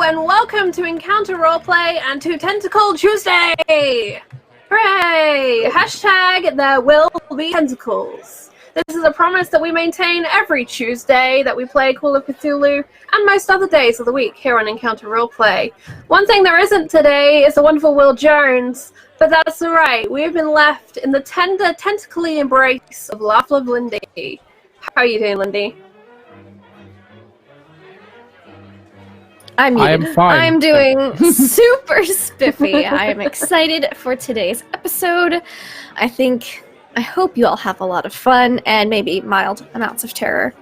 and welcome to Encounter Roleplay and to Tentacle Tuesday! Hooray! Hashtag there will be tentacles. This is a promise that we maintain every Tuesday that we play Call of Cthulhu and most other days of the week here on Encounter Roleplay. One thing there isn't today is the wonderful Will Jones, but that's alright. We have been left in the tender, tentacly embrace of Love Lindy. How are you doing, Lindy? I'm fine. I'm doing super spiffy. I'm excited for today's episode. I hope you all have a lot of fun and maybe mild amounts of terror.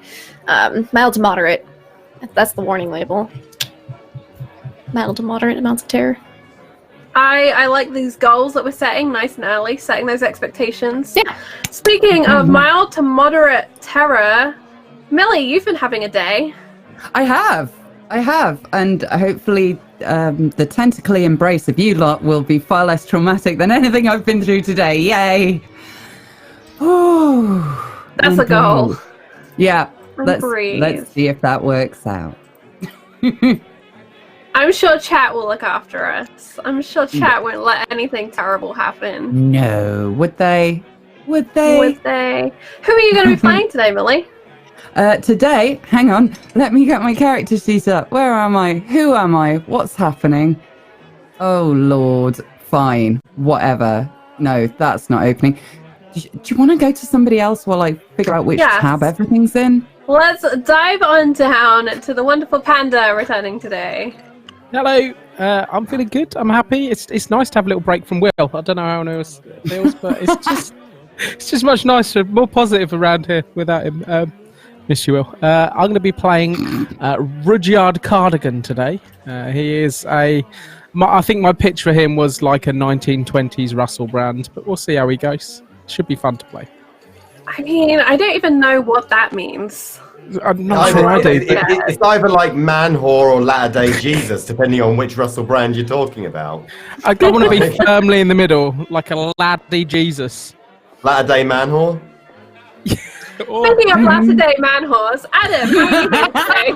Mild to moderate. That's the warning label. Mild to moderate amounts of terror. I like these goals that we're setting nice and early, setting those expectations. Yeah. Speaking of mild to moderate terror, Millie, you've been having a day. I have, and hopefully the tentacly embrace of you lot will be far less traumatic than anything I've been through today. Yay! Oh, that's a goal. Yeah, let's see if that works out. I'm sure chat will look after us. I'm sure chat won't let anything terrible happen. No, would they? Would they? Who are you going to be playing today, Millie? Today, hang on, let me get my character sheet up. Where am I? Who am I? What's happening? Oh, Lord. Fine. Whatever. No, that's not opening. Do you want to go to somebody else while I figure out which tab everything's in? Let's dive on down to the wonderful Panda returning today. Hello. I'm feeling good. I'm happy. It's nice to have a little break from Will. I don't know how anyone else feels, but it's just much nicer, more positive around here without him. Miss you, Will. I'm going to be playing Rudyard Cardigan today. He is I think my pitch for him was like a 1920s Russell Brand, but we'll see how he goes. Should be fun to play. I mean, I don't even know what that means. I'm not sure I do. It's either like man whore or latter-day Jesus, depending on which Russell Brand you're talking about. I want to be firmly in the middle, like a laddie Jesus. Latter-day man whore? Speaking of latter-day man whores, Adam, how are you doing today?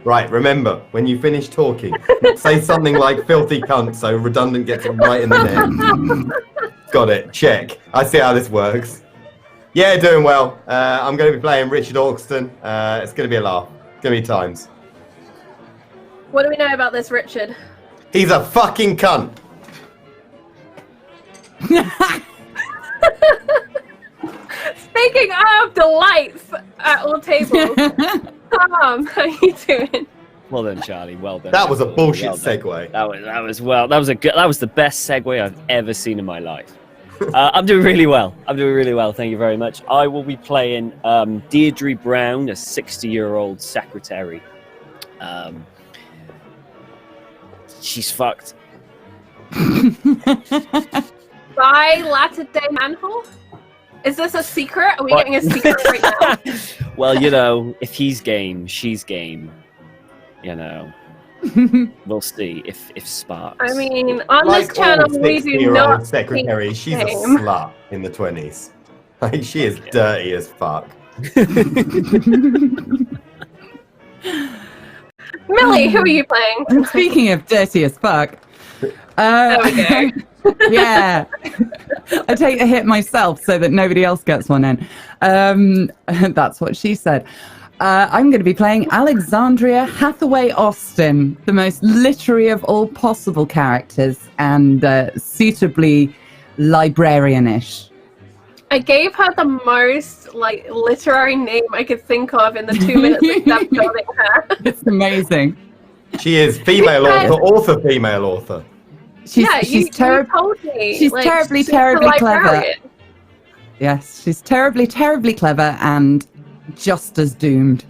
Right, remember, when you finish talking, say something like filthy cunt so Redundant gets it right in the neck. Got it, check. I see how this works. Yeah, doing well. I'm going to be playing Richard Orkston. It's going to be a laugh. It's going to be times. What do we know about this Richard? He's a fucking cunt. Speaking of delights at all tables, Tom, how are you doing? Well done, Charlie. Well done. That was a bullshit segue. That was the best segue I've ever seen in my life. I'm doing really well. Thank you very much. I will be playing Deirdre Brown, a 60-year-old secretary. She's fucked. By latter-day manhole? Is this a secret? Are we getting a secret right now? Well, you know, if he's game, she's game. You know, we'll see if sparks. I mean, on like this channel, we do not. Secretary, she's a game. slut in the 20s. Like, she is dirty as fuck. Millie, who are you playing? Speaking of dirty as fuck. There we go. Yeah. I take the hit myself so that nobody else gets one in. That's what she said. I'm going to be playing Alexandria Hathaway Austin, the most literary of all possible characters and suitably librarianish. I gave her the most literary name I could think of in the 2 minutes we spent building her. It's amazing. She is female female author. She's terribly clever. Yes, she's terribly clever and just as doomed.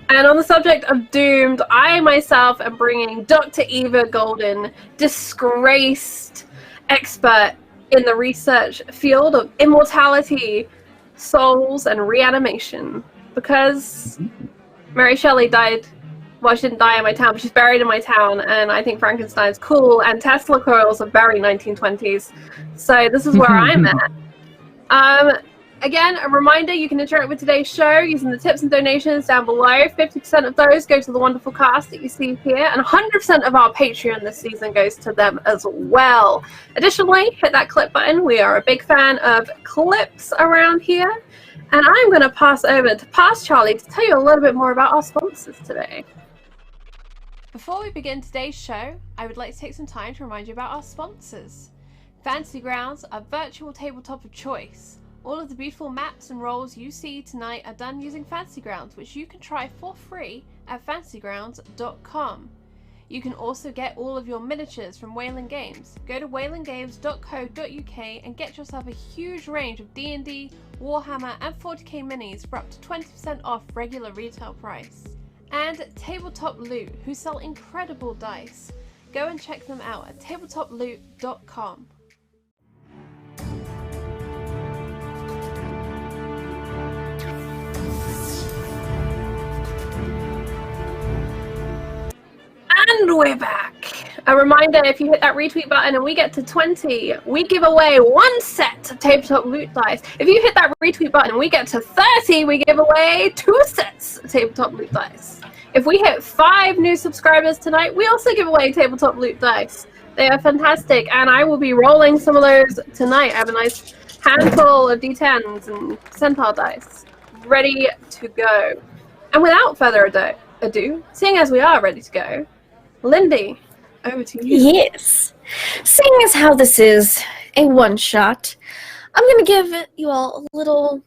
And on the subject of doomed, I myself am bringing Dr. Eva Golden, disgraced expert in the research field of immortality, souls, and reanimation. Because Mary Shelley died. Well, she didn't die in my town, but she's buried in my town, and I think Frankenstein's cool, and Tesla coils are very 1920s. So this is where I'm at. Again, a reminder, you can interact with today's show using the tips and donations down below. 50% of those go to the wonderful cast that you see here, and 100% of our Patreon this season goes to them as well. Additionally, hit that clip button. We are a big fan of clips around here. And I'm going to pass over to Past Charlie to tell you a little bit more about our sponsors today. Before we begin today's show, I would like to take some time to remind you about our sponsors. Fantasy Grounds, our virtual tabletop of choice. All of the beautiful maps and roles you see tonight are done using Fantasy Grounds, which you can try for free at fantasygrounds.com. You can also get all of your miniatures from Wayland Games. Go to waylandgames.co.uk and get yourself a huge range of D&D, Warhammer and 40k minis for up to 20% off regular retail price. And Tabletop Loot, who sell incredible dice. Go and check them out at tabletoploot.com. And we're back. A reminder, if you hit that retweet button and we get to 20, we give away 1 set of tabletop loot dice. If you hit that retweet button and we get to 30, we give away 2 sets of tabletop loot dice. If we hit 5 new subscribers tonight, we also give away tabletop loot dice. They are fantastic, and I will be rolling some of those tonight. I have a nice handful of D10s and centaur dice ready to go. And without further ado, seeing as we are ready to go, Lindy, over to you. Yes. Seeing as how this is a one-shot, I'm going to give you all a little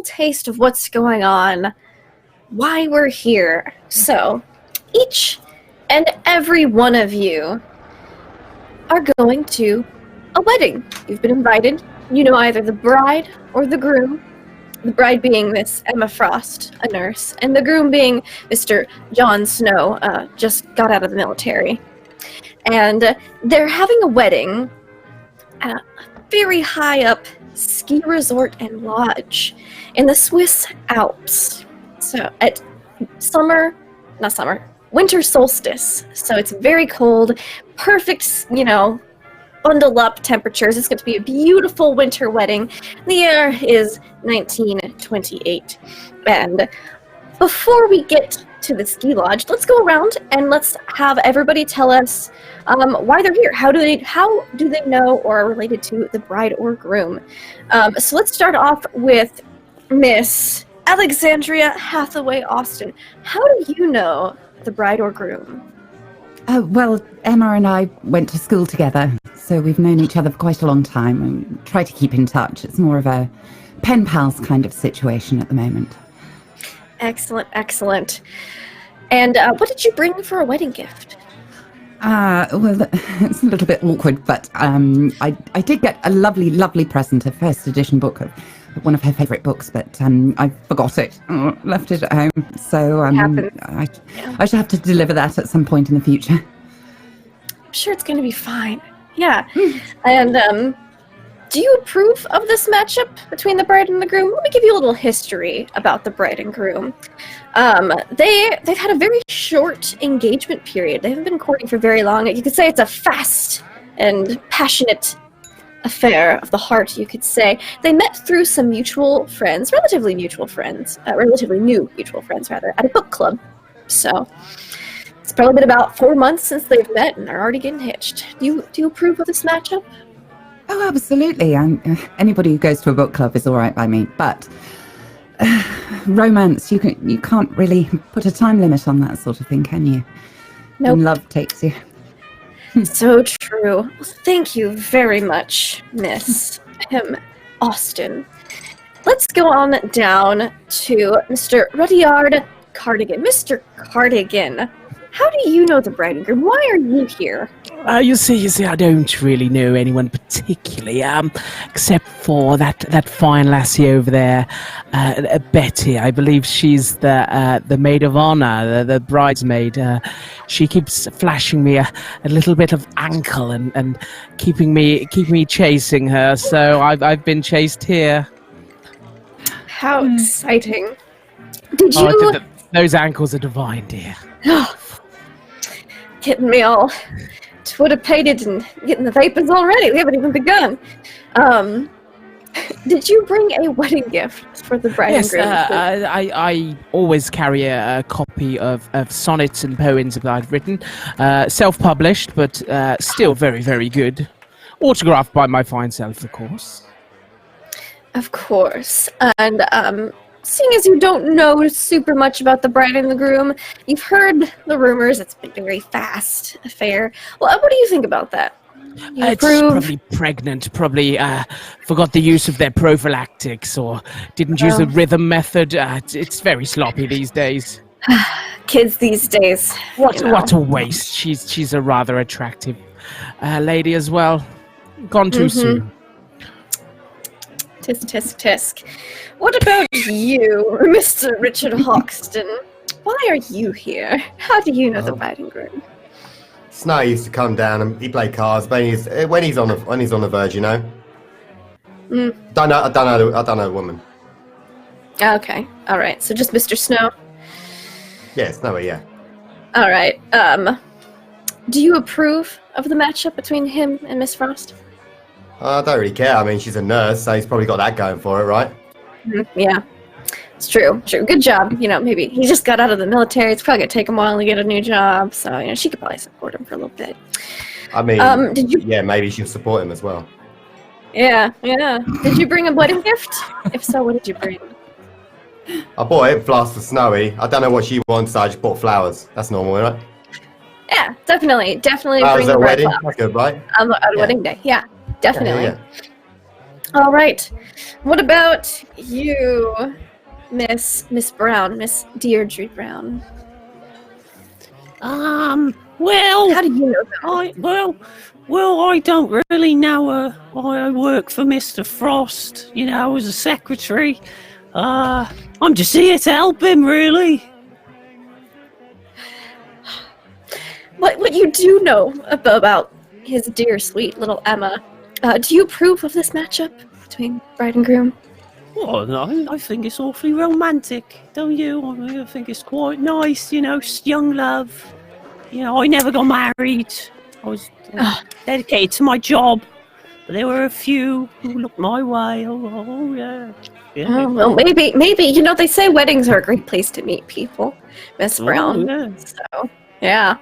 taste of what's going on, why we're here. So, each and every one of you are going to a wedding. You've been invited. You know either the bride or the groom. The bride being Miss Emma Frost, a nurse, and the groom being Mr. Jon Snow, just got out of the military. And they're having a wedding at a very high up ski resort and lodge in the Swiss Alps. So at winter solstice. So it's very cold, perfect, bundle up temperatures. It's going to be a beautiful winter wedding. The year is 1928. And before we get to the ski lodge, let's go around and let's have everybody tell us why they're here. How do they know or are related to the bride or groom? So let's start off with Miss Alexandria Hathaway Austin. How do you know the bride or groom? Well, Emma and I went to school together, so we've known each other for quite a long time and try to keep in touch. It's more of a pen pals kind of situation at the moment. Excellent, excellent. And what did you bring for a wedding gift? Well, it's a little bit awkward, but I did get a lovely, lovely present, a first edition book of one of her favourite books, but I forgot it, left it at home. So I shall have to deliver that at some point in the future. I'm sure it's going to be fine. Yeah. And do you approve of this matchup between the bride and the groom? Let me give you a little history about the bride and groom. They've had a very short engagement period. They haven't been courting for very long. You could say it's a fast and passionate affair of the heart, you could say. They met through some mutual friends, relatively new mutual friends, rather, at a book club. So it's probably been about 4 months since they've met and they're already getting hitched. Do you approve of this matchup? Oh, absolutely. Anybody who goes to a book club is all right by me. But romance, you can't really put a time limit on that sort of thing, can you? Nope. When love takes you. So true. Well, thank you very much, Miss Austin. Let's go on down to Mr. Rudyard Cardigan. Mr. Cardigan, how do you know the bride and groom? Why are you here? You see, I don't really know anyone particularly, except for that fine lassie over there, Betty. I believe she's the maid of honor, the bridesmaid. She keeps flashing me a little bit of ankle and keeping me chasing her. So I've been chased here. How exciting! Did you? Those ankles are divine, dear. Getting me all twitter-pated and getting the vapors already. We haven't even begun. Did you bring a wedding gift for the bride Yes, and groom? I always carry a copy of sonnets and poems that I've written, self-published, but still very, very good. Autographed by my fine self, of course. Of course. And seeing as you don't know super much about the bride and the groom, you've heard the rumors. It's been a very fast affair. Well, what do you think about that? You It's approve? probably pregnant, probably forgot the use of their prophylactics or didn't use the rhythm method. It's very sloppy these days. Kids these days. What you know. what a waste. She's a rather attractive lady as well. Gone too soon. Tisk, tisk, tisk. What about you, Mr. Richard Hoxton? Why are you here? How do you know the bride and groom? Snow used to come down and he played cards, but when he's on the verge, you know. I don't know the woman. Okay, all right. So just Mr. Snow. Yeah, Snowy, yeah. All right. Do you approve of the matchup between him and Miss Frost? I don't really care. I mean, she's a nurse, so he's probably got that going for it, right? Yeah, it's true. True. Good job. You know, maybe he just got out of the military. It's probably gonna take him a while to get a new job. So you know, she could probably support him for a little bit. I mean, did you? yeah, maybe she'll support him as well. Yeah, yeah. Did you bring a wedding gift? If so, what did you bring? I bought it, flask for Snowy. I don't know what she wants, so I just bought flowers. That's normal, right? Yeah, definitely Flowers bring at the a bride wedding? flowers That's good, right? on a Yeah. wedding day. Yeah, definitely. Yeah. All right. What about you, Miss Brown, Miss Deirdre Brown? Well, How do you know that? I don't really know her. I work for Mr. Frost, you know, as a secretary. I'm just here to help him, really. What you do know about his dear, sweet little Emma? Do you approve of this matchup between bride and groom? Oh, no, I think it's awfully romantic, don't you? I mean, I think it's quite nice, you know, young love. You know, I never got married. I was dedicated to my job. But there were a few who looked my way. Oh yeah. Yeah. Oh, well, maybe. You know, they say weddings are a great place to meet people, Miss Brown. yeah. So, yeah.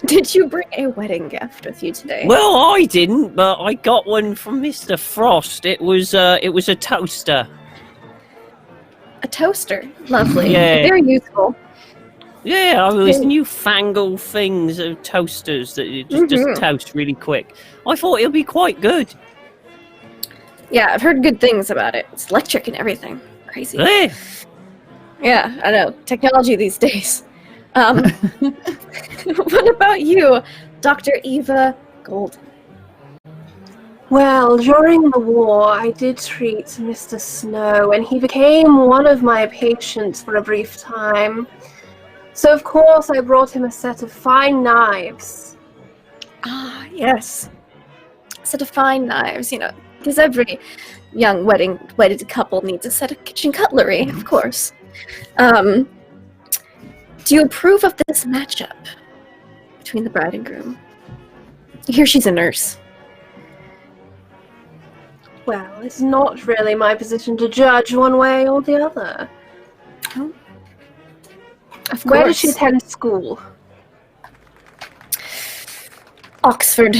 Did you bring a wedding gift with you today? Well, I didn't, but I got one from Mr. Frost. It was a toaster. A toaster. Lovely. Yeah. Very useful. Yeah, I mean, these newfangled things of toasters that you just toast really quick. I thought it would be quite good. Yeah, I've heard good things about it. It's electric and everything. Crazy. Yeah. Yeah, I know. Technology these days. What about you, Dr. Eva Golden? Well, during the war, I did treat Mr. Snow, and he became one of my patients for a brief time. So, of course, I brought him a set of fine knives. Ah, yes. A set of fine knives, you know, because every young wedded couple needs a set of kitchen cutlery, of course. Do you approve of this matchup between the bride and groom? I hear she's a nurse. Well, it's not really my position to judge one way or the other. Oh. Of Where does course. she attend school? Oxford.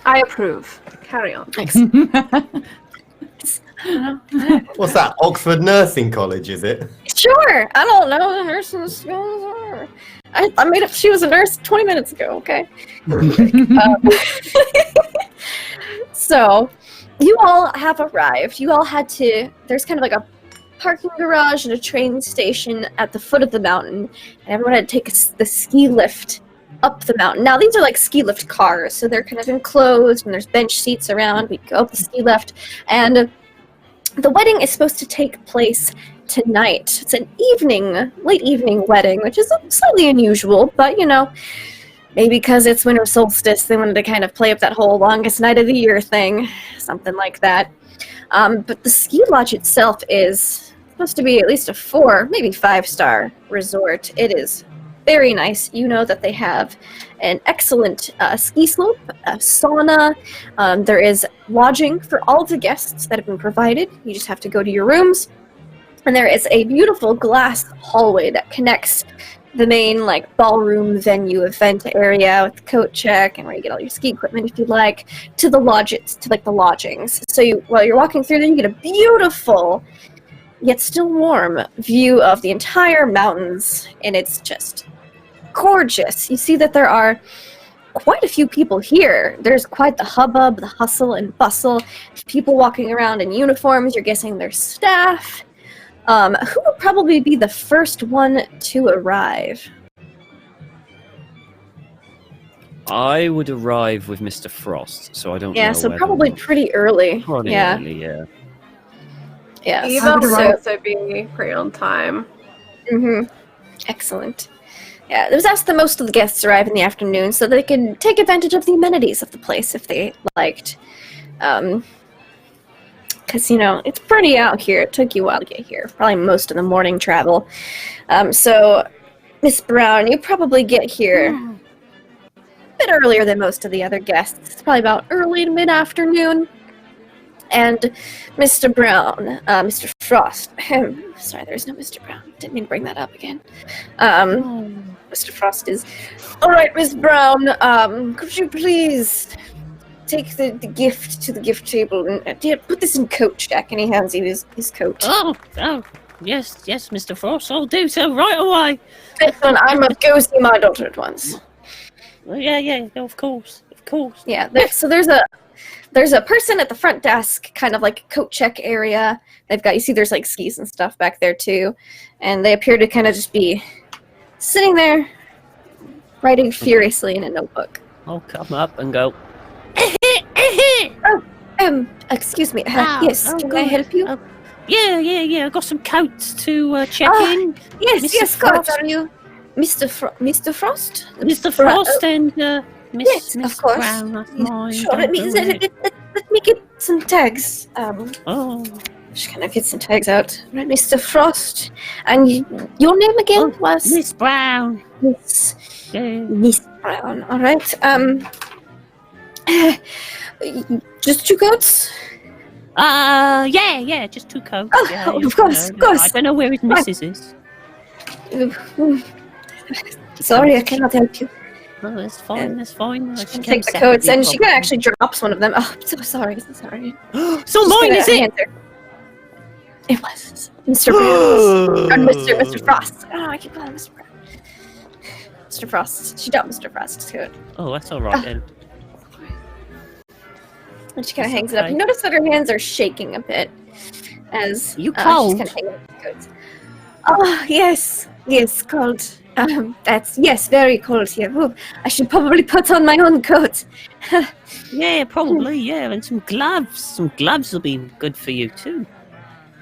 I approve. Carry on. What's that? Oxford Nursing College, is it? Sure. I don't know the nursing skills are. I made up she was a nurse 20 minutes ago, okay? So, you all have arrived. You all had to, there's kind of like a parking garage and a train station at the foot of the mountain, and everyone had to take the ski lift up the mountain. Now, these are like ski lift cars, so they're kind of enclosed, and there's bench seats around. We go up the ski lift, and the wedding is supposed to take place tonight. It's an late evening wedding, which is slightly unusual, but you know, maybe because it's winter solstice, they wanted to kind of play up that whole longest night of the year thing, something like that. But the ski lodge itself is supposed to be at least a 4, maybe 5-star resort. It is very nice. You know that they have an excellent ski slope, a sauna. There is lodging for all the guests that have been provided. You just have to go to your rooms. And there is a beautiful glass hallway that connects the main like ballroom venue event area with the coat check and where you get all your ski equipment if you'd like, to the lodges, to like the lodgings. So while you're walking through there, you get a beautiful yet still warm view of the entire mountains, and it's just gorgeous. You see that there are quite a few people here. There's quite the hubbub, the hustle and bustle. There's people walking around in uniforms. You're guessing they're staff. Who would probably be the first one to arrive? I would arrive with Mr. Frost, so I don't know. Yeah, so whether probably pretty early. Probably Yeah. early, yeah. Yeah. Eva will So, also be pretty on time. excellent. Yeah, it was asked that most of the guests arrive in the afternoon so they can take advantage of the amenities of the place if they liked. Because, you know, it's pretty out here. It took you a while to get here. Probably most of the morning travel. So, Miss Brown, you probably get here a bit earlier than most of the other guests. It's probably about early to mid-afternoon. And Mr. Brown, Mr. Frost. Sorry, there's no Mr. Brown. Didn't mean to bring that up again. Mr. Frost is... All right, Miss Brown, could you please take the gift to the gift table and put this in coat check? And he hands you his coat. Oh, yes, Mr. Frost, I'll do so right away. Excellent. I must go see my daughter at once. Well, yeah, of course. Yeah, so there's a person at the front desk, kind of like coat check area. You see there's like skis and stuff back there too. And they appear to kind of just be sitting there, writing furiously in a notebook. I'll come up and go, Excuse me. Yes, can I help you? Yeah, I've got some coats to check in. Yes, Mr. God, Frost. are you Mr. Frost? Mr. Frost and Yes, Miss of course. Brown, that's mine. Sure, let me get some tags. Oh, Just kind of get some tags out. Right, Mr. Frost. And your name again was? Miss Brown. Miss Yeah. Brown. All right. Just 2 coats? Yeah, just 2 coats. Oh, yeah, of course. I don't know where his missus is. Sorry, I cannot help you. Oh, that's fine. She can take the coats, and she kind of actually drops one of them. Oh, I'm so sorry. So mine, is it? It was Mr. Brown. And Mr. Frost. Oh, I keep calling him Mr. Brown. Mr. Frost. She dropped Mr. Frost's coat. Oh, that's all right then. And she kind of hangs it up. You notice that her hands are shaking a bit as You she's cold? kind of hanging up the coats. Oh, yes, cold. Yes, very cold here. Ooh, I should probably put on my own coat. Yeah, probably. Yeah, and some gloves. Some gloves will be good for you too.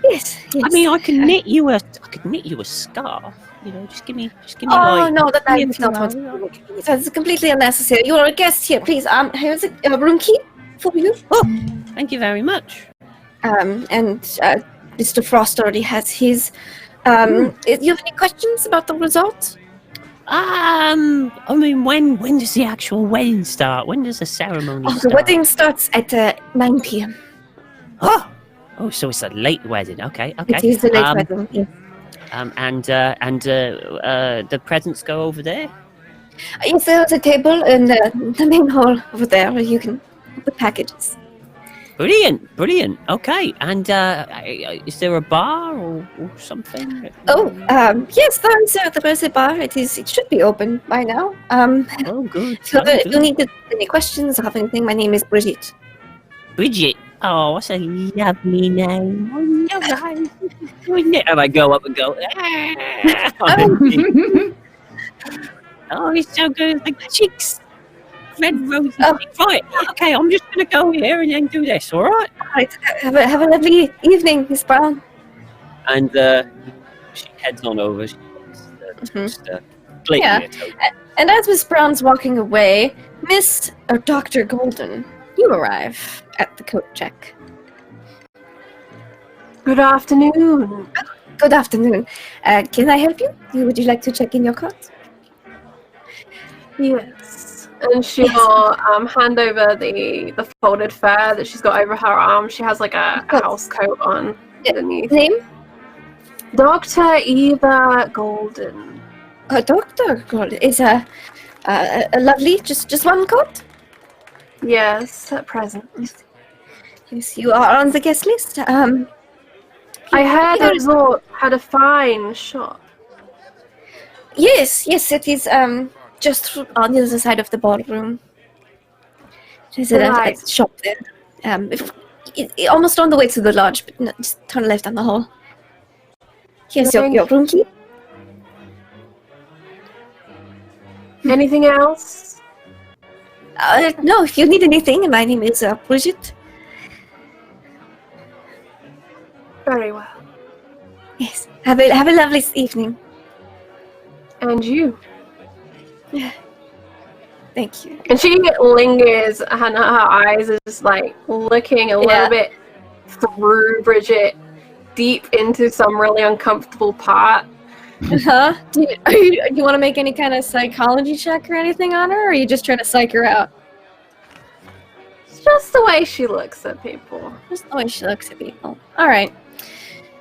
Yes. I mean, I could knit you a scarf. You know, just give me. Oh like, no, that give me is not a what. few That's completely unnecessary. You are a guest here, please. Here's a room key for you. Oh, thank you very much. And Mr. Frost already has his. Do you have any questions about the result? I mean, when does the actual wedding start? When does the ceremony The start? wedding starts at 9 p.m. Oh, so it's a late wedding. Okay. It is a late wedding. Yes. And the presents go over there. Yes, there's a table in the main hall over there where you can put the packages. Brilliant. Okay, and is there a bar or something? Yes, there is a bar. It should be open by now. Oh, good. If you need any questions or have anything, my name is Brigitte. Bridget. Oh, what's a lovely name. Oh, lovely. And I go up and go, oh, it's so good. Like cheeks. Red roses. Right. Okay, I'm just going to go here and then do this, all right? All right. Have a lovely evening, Miss Brown. And she heads on over. She Yeah. And as Miss Brown's walking away, Dr. Golden, you arrive at the coat check. Good afternoon. Good afternoon. Can I help you? Would you like to check in your coat? Yes. And she'll hand over the folded fur that she's got over her arm. She has like a house coat on underneath. Name? Dr. Eva Golden. Doctor Gold is a lovely. Just one coat. Yes, at present. Yes, you are on the guest list. I heard the resort had a fine shop. Yes, it is. Just on the other side of the ballroom. There's a shop there. Almost on the way to the lodge, but no, just turn left down the hall. Here's your room key. Anything else? No, if you need anything, my name is Bridget. Very well. Yes, have a lovely evening. And you. Thank you. And she lingers, and her eyes is just like looking a little bit through Bridget, deep into some really uncomfortable part. Huh? Do you want to make any kind of psychology check or anything on her, or are you just trying to psych her out? It's just the way she looks at people. Just the way she looks at people. All right.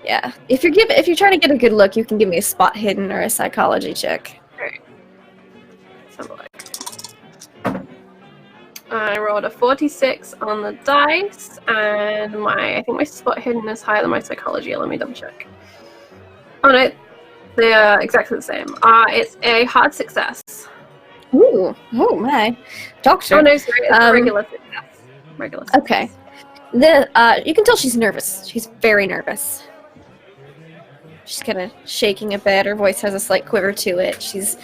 Yeah. If you're trying to get a good look, you can give me a spot hidden or a psychology check. Alright. Let's have a look. I rolled a 46 on the dice, and I think my spot hidden is higher than my psychology. Let me double check. Oh no, they are exactly the same. It's a hard success. Ooh. Oh my. Doctor. Oh no, sorry, it's a regular success. Regular success. Okay. You can tell she's nervous. She's very nervous. She's kind of shaking a bit. Her voice has a slight quiver to it. She's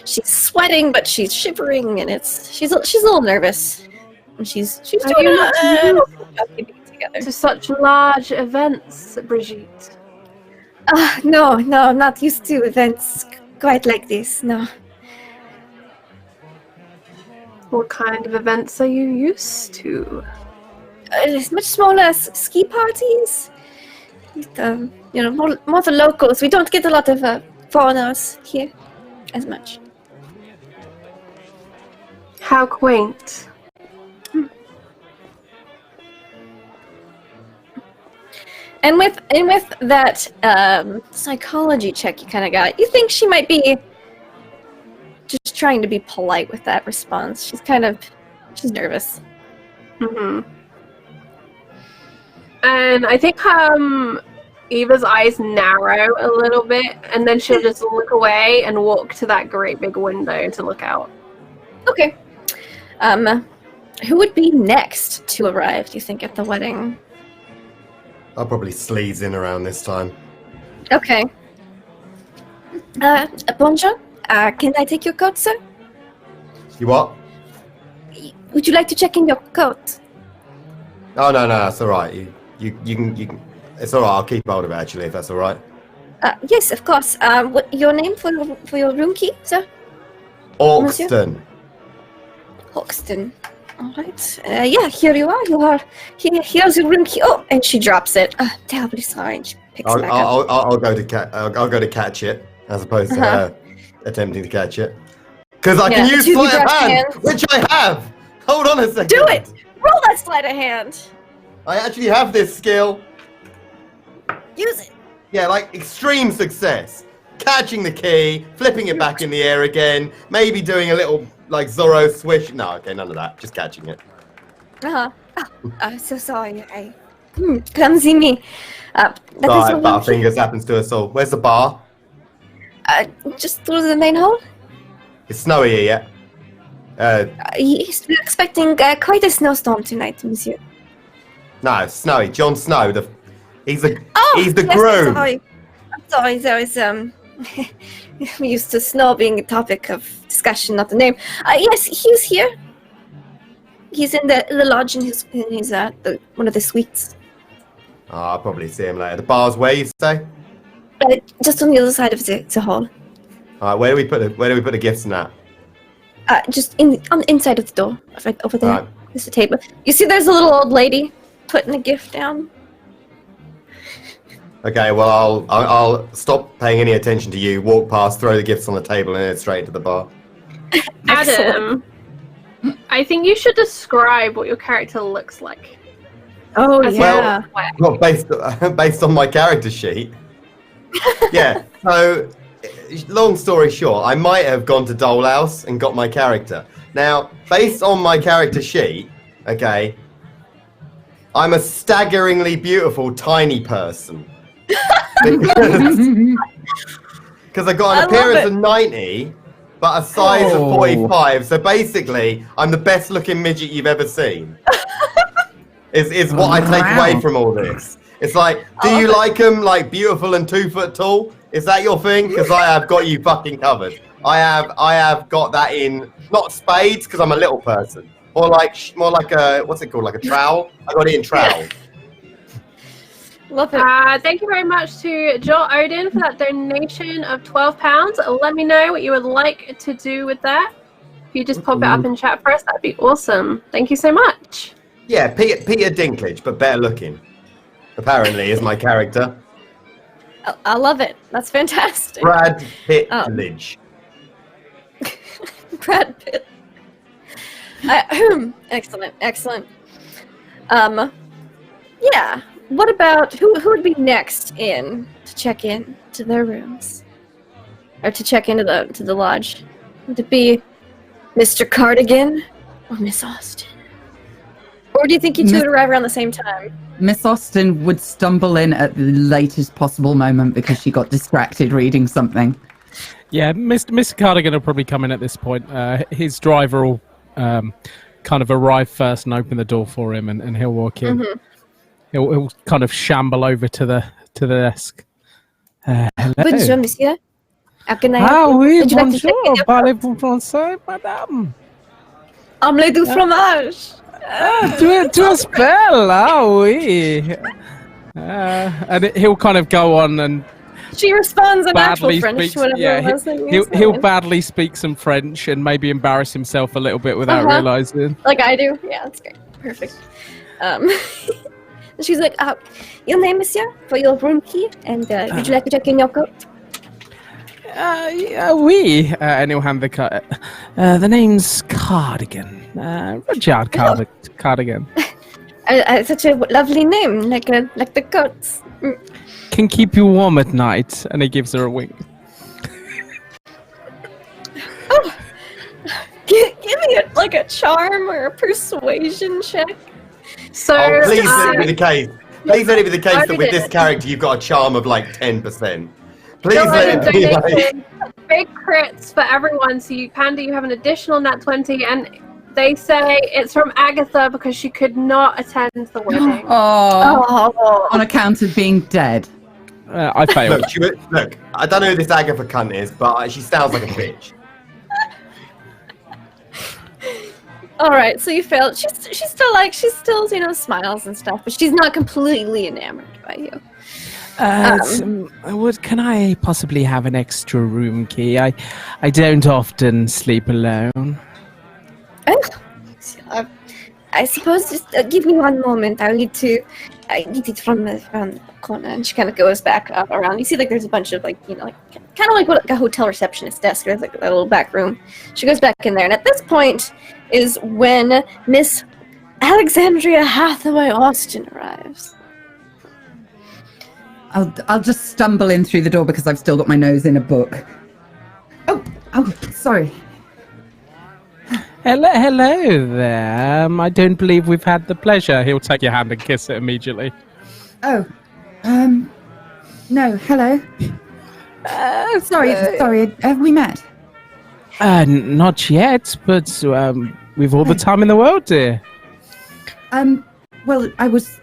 sweating, but she's shivering, and she's a little nervous. And she's doing together. To such large events, Brigitte. No, I'm not used to events quite like this. No. What kind of events are you used to? Much smaller ski parties. More the locals. We don't get a lot of foreigners here as much. How quaint. And with that psychology check you kind of got, you think she might be just trying to be polite with that response. She's nervous. Mm-hmm. And I think Eva's eyes narrow a little bit, and then she'll just look away and walk to that great big window to look out. Okay. Who would be next to arrive, do you think, at the wedding? I'll probably sleaze in around this time. Okay. Bonjour. Can I take your coat, sir? You what? Would you like to check in your coat? Oh no, that's all right. You can. It's all right. I'll keep hold of it actually, if that's all right. Yes, of course. What your name for your room key, sir? Orkston. Hoxton. All right. Yeah, here you are. You are here. Here's your room key. Oh, and she drops it. Terribly sorry. And she picks it back up. I'll go to catch it as opposed to her attempting to catch it. Because I can use sleight of hand, which I have. Hold on a second. Do it. Roll that sleight of hand. I actually have this skill. Use it. Yeah, like extreme success. Catching the key, flipping it back in the air again, maybe doing a little like Zorro swish. No, okay, none of that. Just catching it. So sorry. Clumsy me. Butterfingers happens to us all. Where's the bar? Just through the main hall. It's snowy here yet? Yes, we're expecting quite a snowstorm tonight, monsieur. No, it's snowy. Jon Snow, he's the Yes, groom. I'm sorry. There is we used to snow being a topic of discussion, not the name. Yes, he's here. He's in the lodge in his one of the suites. I'll probably see him later. The bar's where, you say? Just on the other side of the hall. All right, where do we put the gifts in that? Just on the inside of the door, right over there. Right. There's a table. You see, there's a little old lady putting a gift down. Okay, well I'll stop paying any attention to you. Walk past, throw the gifts on the table, and head straight to the bar. Adam, I think you should describe what your character looks like. Oh, As yeah. Well, based on my character sheet. Yeah. So, long story short, I might have gone to Dole House and got my character. Now, based on my character sheet, okay, I'm a staggeringly beautiful tiny person. Because I got an appearance of 90, but a size of 45. So basically, I'm the best looking midget you've ever seen. Is what I take away from all this. It's like, do you like them like beautiful and 2 foot tall? Is that your thing? Because I have got you fucking covered. I have got that in, not spades because I'm a little person, more like a, what's it called, like a trowel. I got it in trowel. Love it. Thank you very much to Joel Odin for that donation of £12. Let me know what you would like to do with that. If you just pop it up in chat for us, that'd be awesome. Thank you so much. Yeah, Peter Dinklage, but better looking. Apparently, is my character. I love it. That's fantastic. Brad Pitt-lage. Brad Pitt. Excellent. Yeah. What about who would be next in to check in to their rooms, or to check into the lodge? Would it be Mr. Cardigan or Miss Austin? Or do you think you two would arrive around the same time? Miss Austin would stumble in at the latest possible moment because she got distracted reading something. Yeah, Mr. Cardigan will probably come in at this point. His driver will kind of arrive first and open the door for him, and he'll walk in. Mm-hmm. He'll kind of shamble over to the desk. Hello. Bonjour, monsieur. How can I Ah help you? oui, Would you like to check in bonjour. your Parlez-vous français, madame? Omelette du fromage. Tu es belle, ah oui. And he'll kind of go on and She responds in actual badly French speaks. to whatever Yeah, it was that he'll badly speak some French and maybe embarrass himself a little bit without realizing. Like I do. Yeah, that's great. Perfect. She's like, your name, monsieur, for your room key, and would you like to check in your coat? Yeah, oui. And he'll hand the card. The name's Cardigan. Rudyard Cardigan. Such a lovely name, like the coats. Can keep you warm at night. And he gives her a wink. Give me a charm or a persuasion check. So, Please let it be the case. Please let it be the case that with this character you've got a charm of like 10%. Please let it be like... big crits for everyone, so you have an additional nat 20, and they say it's from Agatha because she could not attend the wedding. On account of being dead. I failed. Look, I don't know who this Agatha cunt is, but she sounds like a bitch. All right, so you failed. She's still smiles and stuff, but she's not completely enamored by you. Can I possibly have an extra room key? I don't often sleep alone. I suppose just give me one moment. I need it from the corner. And she kind of goes back up around. You see, there's a bunch of kind of like a hotel receptionist desk. There's like a little back room. She goes back in there, and at this point is when Miss Alexandria Hathaway Austin arrives. I'll just stumble in through the door because I've still got my nose in a book. Oh, sorry. Hello there. I don't believe we've had the pleasure. He'll take your hand and kiss it immediately. Oh, no, hello. Sorry, have we met? Not yet, but we've all the time in the world, dear. Well, I was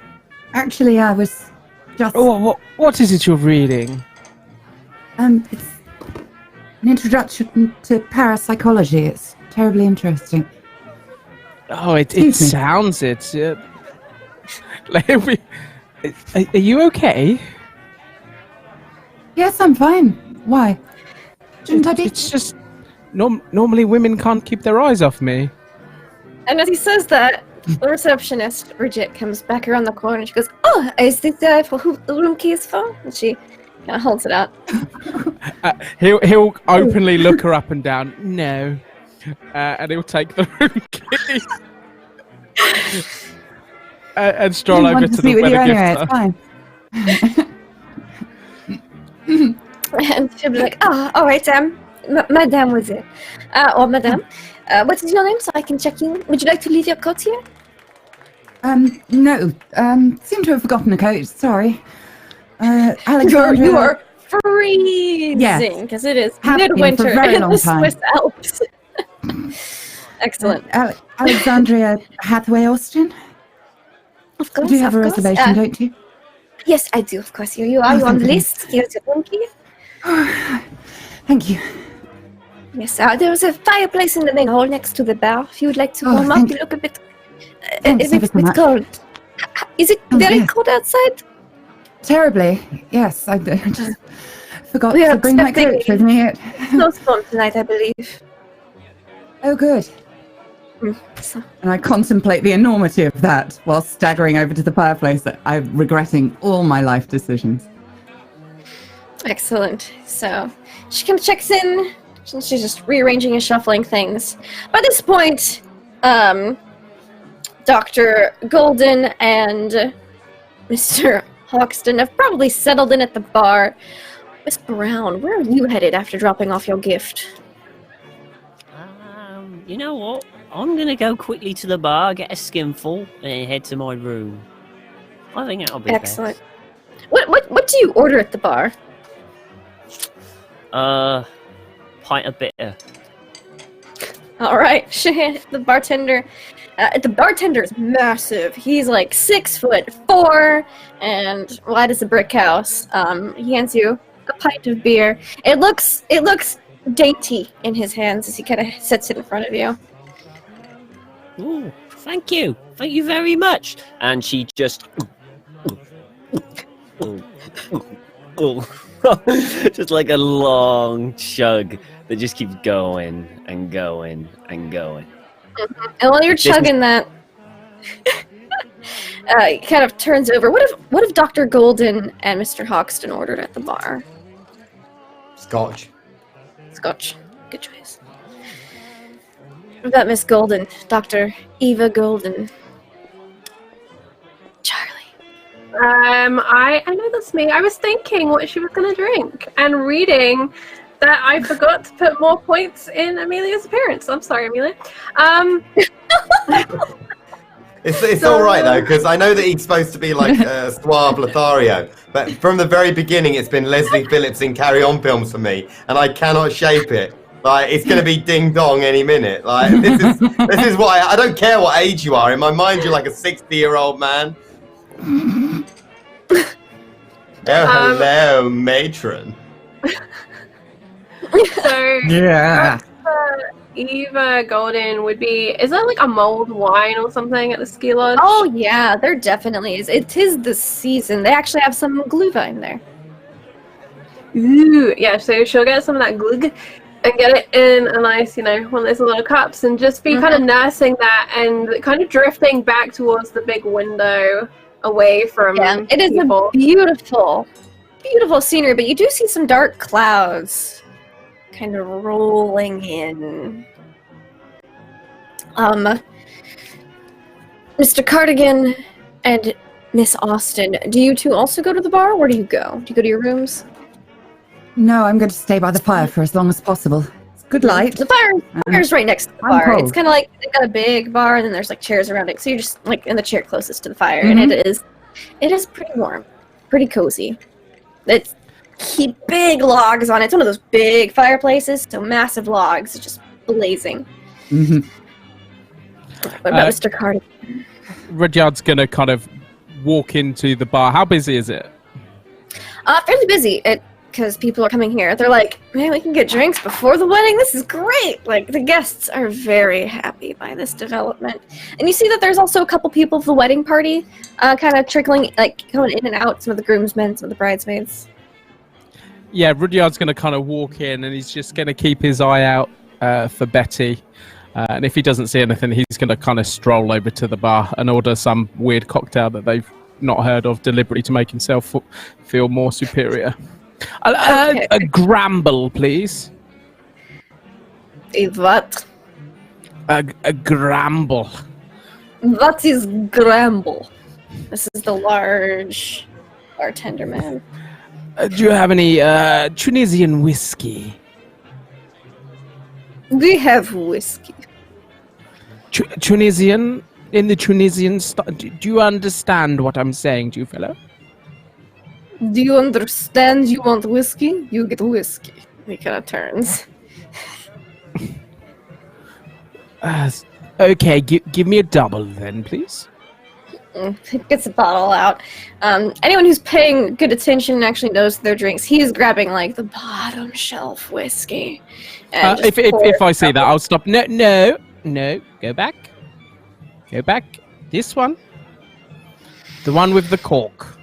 just... Oh, what is it you're reading? It's an introduction to parapsychology. It's terribly interesting. Oh, it sounds it. Are you okay? Yes, I'm fine. Why? Shouldn't I be? It's just normally women can't keep their eyes off me. And as he says that, the receptionist, Bridget, comes back around the corner and she goes, "Oh, is this for who the room key is for?" And she kind of holds it out. He'll openly look her up and down. No. and he'll take the room key and stroll I over want to meet the with you wedding anyway. gift. It's fine. And she'll be like, all right, mademoiselle. Or madame. What is your name so I can check in? Would you like to leave your coat here? No. Seem to have forgotten a coat. Sorry. Alexandria. You are freezing Yes. because it is Have been for a midwinter very in long the time. Swiss Alps. Excellent. Alexandria Hathaway Austin. Of course, You do have a of course. reservation, don't you? Yes, I do, of course. Here you are. Oh, You're on thank the goodness. list. Here's your room key. Thank you. Yes, there was a fireplace in the main hall next to the bar. If you would like to Oh, warm up, thank you look a bit, Thanks ever so much. cold. Is it Oh, very yes. cold outside? Terribly. Yes, I just forgot We are to bring my expecting- coat with me. Snowstorm tonight, I believe. Oh, good. So, And I contemplate the enormity of that while staggering over to the fireplace. I'm regretting all my life decisions. excellent. So she kind of checks in. She's just rearranging and shuffling things. By this point, Dr. Golden and Mr. Hoxton have probably settled in at the bar. Miss Brown, where are you headed after dropping off your gift? You know what? I'm gonna go quickly to the bar, get a skinful, and head to my room. I think that'll be Excellent. What do you order at the bar? best. Pint of bitter. All right, the bartender. The bartender's massive. He's like 6'4" and wide as a brick house. He hands you a pint of beer. It looks dainty in his hands as he kind of sets it in front of you. Ooh, thank you very much. And she just just like a long chug that just keeps going and going and going. And while you're This is- chugging that, he kind of turns over. What if Dr. Golden and Mr. Hoxton ordered at the bar? Scotch. Scotch. Good choice. What about Miss Golden? Dr. Eva Golden. Charlie. I know that's me. I was thinking what she was going to drink and reading that I forgot to put more points in Amelia's appearance. I'm sorry, Amelia. It's So- all right though, because I know that he's supposed to be like suave Lothario, but from the very beginning, it's been Leslie Phillips in Carry On films for me, and I cannot shape it. Like it's gonna be Ding Dong any minute. Like this is why I don't care what age you are. In my mind, you're like a 60-year-old man. Oh, hello, matron. So Yeah. Eva Golden would be, is that like a mulled wine or something at the ski lodge? Oh yeah, there definitely is. It is the season. They actually have some Glühwein there. Ooh, yeah, so she'll get some of that glug and get it in a nice, one of those little cups and just be kind of nursing that and kind of drifting back towards the big window away from Yeah, it is people. a beautiful scenery, but you do see some dark clouds kind of rolling in. Mr. Cardigan and Miss Austin, do you two also go to the bar? Where do you go? Do you go to your rooms? No, I'm going to stay by the fire for as long as possible. It's good light. The fire's right next to the I'm bar. cold. It's kind of like they've got a big bar, and then there's like chairs around it. So you're just like in the chair closest to the fire, and it is pretty warm, pretty cozy. It's keep big logs on it. It's one of those big fireplaces, so massive logs, just blazing. Mhm. What about Mr. Cardigan? Rudyard's gonna kind of walk into the bar. How busy is it? Fairly busy. Because people are coming here. They're like, man, we can get drinks before the wedding. This is great. Like, the guests are very happy by this development. And you see that there's also a couple people of the wedding party kind of trickling, like, going in and out. Some of the groomsmen, some of the bridesmaids. Yeah, Rudyard's going to kind of walk in and he's just going to keep his eye out for Betty. And if he doesn't see anything, he's going to kind of stroll over to the bar and order some weird cocktail that they've not heard of deliberately to make himself feel more superior. Okay. A Gramble, please. What? A gramble. What is gramble? This is the large bartender man. Do you have any Tunisian whiskey? We have whiskey. Tunisian? In the Tunisian style? Do you understand what I'm saying to you, fellow? Do you understand you want whiskey? You get whiskey. He kind of turns. Okay, give me a double then, please. He gets a bottle out. Anyone who's paying good attention and actually knows their drinks, he's grabbing like the bottom shelf whiskey. And If I say that, I'll stop. No. Go back. Go back. This one. The one with the cork.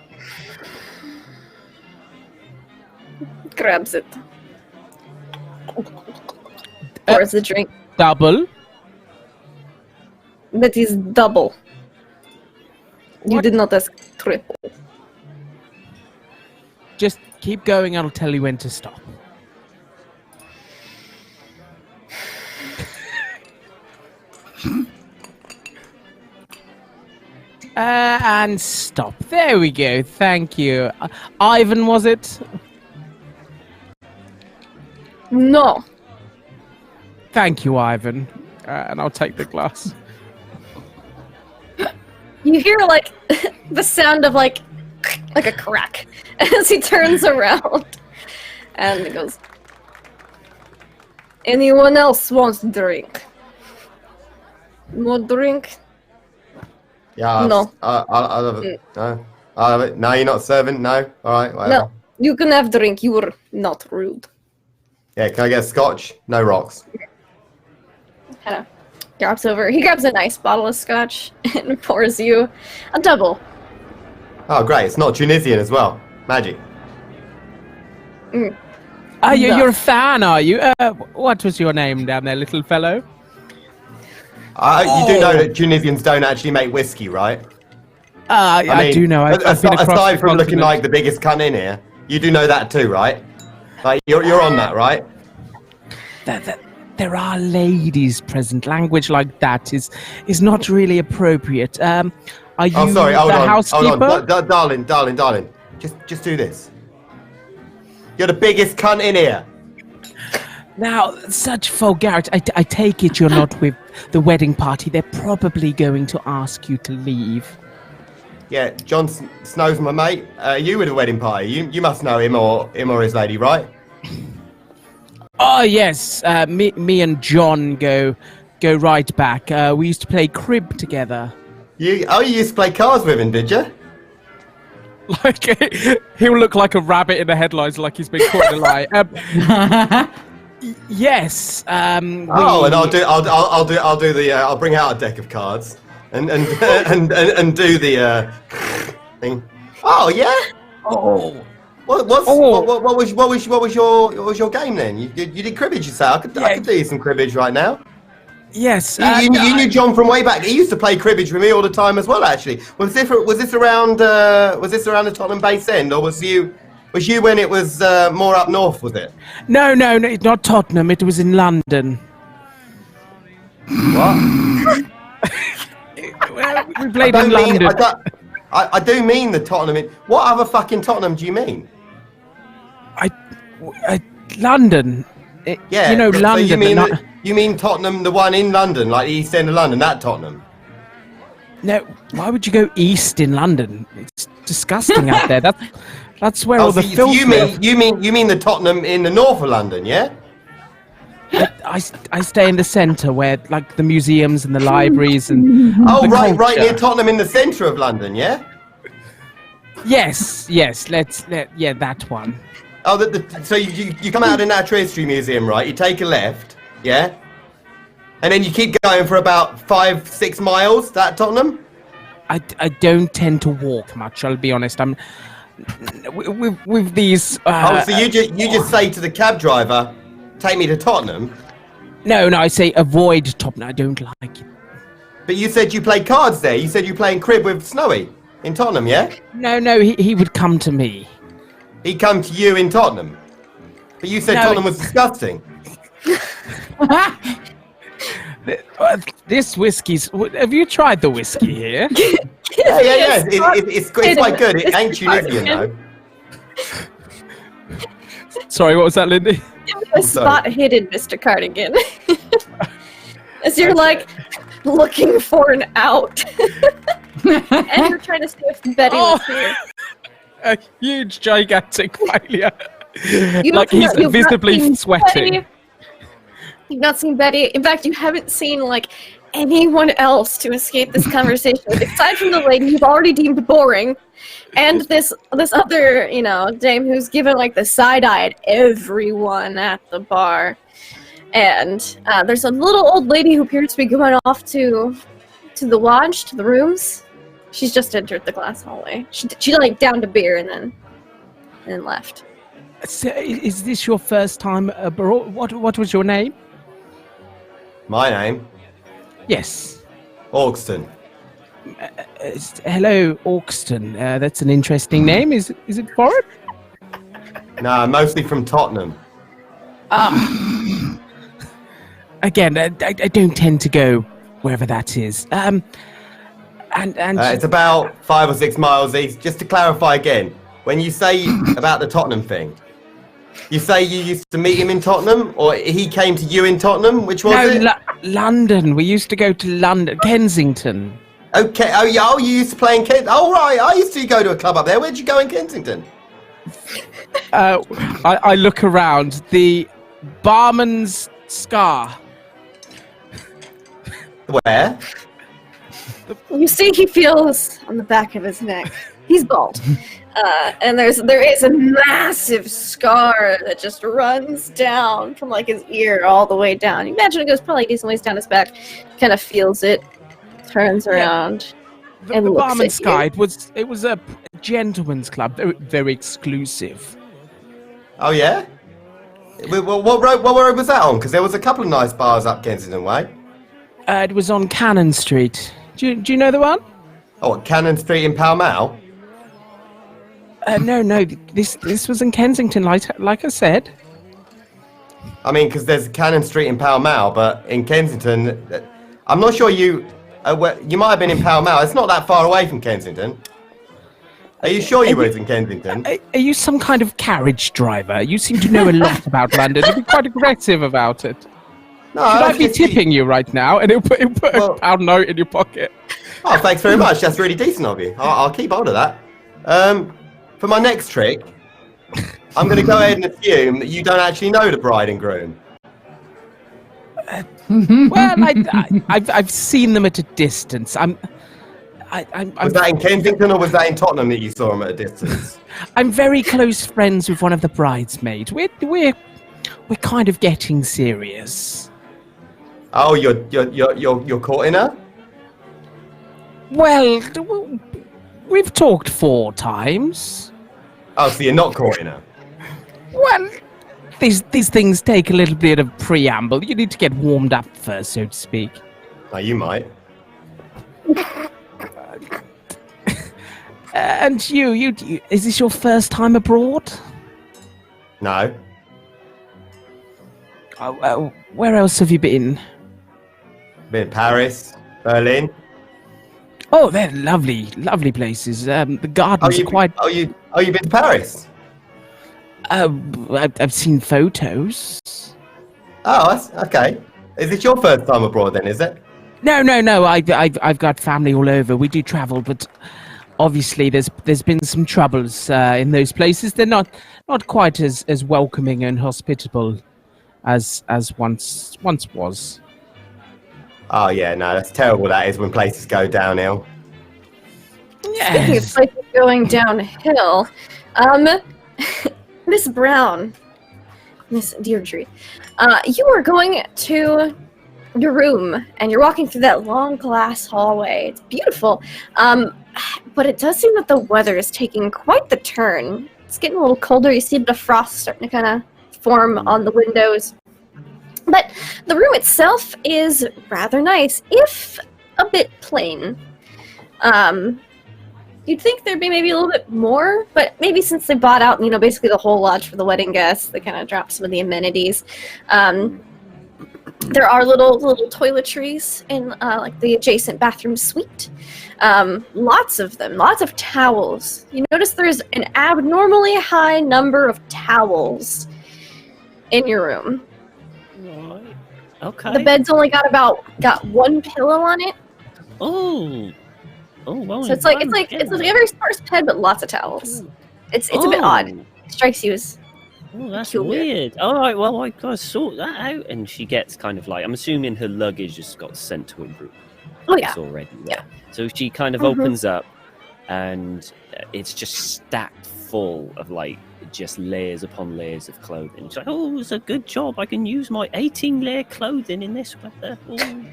Grabs it. Pours the drink. Double. That is double. You did not ask triple. Just keep going. I'll tell you when to stop. And stop. There we go. Thank you. Ivan, was it? No. Thank you, Ivan. And I'll take the glass. You hear like the sound of like a crack as he turns around and he goes, anyone else wants a drink? No drink? Yeah. No. I'll have it. No. I'll have it. No, you're not serving? No? Alright, whatever. No. You can have drink. You were not rude. Yeah, can I get a scotch? No rocks. Kind of drops over. He grabs a nice bottle of scotch and pours you a double. Oh, great. It's not Tunisian as well. Magic. Mm. You're a fan, are you? What was your name down there, little fellow? You do know that Tunisians don't actually make whiskey, right? I do know. I've been across aside the from looking continent. like the biggest cunt in here, you do know that too, right? Like you're on that, right? There are ladies present. Language like that is not really appropriate. Are you Sorry, hold the on, housekeeper? darling. Just do this. You're the biggest cunt in here. Now, such vulgarity. I take it you're not with the wedding party. They're probably going to ask you to leave. Yeah, Jon Snow's my mate. You were the wedding party. You must know him or his lady, right? Oh yes, me and John go right back. We used to play crib together. You used to play cards with him, did you? Like he'll look like a rabbit in the headlines, like he's been caught in a lie. Yes. And I'll bring out a deck of cards and do the thing. Oh yeah. Oh. What was your game then? You did cribbage, you say? I could do you some cribbage right now. Yes. You knew John from way back. He used to play cribbage with me all the time as well. Actually, was this around the Tottenham base end, or was you when it was more up north? Was it? No, not Tottenham. It was in London. What? Well, we played in London. I do mean the Tottenham. What other fucking Tottenham do you mean? London. Yeah, you know so London. You mean Tottenham, the one in London, like the East End of London, that Tottenham? No, why would you go east in London? It's disgusting out there. That's where all the filth. You mean the Tottenham in the north of London, yeah? I stay in the centre where like the museums and the libraries and right near Tottenham in the centre of London, yeah? Yes, that one. Oh, so you come out of the Natural History Museum, right? You take a left, yeah? And then you keep going for about 5-6 miles, that Tottenham? I don't tend to walk much, I'll be honest. I'm with these so you just say to the cab driver, take me to Tottenham? No, I say avoid Tottenham. I don't like it. But you said you play cards there. You said you playing crib with Snowy in Tottenham, yeah? No, he would come to me. He'd come to you in Tottenham? But you said Tottenham was disgusting. This whiskey's. Have you tried the whiskey here? Yeah. It's quite good. It ain't Tunisian though. Sorry, what was that, Lindy? A spot hidden, Mr. Cardigan. As you're like looking for an out. And you're trying to see if Betty was here. A huge, gigantic failure. You've He's not visibly seen sweating. Betty. You've not seen Betty. In fact, you haven't seen anyone else to escape this conversation. Aside from the lady you've already deemed boring, and this other, dame who's given the side eye at everyone at the bar. And there's a little old lady who appears to be going off to the lodge, to the rooms. She's just entered the glass hallway. She downed a beer and then left. So, is this your first time abroad? What was your name? My name? Yes. Augston. Hello, Augston. That's an interesting name. Is it foreign? No, mostly from Tottenham. Again, I don't tend to go wherever that is. And it's about 5 or 6 miles east. Just to clarify again, when you say about the Tottenham thing, you say you used to meet him in Tottenham, or he came to you in Tottenham? Which was it? London. We used to go to London, Kensington. Okay. Oh, yeah. Oh, you used to play in Kensington. Oh, right. I used to go to a club up there. Where'd you go in Kensington? I look around. The Barman's Scar. Where? You see, he feels on the back of his neck. He's bald. And there is a massive scar that just runs down from his ear all the way down. You imagine it goes probably a decent ways down his back. Kind of feels it, turns around, and the looks Barman's at Scar. you. It was a gentleman's club, very, very exclusive. Oh, yeah? What road was that on? Because there was a couple of nice bars up Kensington Way. It was on Cannon Street. Do you know the one? Oh, Cannon Street in Pall Mall? No. This was in Kensington, like I said. I mean, because there's Cannon Street in Pall Mall, but in Kensington, I'm not sure you might have been in Pall Mall. It's not that far away from Kensington. Are you sure you were in Kensington? Are you some kind of carriage driver? You seem to know a lot about London. You'd be quite aggressive about it. No, should I be tipping you right now? And he'll put a pound note in your pocket. Oh, thanks very much. That's really decent of you. I'll keep hold of that. For my next trick, I'm going to go ahead and assume that you don't actually know the bride and groom. Well, I've seen them at a distance. Was that in Kensington or was that in Tottenham that you saw them at a distance? I'm very close friends with one of the bridesmaids. We're kind of getting serious. Oh, you're caught in her? Well, we've talked 4 times. Oh, so you're not caught in her? Well, these things take a little bit of preamble. You need to get warmed up first, so to speak. Oh, you might. And you, is this your first time abroad? No. Where else have you been? Been in Paris, Berlin. Oh, they're lovely places. The gardens are quite. You've been to Paris? I've seen photos. Oh, that's okay. Is it your first time abroad then? Is it? No. I've got family all over. We do travel, but obviously there's been some troubles in those places. They're not quite as welcoming and hospitable as once was. Oh yeah, no, that's terrible. That is when places go downhill. Speaking of places going downhill, Miss Brown, Miss Deirdre, you are going to your room and you're walking through that long glass hallway. It's beautiful, but it does seem that the weather is taking quite the turn. It's getting a little colder. You see the frost starting to kind of form on the windows. But the room itself is rather nice, if a bit plain. You'd think there'd be maybe a little bit more, but maybe since they bought out, basically the whole lodge for the wedding guests, they kind of dropped some of the amenities. There are little toiletries in like the adjacent bathroom suite. Lots of them, lots of towels. You notice there's an abnormally high number of towels in your room. Right. Okay. The bed's only got one pillow on it, Oh. Oh, well. so it's like a very sparse bed, but lots of towels. It's a bit odd. It strikes you as Oh, that's peculiar. weird. All right, well, I gotta sort that out. And she gets kind of like, I'm assuming her luggage just got sent to a room. Oh yeah. It's already there. Yeah. So she kind of Mhm. opens up, and it's just stacked full of like just layers upon layers of clothing. She's like, "Oh, it's a good job. I can use my 18-layer clothing in this weather." Oh. And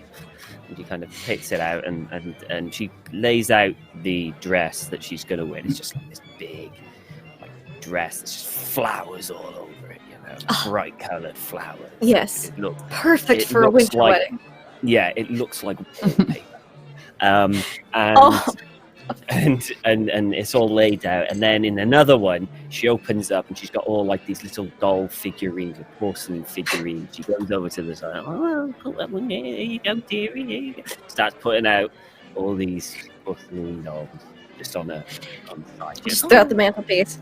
she kind of picks it out, and she lays out the dress that she's gonna wear. It's just like this big dress. There's just flowers all over it, you know, bright coloured flowers. Yes. It looks Perfect it for a looks winter like- wedding. yeah, it looks like wallpaper. And, Oh. and it's all laid out. And then in another one, she opens up and she's got all like these little doll figurines, or porcelain figurines. She goes over to the side. Oh, put that one there. There you go, dearie. There you go. Starts putting out all these porcelain dolls just on the side. She Just goes, throughout the mantelpiece.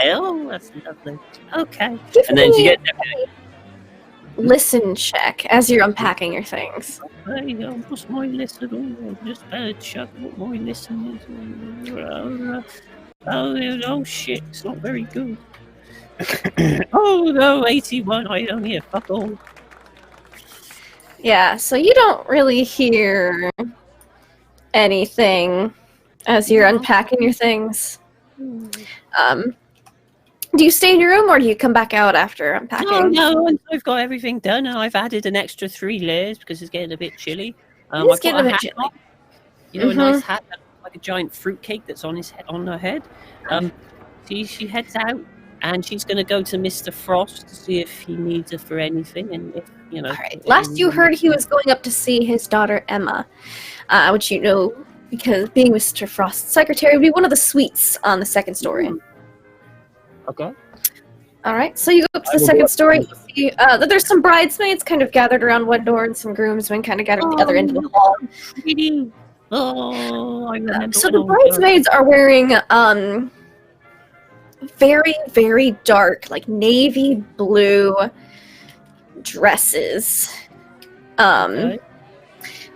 oh, that's lovely. Okay. Give And then she me gets a listen check as you're unpacking your things. hey, what's my listen? Oh, just better check what my listen is. Oh shit, it's not very good. Oh no, 81, I don't hear fuck all. Yeah, so you don't really hear anything as you're unpacking your things. Do you stay in your room or do you come back out after unpacking? No, I've got everything done, and I've added an extra 3 layers because it's getting a bit chilly. It is I've getting got a bit hat chilly. on. You know, a nice hat, like a giant fruitcake that's on her head. She heads out, and she's going to go to Mr. Frost to see if he needs her for anything, and if you know. Alright, last you heard he was going up to see his daughter Emma, which you know, because being Mr. Frost's secretary would be one of the suites on the second story. Okay. Alright, so you go up to the second story, you see that there's some bridesmaids kind of gathered around one door and some groomsmen kind of gathered at the other end of the hall. Pretty. Oh, I remember. So when the I was young. bridesmaids are wearing very, very dark, like navy blue dresses. Okay.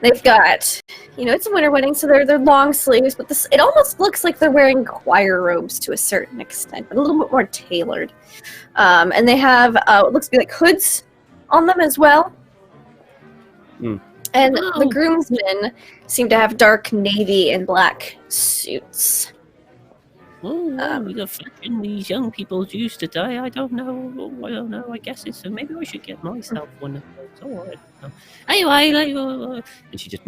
They've got, you know, it's a winter wedding, so they're long sleeves, but it almost looks like they're wearing choir robes to a certain extent, but a little bit more tailored. And they have what looks to be like hoods on them as well. Hmm. And Oh. the groomsmen seem to have dark navy and black suits. Oh, the fashion these young people use today, I don't know. I guess it's maybe I should get myself one of those. Oh, I don't know. Anyway, and she just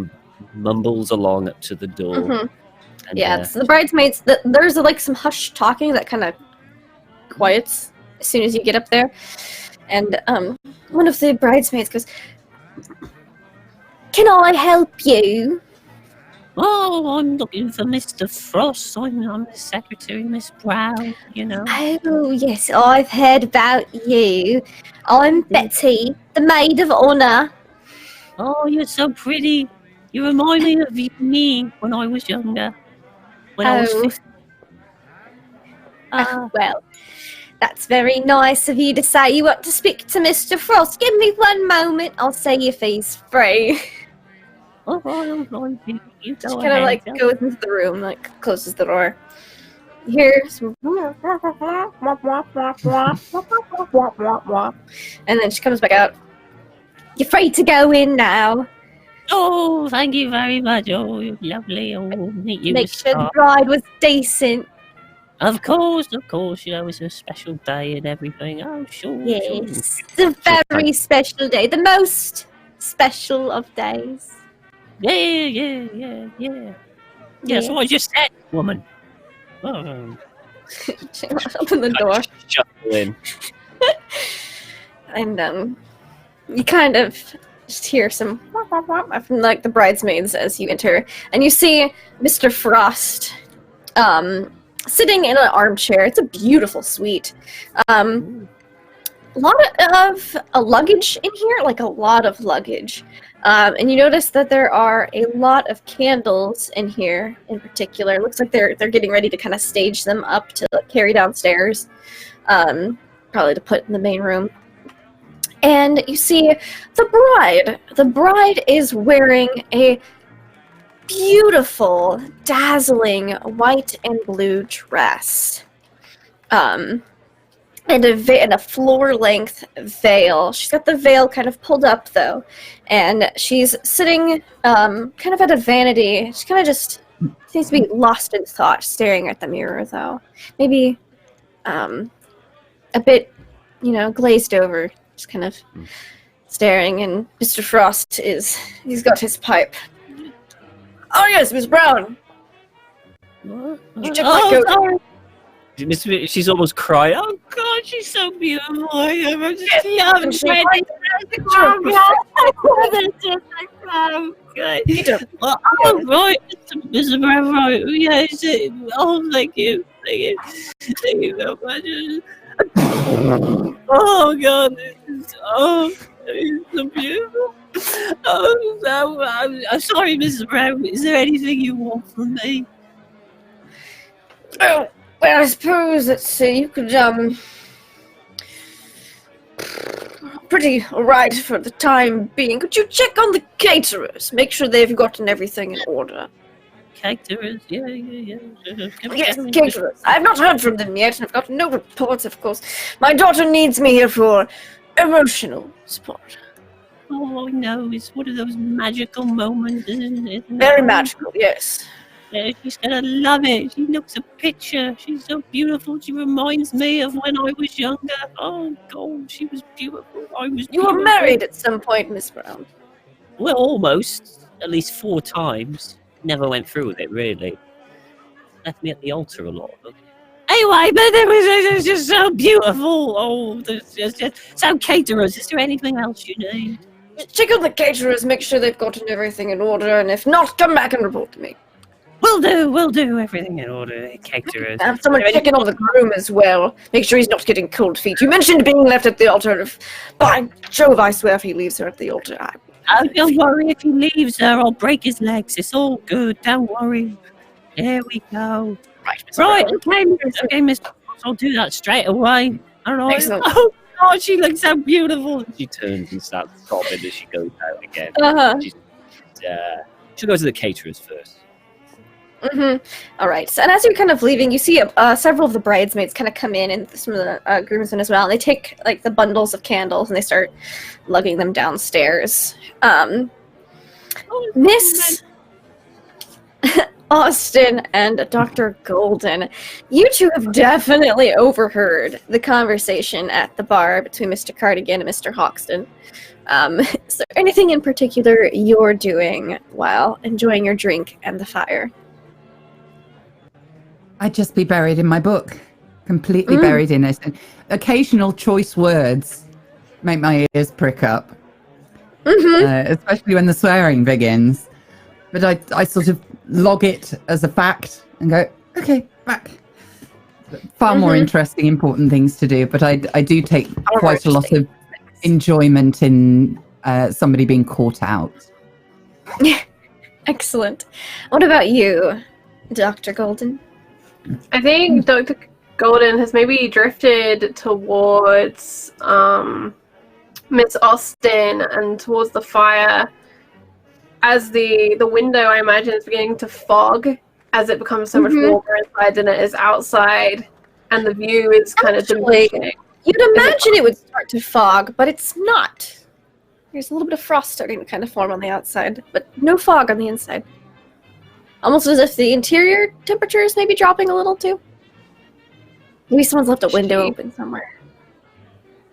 mumbles along up to the door. Mhm. And, Yeah, so the bridesmaids, there's like some hush talking that kind of quiets as soon as you get up there. And one of the bridesmaids goes, "Can I help you?" oh, I'm looking for Mr. Frost. I'm the secretary, Miss Brown. You know. "Oh, yes, I've heard about you. I'm Betty, the maid of honor." Oh, you're so pretty. You remind me of me when I was younger. When I was Oh. 15. Well, that's very nice of you to say you want to speak to Mr. Frost. Give me one moment, I'll see if he's free. Oh, you go She kind ahead. of like goes into the room, like closes the door. You hear some, and then she comes back out. "You're free to go in now. Oh, thank you very much. Oh, you're lovely. Oh, meet you. Make Miss sure the Scott. bride was decent." Of course. You know, it's a special day and everything. Oh, sure. Yes, it's a very special day, the most special of days. Sure. Yeah. That's what I just said, woman. Oh, She walks open the door. Shuffle in. And you kind of just hear some from like the bridesmaids as you enter, and you see Mr. Frost sitting in an armchair. It's a beautiful suite. lot of luggage in here, like a lot of luggage. And you notice that there are a lot of candles in here in particular. It looks like they're getting ready to kind of stage them up to carry downstairs, probably to put in the main room. And you see the bride. The bride is wearing a beautiful, dazzling white and blue dress. And a floor-length veil. She's got the veil kind of pulled up, though, and she's sitting kind of at a vanity. She kind of just seems to be lost in thought, staring at the mirror, though. Maybe a bit, glazed over, just kind of staring, and Mr. Frost he's got his pipe. Oh, yes, Miss Brown! You check my coat. Sorry. She's almost crying. Oh God, she's so beautiful. I'm just young. Well, oh, right, Mr. Brown, right. Yeah, oh, thank you very much. Oh God, this is so beautiful. I'm sorry, Mrs. Brown. Is there anything you want from me? Oh. Well, I suppose that you could, pretty alright for the time being. Could you check on the caterers? Make sure they've gotten everything in order. Caterers? Yeah. Yes, caterers. I've not heard from them yet, and I've got no reports, of course. My daughter needs me here for emotional support. Oh, no, it's one of those magical moments, isn't it? Very magical, yes. She's gonna love it. She looks a picture. She's so beautiful. She reminds me of when I was younger. Oh God, she was beautiful. You were married at some point, Miss Brown. Well, almost. At least 4 times. Never went through with it, really. Left me at the altar a lot. Anyway, but it was just so beautiful. Oh, so caterers. Is there anything else you need? Check on the caterers. Make sure they've gotten everything in order, and if not, come back and report to me. We'll do everything in order, caterers. Have someone check in on the groom as well. Make sure he's not getting cold feet. You mentioned being left at the altar. By Jove, I swear if he leaves her at the altar, Oh, don't worry. If he leaves her, I'll break his legs. It's all good. Don't worry. There we go. Right, okay, Mr. I'll do that straight away. All right. Excellent. Oh, God, she looks so beautiful. She turns and starts sobbing as she goes out again. She'll go to the caterers first. All right. So, and as you're kind of leaving, you see several of the bridesmaids kind of come in, and some of the groomsmen as well. And they take like the bundles of candles and they start lugging them downstairs. Miss Austin and Dr. Golden, you two have definitely overheard the conversation at the bar between Mr. Cardigan and Mr. Hoxton. Is there anything in particular you're doing while enjoying your drink and the fire? I'd just be buried in my book, completely buried in it. And occasional choice words make my ears prick up, especially when the swearing begins. But I sort of log it as a fact and go, okay, back. Far more interesting, important things to do. But I do take quite a lot of enjoyment in somebody being caught out. Excellent. What about you, Dr. Golden? I think Dr. Golden has maybe drifted towards Miss Austin and towards the fire as the window, I imagine, is beginning to fog as it becomes so much warmer inside than it is outside, and the view is kind of diminishing. You'd imagine it would start to fog, but it's not. There's a little bit of frost starting to kind of form on the outside, but no fog on the inside. Almost as if the interior temperature is maybe dropping a little too. Maybe someone's left a window open somewhere.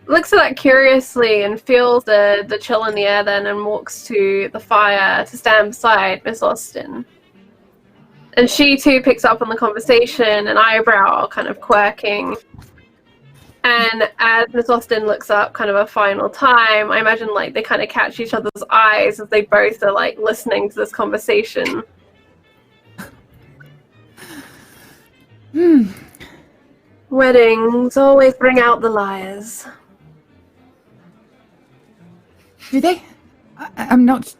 Looks at that curiously and feels the chill in the air then, and walks to the fire to stand beside Miss Austin. And she too picks up on the conversation, an eyebrow kind of quirking. And as Miss Austin looks up kind of a final time, I imagine like they kind of catch each other's eyes as they both are like listening to this conversation. Weddings always bring out the liars. Do they? I'm not...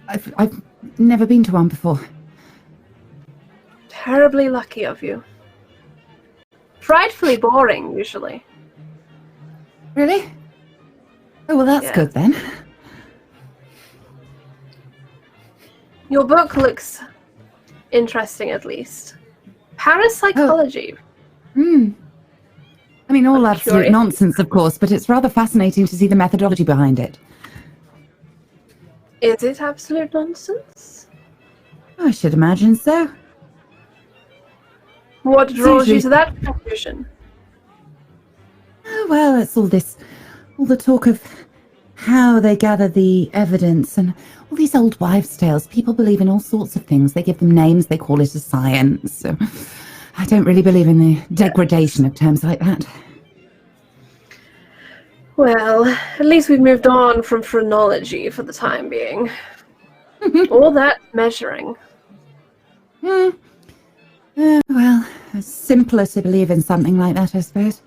I've never been to one before. Terribly lucky of you. Frightfully boring, usually. Really? Oh, well, that's Yeah. good then. Your book looks interesting, at least. Parapsychology. Hmm. I mean, all I'm absolute curious. nonsense, of course, but it's rather fascinating to see the methodology behind it. Is it absolute nonsense? I should imagine so. What draws you usually- to that conclusion? Oh, well, it's all the talk of how they gather the evidence and all these old wives' tales. People believe in all sorts of things. They give them names, they call it a science. So I don't really believe in the degradation of terms like that. Well, at least we've moved on from phrenology for the time being. All that measuring. Well, it's simpler to believe in something like that, I suppose.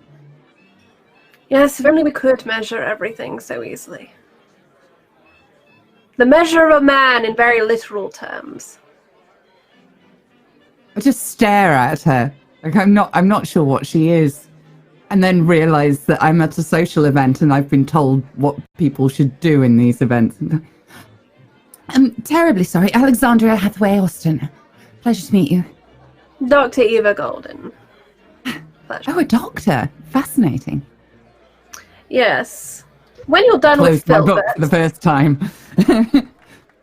Yes, if only we could measure everything so easily. The measure of a man in very literal terms. I just stare at her. Like I'm not sure what she is. And then realise that I'm at a social event and I've been told what people should do in these events. I'm terribly sorry. Alexandria Hathaway Austin. Pleasure to meet you. Dr. Eva Golden. Pleasure. Oh, a doctor. Fascinating. Yes. When you're done with Closed my book Filbert, for the first time.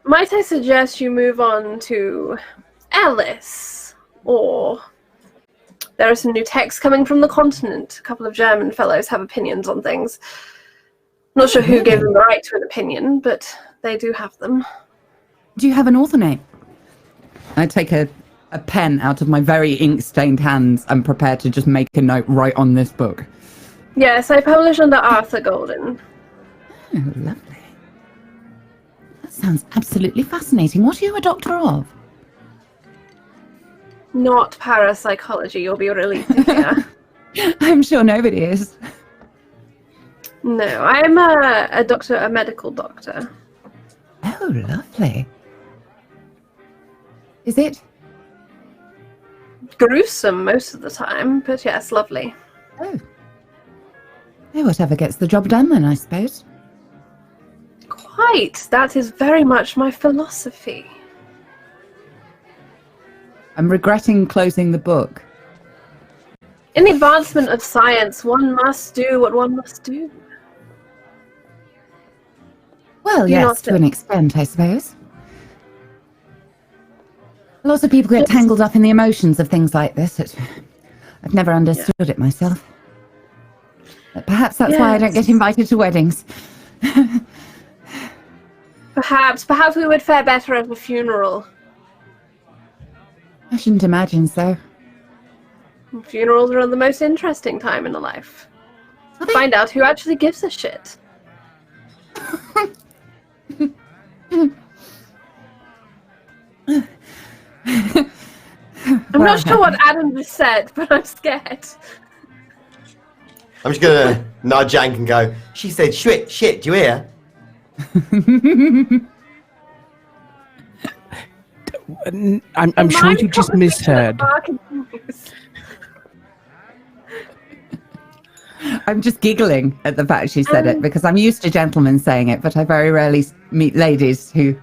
might I suggest you move on to Alice? Or there are some new texts coming from the continent. A couple of German fellows have opinions on things. Not sure who gave them the right to an opinion, but they do have them. Do you have an author name? I take a pen out of my very ink-stained hands and prepare to just make a note right on this book. Yes, I publish under Arthur Golden. Oh, lovely. That sounds absolutely fascinating. What are you a doctor of? Not parapsychology, you'll be relieved to hear. I'm sure nobody is. No, I'm a doctor, a medical doctor. Oh, lovely. Is it? Gruesome most of the time, but yes, lovely. Oh. Oh, whatever gets the job done then, I suppose. Quite. That is very much my philosophy. I'm regretting closing the book. In the advancement of science, one must do what one must do. Well, You're yes, not to an extent, I suppose. Lots of people get tangled up in the emotions of things like this. I've never understood it myself. But perhaps that's why I don't get invited to weddings. Perhaps we would fare better at a funeral. I shouldn't imagine so. Funerals are the most interesting time in a life. Find out who actually gives a shit. I'm not sure what Adam just said, but I'm scared. I'm just gonna nudge Jank and go, she said shit, do you hear? I'm sure you just misheard. I'm just giggling at the fact she said it because I'm used to gentlemen saying it, but I very rarely meet ladies who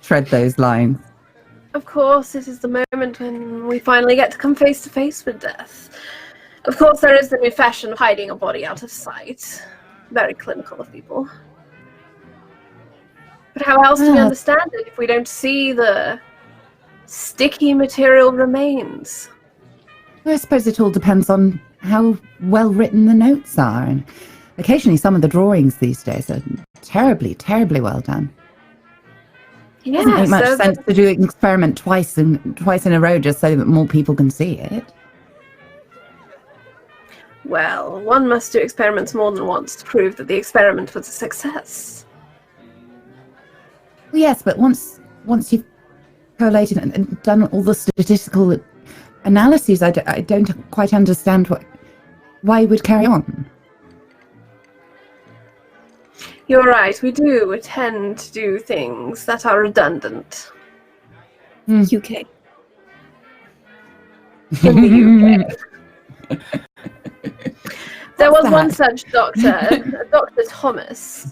tread those lines. Of course, this is the moment when we finally get to come face to face with death. Of course, there is the new fashion of hiding a body out of sight. Very clinical of people. But how else do we understand it if we don't see the sticky material remains? I suppose it all depends on how well written the notes are, and occasionally some of the drawings these days are terribly, terribly well done. It doesn't make much sense to do an experiment twice in a row just so that more people can see it. Well, one must do experiments more than once to prove that the experiment was a success. Well, yes, but once you've collated and done all the statistical analyses, I don't quite understand why you would carry on. You're right, we do tend to do things that are redundant. UK. In the UK. There was one that? such doctor, Dr. Thomas,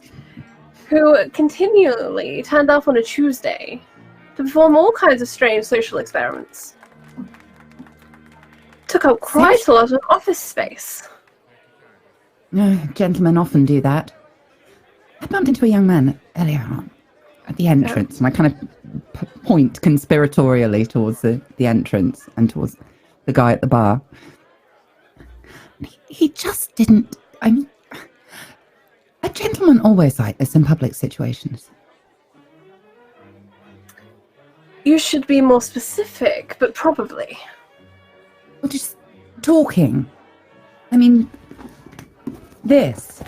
who continually turned up on a Tuesday to perform all kinds of strange social experiments. Took up quite a lot of office space. Gentlemen often do that. I bumped into a young man earlier on at the entrance, and I kind of point conspiratorially towards the entrance and towards the guy at the bar. He just didn't... I mean, a gentleman always like this in public situations. You should be more specific, but probably. Well, just talking. I mean, this.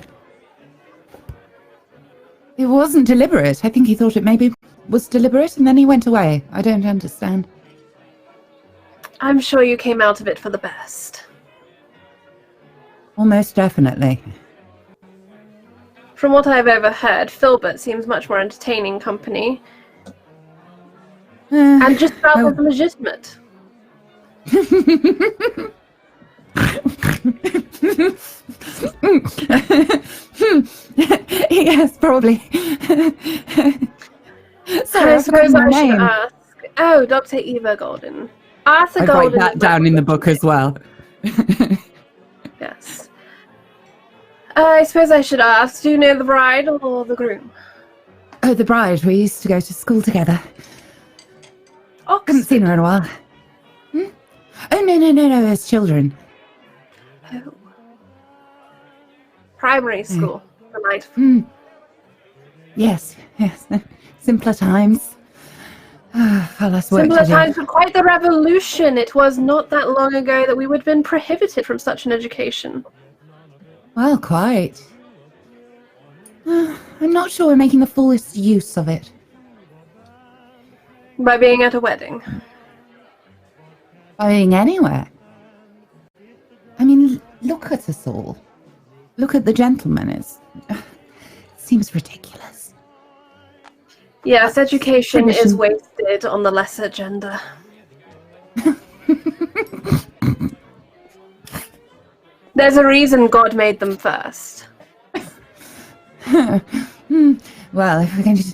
It wasn't deliberate. I think he thought it maybe was deliberate, and then he went away. I don't understand. I'm sure you came out of it for the best. Almost definitely. From what I've overheard, Filbert seems much more entertaining company. And just about as legitimate. Yes, probably. Sorry, I I forgot suppose my I should name. ask. Oh, Dr. Eva Golden. Arthur I Golden. write that down in the book as well. Yes. I suppose I should ask, do you know the bride or the groom? Oh, the bride. We used to go to school together. Haven't Oxford. seen her in a while. Oh, no, as children. Oh. Primary school. Right. Yes. Simpler times. Far less work Simpler to do. times, but quite the revolution. It was not that long ago that we would have been prohibited from such an education. Well, quite. I'm not sure we're making the fullest use of it. By being at a wedding. By being anywhere. I mean, look at us all. Look at the gentleman. It seems ridiculous. Yes, education is Tradition. wasted on the lesser gender. There's a reason God made them first. Well, if we're going to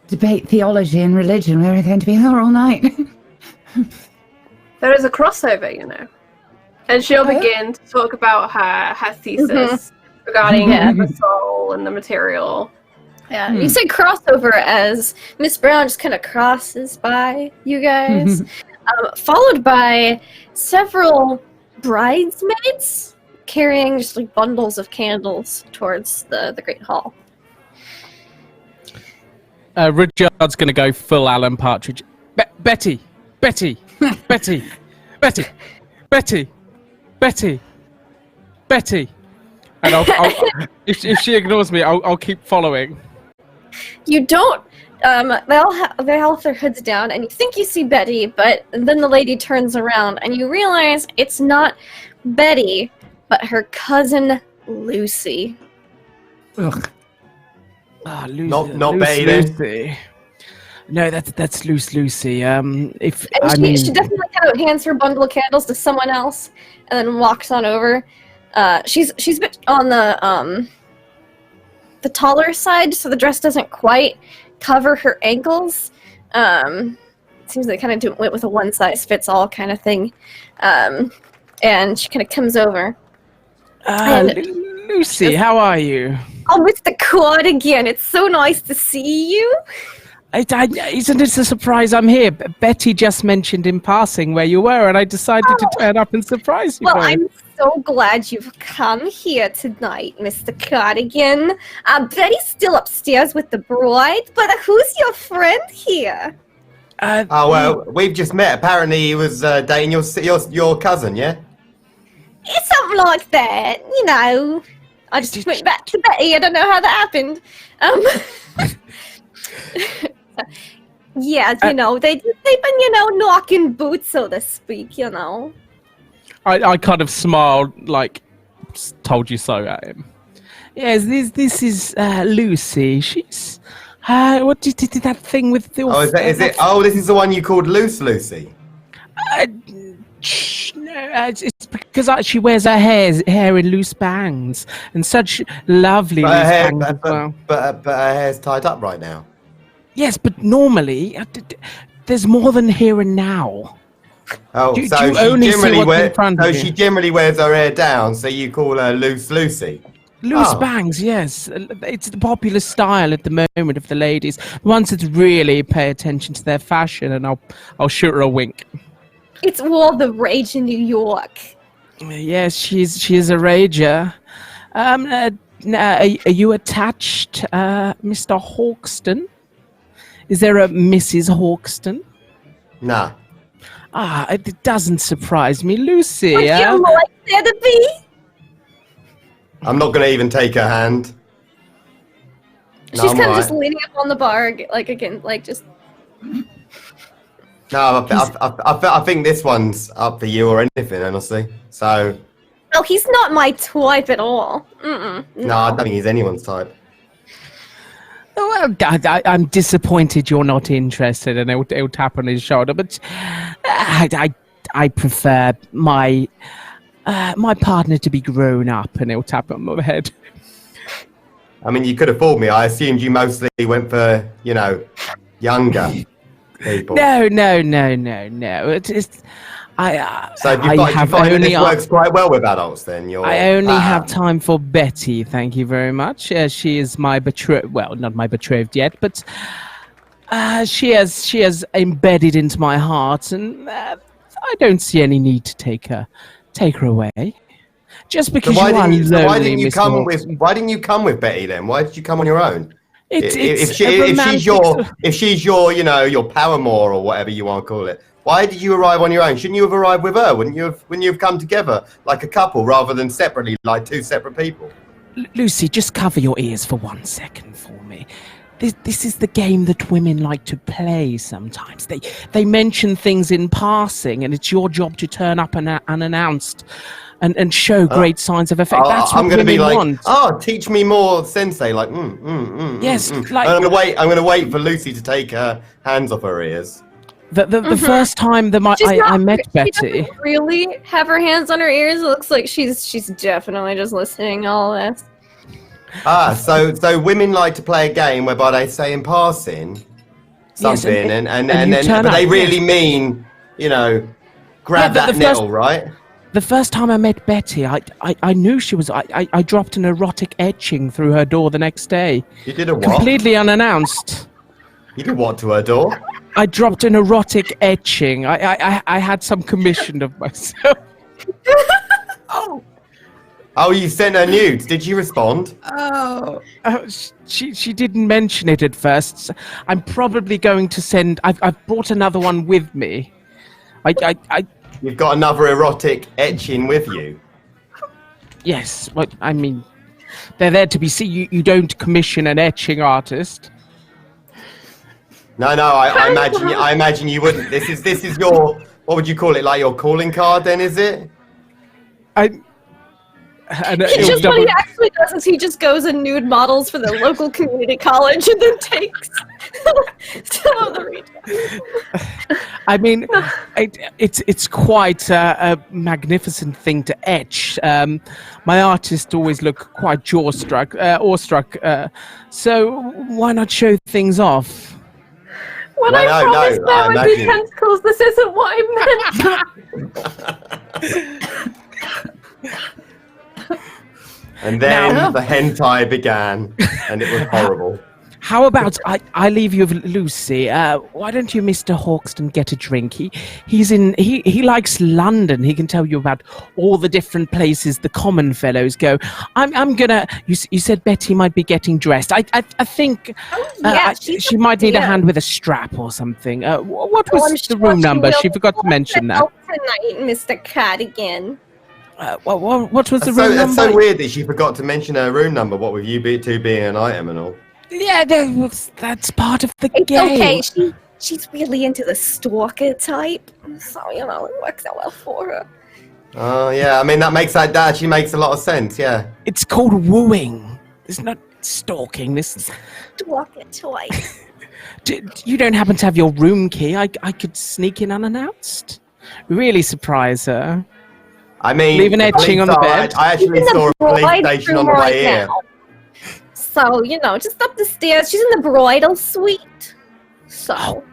debate theology and religion, we're going to be here all night. There is a crossover, you know. And she'll begin to talk about her thesis regarding the soul and the material. Yeah, you say crossover as Miss Brown just kind of crosses by you guys, followed by several bridesmaids carrying just like bundles of candles towards the Great Hall. Rudyard's going to go full Alan Partridge. Betty, and I'll if she ignores me, I'll keep following. You don't. They all have their hoods down, and you think you see Betty, but then the lady turns around, and you realize it's not Betty, but her cousin Lucy. Ugh. Ah, Lucy, Not Betty then. Lucy. No, that's Lucy. If And I she, mean, she definitely kind of hands her bundle of candles to someone else, and then walks on over. She's a bit on the taller side, so the dress doesn't quite cover her ankles. It seems they kind of went with a one-size-fits-all kind of thing. And she kind of comes over. Lucy, how are you? Oh, Mr. Quad again. It's so nice to see you. Isn't it a surprise I'm here? Betty just mentioned in passing where you were, and I decided to turn up and surprise you. Well, both. I'm so glad you've come here tonight, Mr. Cardigan. Betty's still upstairs with the bride, but who's your friend here? Oh, well, we've just met. Apparently he was dating your cousin, yeah? It's something like that, you know. I just went back to Betty. I don't know how that happened. Yeah, you know, they've been, knocking boots, so to speak, you know. I kind of smiled, like, told you so at him. Yes, this is Lucy. She's what did that thing with the? Oh, is it? Oh, this is the one you called Loose Lucy. No, it's because she wears her hair in loose bangs and such lovely But loose her hair, bangs as well. but her hair's tied up right now. Yes, but normally there's more than here and now. Oh, Do so you she only see generally what's in front of you? she generally wears her hair down. So you call her Loose Lucy. Loose Oh. bangs, yes. It's the popular style at the moment of the ladies. Once it's really pay attention to their fashion, and I'll shoot her a wink. It's all the rage in New York. Yes, she is a rager. Are you attached, Mr. Hawkston? Is there a Mrs. Hawkston? Nah. It doesn't surprise me, Lucy. Would you like there to be? I'm not going to even take her hand. No, She's I'm kind of alright. just leaning up on the bar, like again, like just. No, I think this one's up for you or anything, honestly. So, Oh, he's not my type at all. Mm-mm. no, I don't think he's anyone's type. Well, I'm disappointed you're not interested, and he'll tap on his shoulder. But I prefer my partner to be grown up, and he'll tap on my head. I mean, you could have fooled me. I assumed you mostly went for, younger people. No. It's So I do you have find that only this works quite well with adults then? I only have time for Betty, thank you very much. She is my betrothed. Well, not my betrothed yet, but she has embedded into my heart, and I don't see any need to take her away. Just because why you are didn't lonely, you Mr. come Hawkins. with? Why didn't you come with Betty then? Why did you come on your own? It's If she's your your paramour or whatever you want to call it, why did you arrive on your own? Shouldn't you have arrived with her? Wouldn't you have come together like a couple rather than separately like two separate people? Lucy, just cover your ears for 1 second for me. This is the game that women like to play sometimes. They mention things in passing, and it's your job to turn up unannounced and show great signs of affection. That's what I'm going to be women like, want. teach me more, sensei. Like, Yes, like- I'm going to wait for Lucy to take her hands off her ears. The first time that I met She Betty, doesn't really have her hands on her ears. It looks like she's definitely just listening to all this. So women like to play a game whereby they say in passing something, Yes, and you then turn but they up, really yes. mean, grab Yeah, that the nettle, first- right? the first time I met Betty, I knew she was. I dropped an erotic etching through her door the next day, You did a what? completely unannounced. You did what to her door? I dropped an erotic etching. I had some commission of myself. Oh, you sent her nudes. Did she respond? Oh. She didn't mention it at first. I'm probably going to send. I've brought another one with me. You've got another erotic etching with you. Yes. Well, I mean, they're there to be seen. You don't commission an etching artist. No, I imagine you wouldn't. This is your, what would you call it? Like your calling card, then, is it? What he actually does is he just goes and nude models for the local community college and then takes some of the retail. I mean, it's quite a magnificent thing to etch. My artists always look quite awestruck. So why not show things off? When No, I no, promised no, there I would be imagine. tentacles, this isn't what I meant. And then Now- the hentai began, and it was horrible. How about I leave you with Lucy? Why don't you, Mr. Hawkston, get a drink? He likes London. He can tell you about all the different places the common fellows go. I'm gonna. You said Betty might be getting dressed. I think yeah, she's she might need a idea. hand with a strap or something. What was I'm the sure room she number? will. She forgot to mention that. Help tonight, Mr. Cardigan. What was the That's room so, number? that's so weird that she forgot to mention her room number. What with you two being an item and all. Yeah, that's part of the It's game. okay. She's really into the stalker type, so it works out well for her. Oh yeah, I mean that actually makes a lot of sense. Yeah. It's called wooing. It's not stalking. This is. Walk it twice. You don't happen to have your room key? I could sneak in unannounced. Really surprise her. I mean, Leave an etching on the bed. I actually She's in saw a the police bride station on the room way here. now. So, just up the stairs. She's in the bridal suite. So.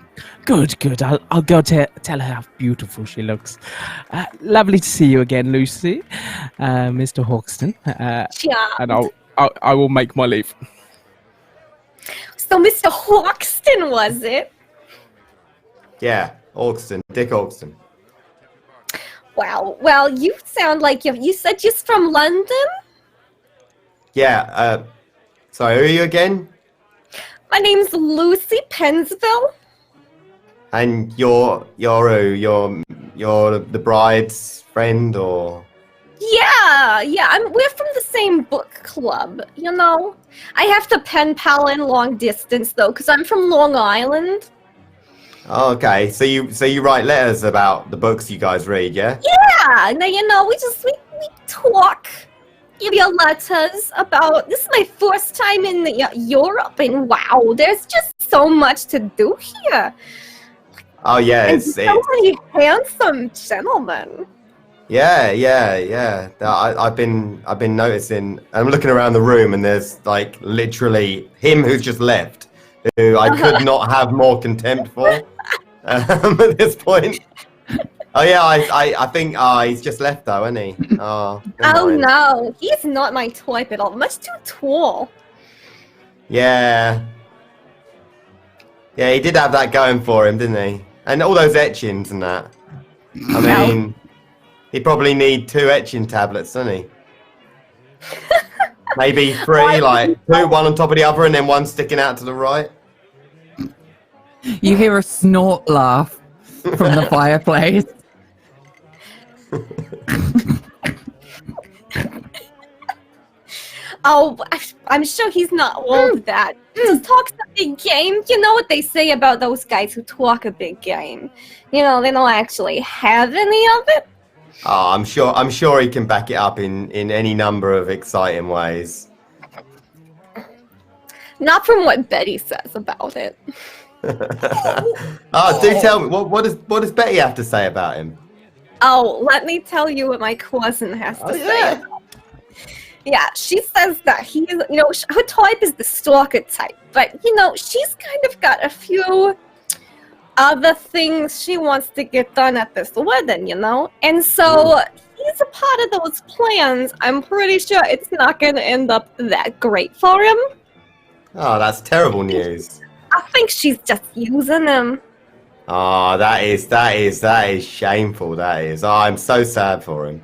Good. I'll go tell her how beautiful she looks. Lovely to see you again, Lucy. Mr. Hawkston. Yeah. And I will make my leave. So Mr. Hawkston, was it? Yeah, Dick Hawkston. Wow. Well, you sound like you said you're from London? Yeah, sorry, who are you again? My name's Lucy Pensville. And you're who? You're the bride's friend, or? Yeah. We're from the same book club, I have to pen pal in long distance, though, because I'm from Long Island. Oh, okay, so you write letters about the books you guys read, yeah? Yeah, now, we talk. Give you letters about, this is my first time in Europe, and wow, there's just so much to do here. Oh yeah, And it's so many handsome gentlemen. Yeah. I've been noticing. I'm looking around the room, and there's like literally him who's just left, who I could not have more contempt for at this point. Oh yeah, I think he's just left though, isn't he? Oh No, he's not my type at all. Much too tall. Yeah, he did have that going for him, didn't he? And all those etchings and that. I mean, he'd probably need 2 etching tablets, doesn't he? Maybe 3, like 2, one on top of the other, and then one sticking out to the right. You hear a snort laugh from the fireplace. Oh, I'm sure he's not all of that. Just talks a big game. You know what they say about those guys who talk a big game. They don't actually have any of it. Oh, I'm sure he can back it up in any number of exciting ways. Not from what Betty says about it. Oh, do tell me, what does Betty have to say about him? Oh, let me tell you what my cousin has to say about him. Yeah, she says that he's, her type is the stalker type, but, she's kind of got a few other things she wants to get done at this wedding, And so he's a part of those plans. I'm pretty sure it's not going to end up that great for him. Oh, that's terrible news. I think she's just using him. Oh, that is shameful, that is. Oh, I'm so sad for him.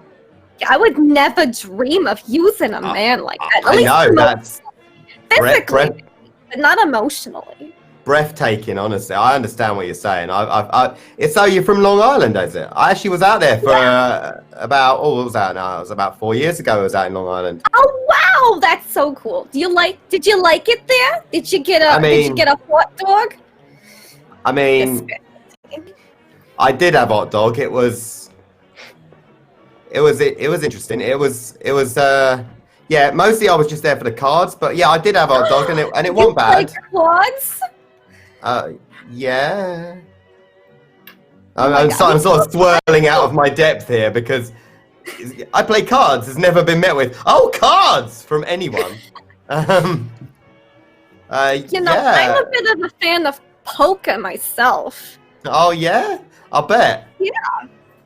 I would never dream of using a man like that. I know, that's physically, but not emotionally. Breathtaking, honestly. I understand what you're saying. It's so you're from Long Island, is it? I actually was out there for about, what was that now? It was about 4 years ago I was out in Long Island. Oh wow, that's so cool. Did you like it there? Did you get a hot dog? I mean, I did have hot dog. It was interesting. It was mostly I was just there for the cards, but yeah, I did have hot dog and it wasn't bad. Cards? Yeah. I'm sort of swirling out of my depth here because I play cards. Has never been met with cards from anyone. I'm a bit of a fan of poker myself. Oh yeah, I'll bet.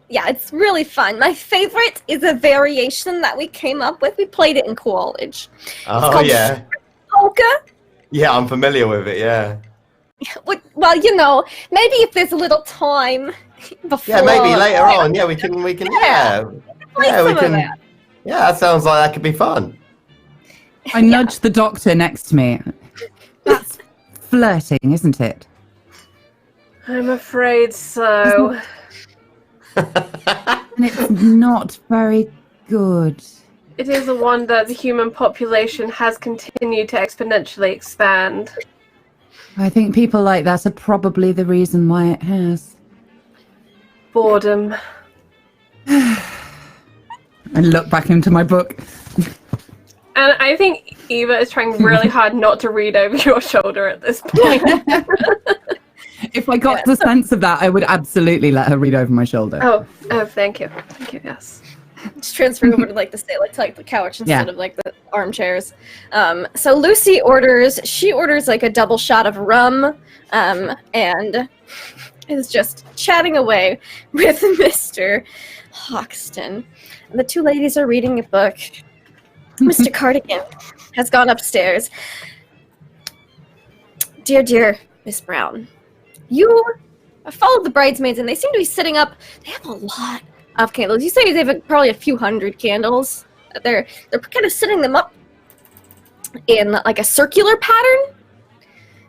Yeah, it's really fun. My favorite is a variation that we came up with. We played it in college. Oh yeah. Poker. Yeah, I'm familiar with it. Yeah. Well, maybe if there's a little time before. Yeah, maybe later on. Yeah, we can. Yeah, we can. Yeah, that sounds like that could be fun. I nudged the doctor next to me. That's flirting, isn't it? I'm afraid so. And it's not very good. It is a wonder the human population has continued to exponentially expand. I think people like that are probably the reason why it has. Boredom. I look back into my book. And I think Eva is trying really hard not to read over your shoulder at this point. If I got the sense of that, I would absolutely let her read over my shoulder. Oh, thank you. Thank you, yes. Just transferring over to like the couch instead of like the armchairs. So Lucy orders like a double shot of rum, and is just chatting away with Mr. Hoxton. And the two ladies are reading a book. Mr. Cardigan has gone upstairs. Dear Miss Brown, you have followed the bridesmaids, and they seem to be setting up. They have a lot of candles. You say they have probably a few hundred candles. They're kind of setting them up in like a circular pattern,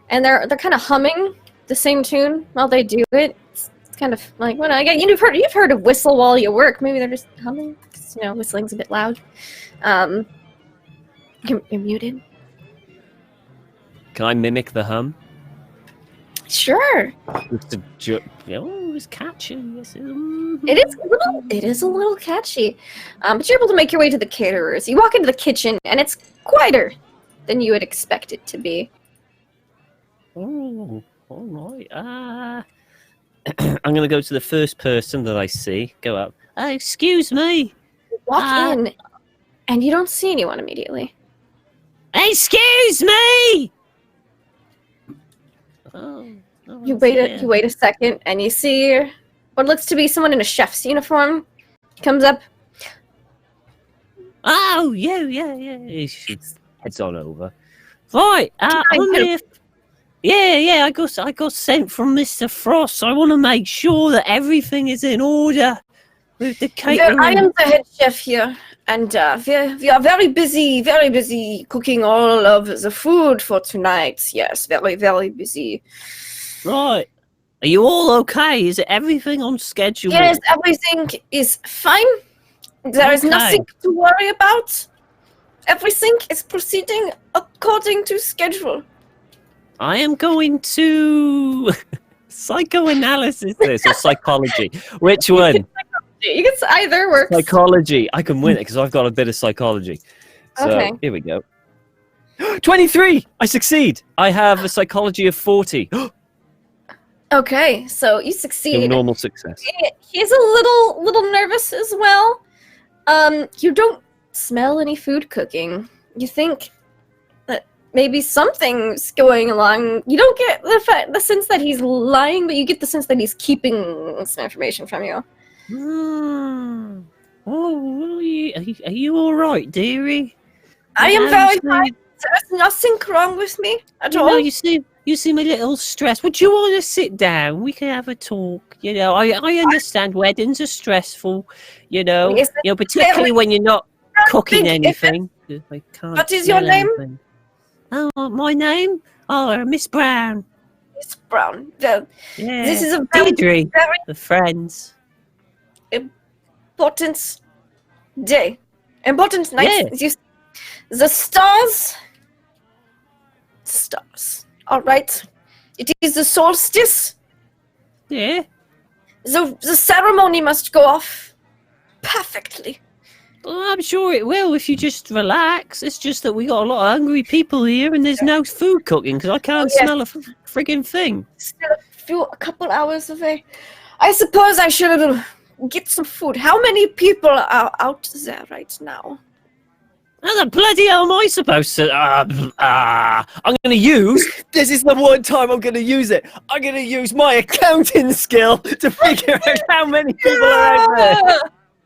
and they're kind of humming the same tune while they do it. It's kind of like you've heard of whistle while you work. Maybe they're just humming. Whistling's a bit loud. You're muted. Can I mimic the hum? Sure. It's catchy. Yes. It is a little catchy. But you're able to make your way to the caterers. You walk into the kitchen, and it's quieter than you would expect it to be. Oh, all right. I'm going to go to the first person that I see. Go up. Excuse me. Walk in, and you don't see anyone immediately. Excuse me. You wait a second, and you see what looks to be someone in a chef's uniform. Comes up. Oh, yeah. She heads on over. Right, I'm here. Yeah. I got sent from Mr. Frost. I want to make sure that everything is in order with the catering. I am the head chef here, and we are very busy cooking all of the food for tonight. Yes, very, very busy. Right. Are you all okay? Is everything on schedule? Yes, everything is fine. There is nothing to worry about. Everything is proceeding according to schedule. I am going to psychoanalysis this or psychology. Which one? You can either work. Psychology. I can win it because I've got a bit of psychology. So Okay. Here we go. 23! I succeed! I have a psychology of 40. Okay, so you succeed. Normal success. He's a little nervous as well. You don't smell any food cooking. You think that maybe something's going along. You don't get the sense that he's lying, but you get the sense that he's keeping some information from you. Oh, are you all right, dearie? I am very fine. There's nothing wrong with me at all. You seem a little stressed. Would you want to sit down? We can have a talk. I understand weddings are stressful. Particularly when you're not cooking anything. What is your name? Anything. Oh, my name? Oh, Miss Brown. Miss Brown. Well, Yeah. this is a Deirdre, very the friends. important day. Important night. Yeah. The stars. All right. It is the solstice. Yeah. The ceremony must go off perfectly. Well, I'm sure it will if you just relax. It's just that we got a lot of hungry people here and there's no food cooking because I can't smell a friggin' thing. Still a couple hours away. I suppose I should get some food. How many people are out there right now? How the bloody hell am I supposed to? I'm going to use. This is the one time I'm going to use it. I'm going to use my accounting skill to figure out how many people are out there.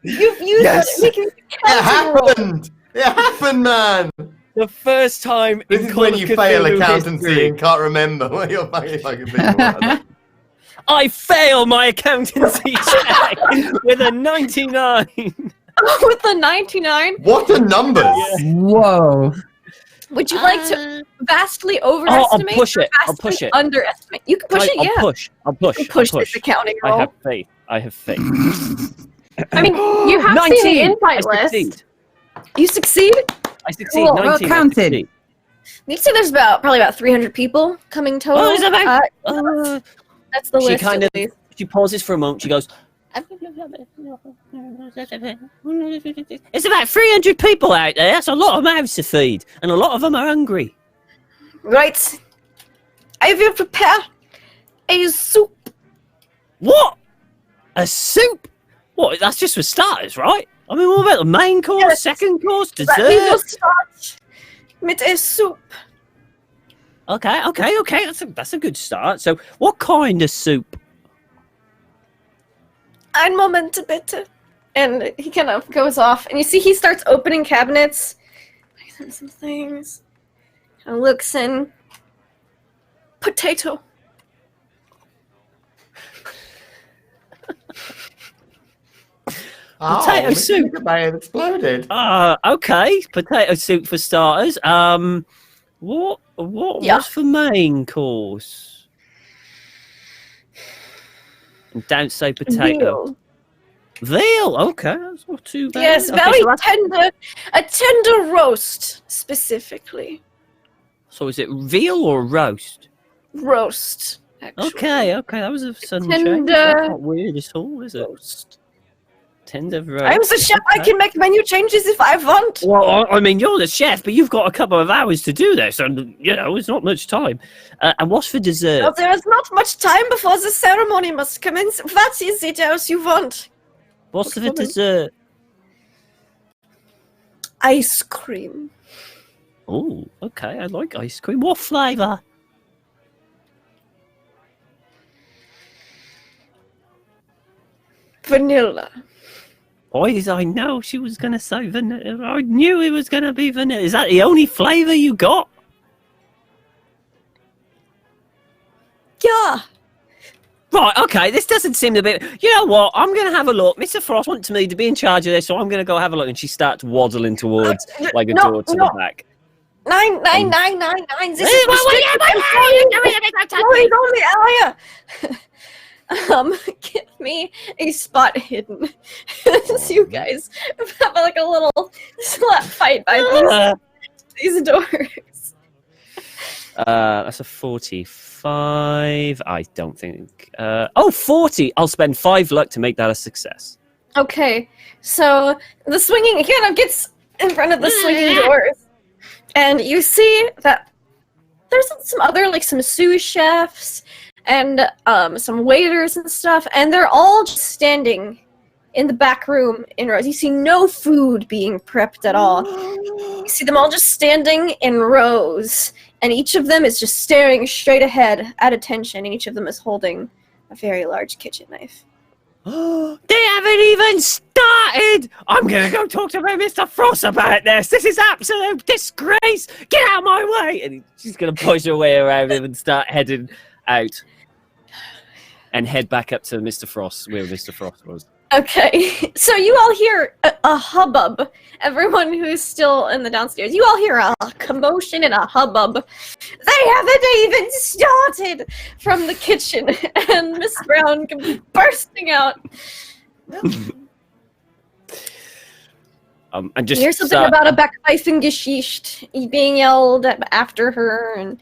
You've used It happened! It happened, man! The first time This in is Call when of you Cthulhu fail accountancy history, and can't remember what you're fucking people are. I fail my accountancy check with a 99. With the 99? What are numbers? Whoa. Would you like to vastly I'll overestimate? push or it. I'll vastly push it. Underestimate. You can push it, yeah. I'll push. You can push this accounting I roll. have faith. I mean, you have 19. seen the invite I list. succeed. You succeed? I succeed. Cool. 19. Well I counted. succeed. You'd say there's probably about 300 people coming total. Oh, is that That's the She list. kind at of least. she pauses for a moment. She goes, It's about 300 people out there. That's a lot of mouths to feed, and a lot of them are hungry. Right. I will prepare a soup. What? A soup? What? That's just for starters, right? I mean, what about the main course, Yes. second course, Let me dessert? just start with a soup. Okay. That's a good start. So, what kind of soup? Ein Moment bitte. And he kind of goes off, and you see he starts opening cabinets. Brings in some things. Kind of looks in. Potato. Potato soup. The may have exploded. Okay. Potato soup for starters. What Yeah. was for main course? And don't say potato. Veal. Okay, that's not too bad. Yes, Okay, very so that's- tender. A tender roast, specifically. So is it veal or roast? Roast, actually. Okay, that was a sudden change. Tender That's not weird at all, is it? roast. Tender roast. I'm the chef. I can make menu changes if I want. Well, I mean, you're the chef, but you've got a couple of hours to do this, and it's not much time. And what's for dessert? Well, there is not much time before the ceremony must commence. What is it else you want? What's for dessert? Ice cream. Oh, okay, I like ice cream. What flavour? Vanilla. Why did I know she was going to say vanilla? I knew it was going to be vanilla. Is that the only flavour you got? Yeah. Right, okay, this doesn't seem to be... You know what? I'm going to have a look. Mr. Frost wants me to be in charge of this, so I'm going to go have a look. And she starts waddling towards, like a door to the back. 9999. This is give me a spot hidden. So you guys have like a little slap fight by these doors. That's a 45. I don't think... 40! I'll spend 5 luck to make that a success. Okay, so the swinging kind of gets in front of the swinging doors. And you see that there's some other, like, some sous chefs and some waiters and stuff, and they're all just standing in the back room in rows. You see no food being prepped at all. You see them all just standing in rows, and each of them is just staring straight ahead at attention, and each of them is holding a very large kitchen knife. They haven't even started! I'm gonna go talk to Mr. Frost about this! This is absolute disgrace! Get out of my way! And she's gonna push her way around him and start heading out. And head back up to Mr. Frost, where Mr. Frost was. Okay, so you all hear a hubbub. Everyone who's still in the downstairs, you all hear a commotion and a hubbub. They haven't even started from the kitchen, and Miss Brown comes bursting out. And just You hear something about a Backpfeifengeschichte being yelled at after her, and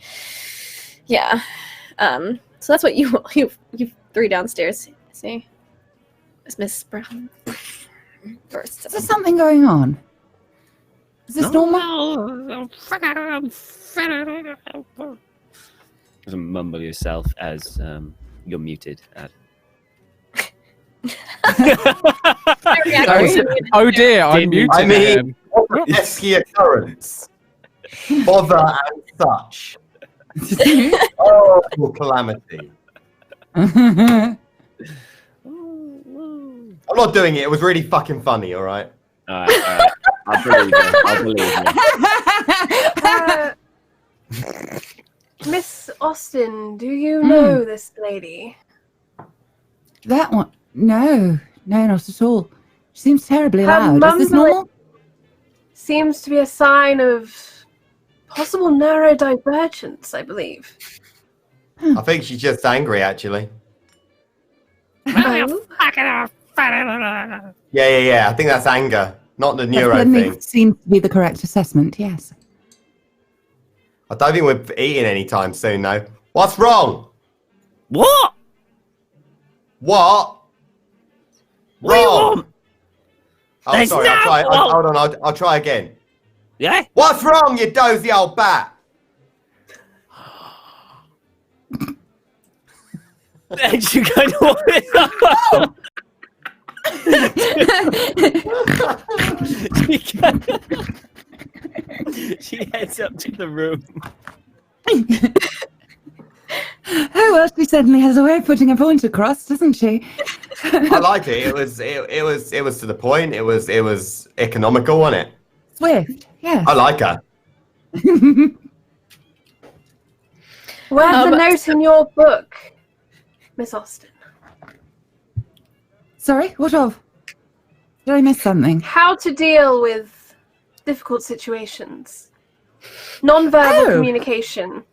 yeah. So that's what you 3 downstairs see. As Miss Brown bursts. Is there something going on? Is this normal? Just mumble yourself as you're muted. Oh dear, I'm muted. I mean, what a pesky occurrence. Bother and such. Oh, calamity. I'm not doing it. It was really fucking funny, all right? All right. I believe you. Miss Austin, do you know this lady? That one? No, not at all. She seems terribly Her loud. Is this mumbling normal? Seems to be a sign of possible neurodivergence, I believe. I think she's just angry, actually. Oh. Yeah. I think that's anger, not the That neuro certainly thing. seems to be the correct assessment, yes. I don't think we're eating anytime soon, though. What's wrong? What? What? What do you want? Oh, There's sorry. no wall. Hold on. I'll try again. Yeah? What's wrong, you dozy old bat? And she kind of she heads up to the room. Oh well, she certainly has a way of putting a point across, doesn't she? I liked it. It was to the point. It was economical, wasn't it? Swift, yes. I like her. Where's the note in your book, Miss Austen? Sorry, what of? Did I miss something? How to deal with difficult situations. Non-verbal communication.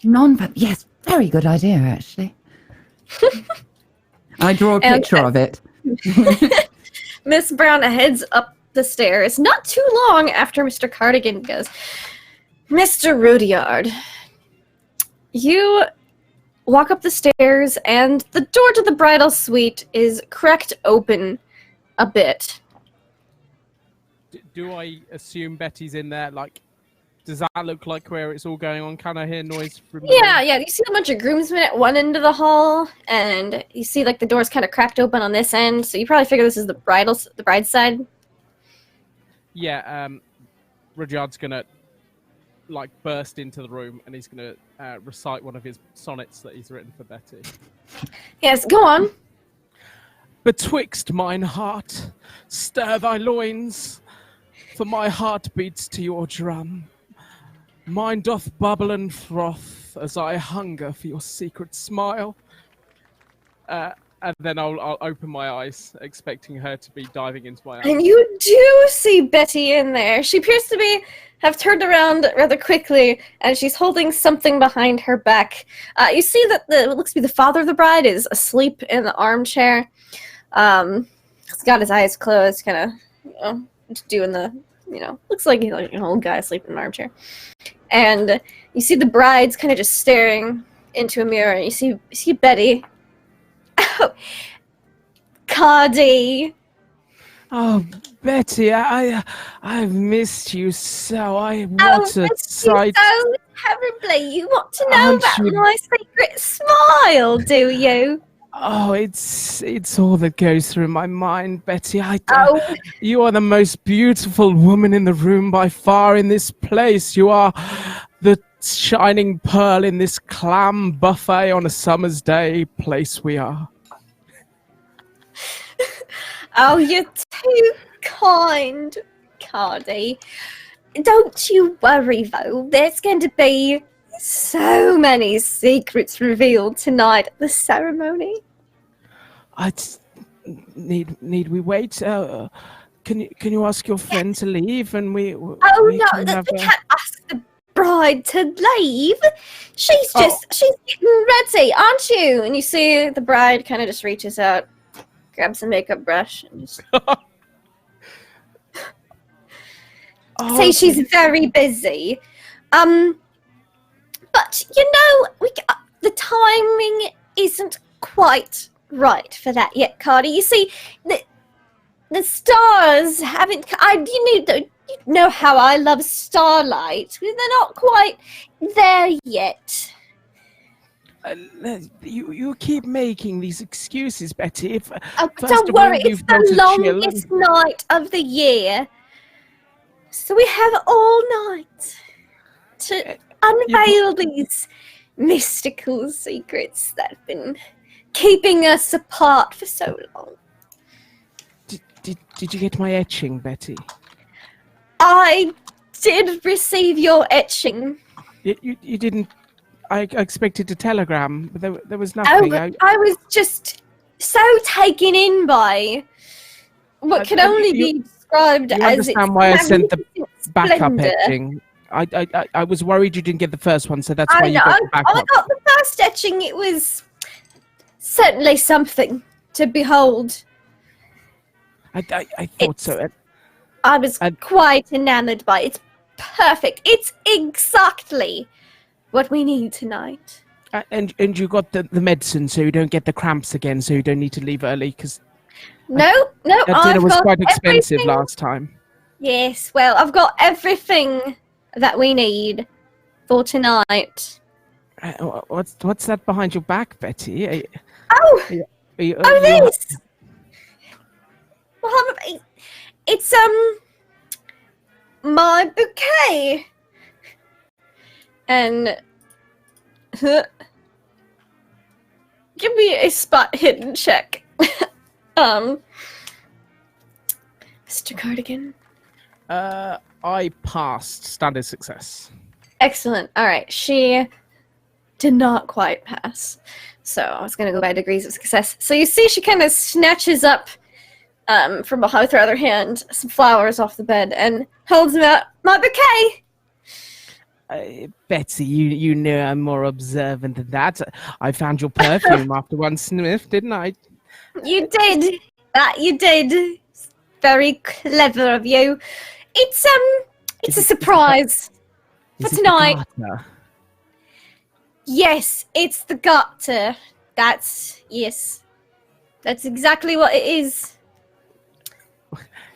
Non-verbal, yes, very good idea, actually. I draw a picture of it. Miss Brown heads up the stairs not too long after Mr. Cardigan goes, Mr. Rudyard, you walk up the stairs and the door to the bridal suite is cracked open a bit. Do I assume Betty's in there? Like, does that look like where it's all going on? Can I hear noise from? Yeah. You see a bunch of groomsmen at one end of the hall, and you see like the door's kind of cracked open on this end. So you probably figure this is the bride's side. Yeah. Rudyard's gonna like burst into the room, and he's gonna recite one of his sonnets that he's written for Betty. Yes, go on. Betwixt mine heart, stir thy loins, for my heart beats to your drum. Mine doth bubble and froth as I hunger for your secret smile. And then I'll open my eyes, expecting her to be diving into my arms. And you do see Betty in there. She appears to have turned around rather quickly, and she's holding something behind her back. You see that what looks to be the father of the bride is asleep in the armchair. He's got his eyes closed, kind of, doing the, looks like he's like an old guy asleep in an armchair. And you see the bride's kind of just staring into a mirror, and you see Betty. Oh, Cardi. Oh, Betty, I've missed you so. What a sight. So terribly. You want to know Aren't about you- my secret smile, do you? Oh, it's all that goes through my mind, Betty. Oh. You are the most beautiful woman in the room by far in this place. You are the shining pearl in this clam buffet on a summer's day place we are. Oh, you're too kind, Cardi. Don't you worry, though. There's going to be so many secrets revealed tonight at the ceremony. Need we wait? Can you ask your friend to leave and we? Oh we no, can have we can't ask the bride to leave. She's getting ready, aren't you? And you see the bride kind of just reaches out, grabs a makeup brush, and just say she's very busy. But the timing isn't quite right for that yet, Cardi. You see, the stars haven't. You know how I love starlight. They're not quite there yet. You keep making these excuses, Betty. Don't worry, it's the longest night of the year. So we have all night to unveil these mystical secrets that have been keeping us apart for so long. Did you get my etching, Betty? I did receive your etching. You didn't. I expected a telegram, but there was nothing. I was just so taken in by what could only be described as its understand why I sent the backup splendor. etching. I was worried you didn't get the first one, so that's why you know. got the backup. I got the first etching. It was certainly something to behold. I thought so. I was quite enamored by it. It's perfect. It's exactly what we need tonight. And you got the medicine, so you don't get the cramps again, so you don't need to leave early. Because No, That dinner I've was got quite expensive everything. last time. Yes, well, I've got everything that we need for tonight. What's that behind your back, Betty? Oh, You this! Well, it's, my bouquet. And, give me a spot hidden check. Mr. Cardigan. I passed. Standard success. Excellent. All right. She did not quite pass. So I was going to go by degrees of success. So you see she kind of snatches up from behind with her other hand some flowers off the bed and holds them out. My bouquet! Betsy, you know I'm more observant than that. I found your perfume after one sniff, didn't I? You did. That you did. Very clever of you. It's a surprise for tonight. Yes, it's the garter. That's exactly what it is.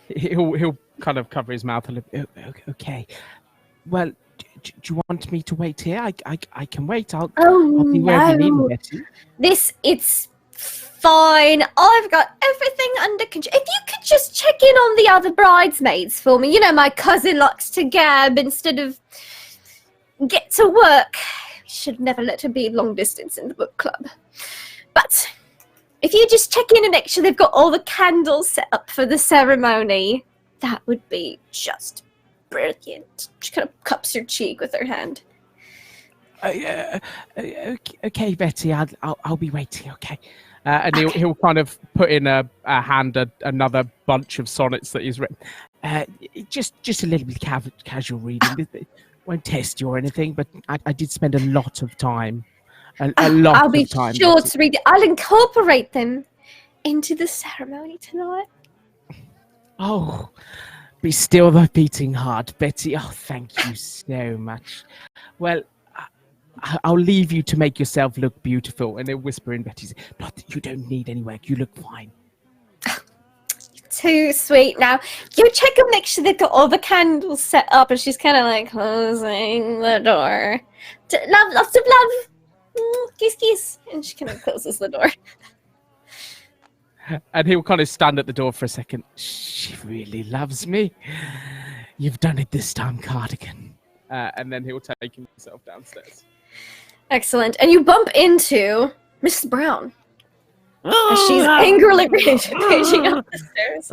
He'll kind of cover his mouth a little bit. Okay. Well, do you want me to wait here? I can wait. I'll be wherever you need me, Betty. It's fine. I've got everything under control. If you could just check in on the other bridesmaids for me. You know, my cousin likes to gab instead of get to work. Should never let her be long distance in the book club. But if you just check in and make sure they've got all the candles set up for the ceremony, that would be just brilliant. She kind of cups her cheek with her hand. Okay, Betty, I'll be waiting. Okay. And he'll kind of put in a hand another bunch of sonnets that he's written. Just a little bit casual reading. It won't test you or anything, but I did spend a lot of time. A lot I'll of be time. sure Betty. to read it. I'll incorporate them into the ceremony tonight. Oh, be still the beating heart, Betty. Oh, thank you so much. Well, I'll leave you to make yourself look beautiful. And he'll whisper in Betty's ear, not that you don't need any work. You look fine. Too sweet. Now, you check and make sure they've got all the candles set up. And she's kind of like closing the door. Love, lots of love. Kiss, kiss. And she kind of closes the door. And he'll kind of stand at the door for a second. She really loves me. You've done it this time, Cardigan. And then he'll take himself downstairs. Excellent. And you bump into Mrs. Brown. As she's angrily paging up the stairs.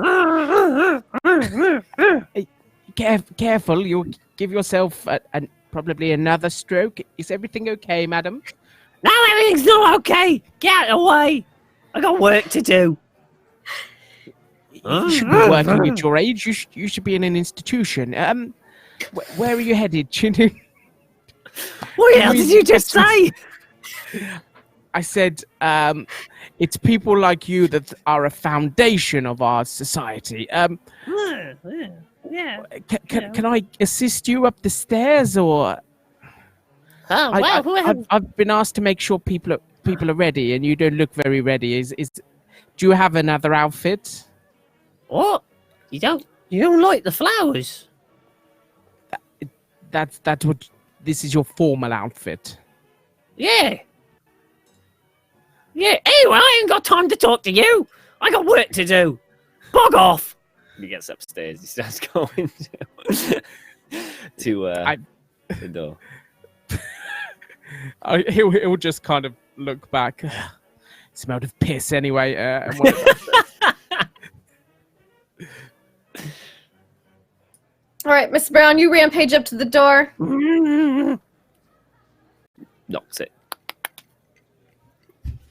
Hey, careful, you'll give yourself probably another stroke. Is everything okay, madam? No, everything's not okay. Get out of the way. I got work to do. You should be working at your age. You should be in an institution. Where are you headed, Chin? What the hell did you just say? I said, it's people like you that are a foundation of our society. Yeah. Can I assist you up the stairs, or? Oh, well, I've been asked to make sure people are ready, and you don't look very ready. Do you have another outfit? What? You don't like the flowers? That's what. This is your formal outfit. Yeah. Yeah. Anyway, I ain't got time to talk to you. I got work to do. Bug off. He gets upstairs. He starts going to the door. He'll just kind of look back. Smelled of piss anyway. And All right, Miss Brown, you rampage up to the door. Knocks it.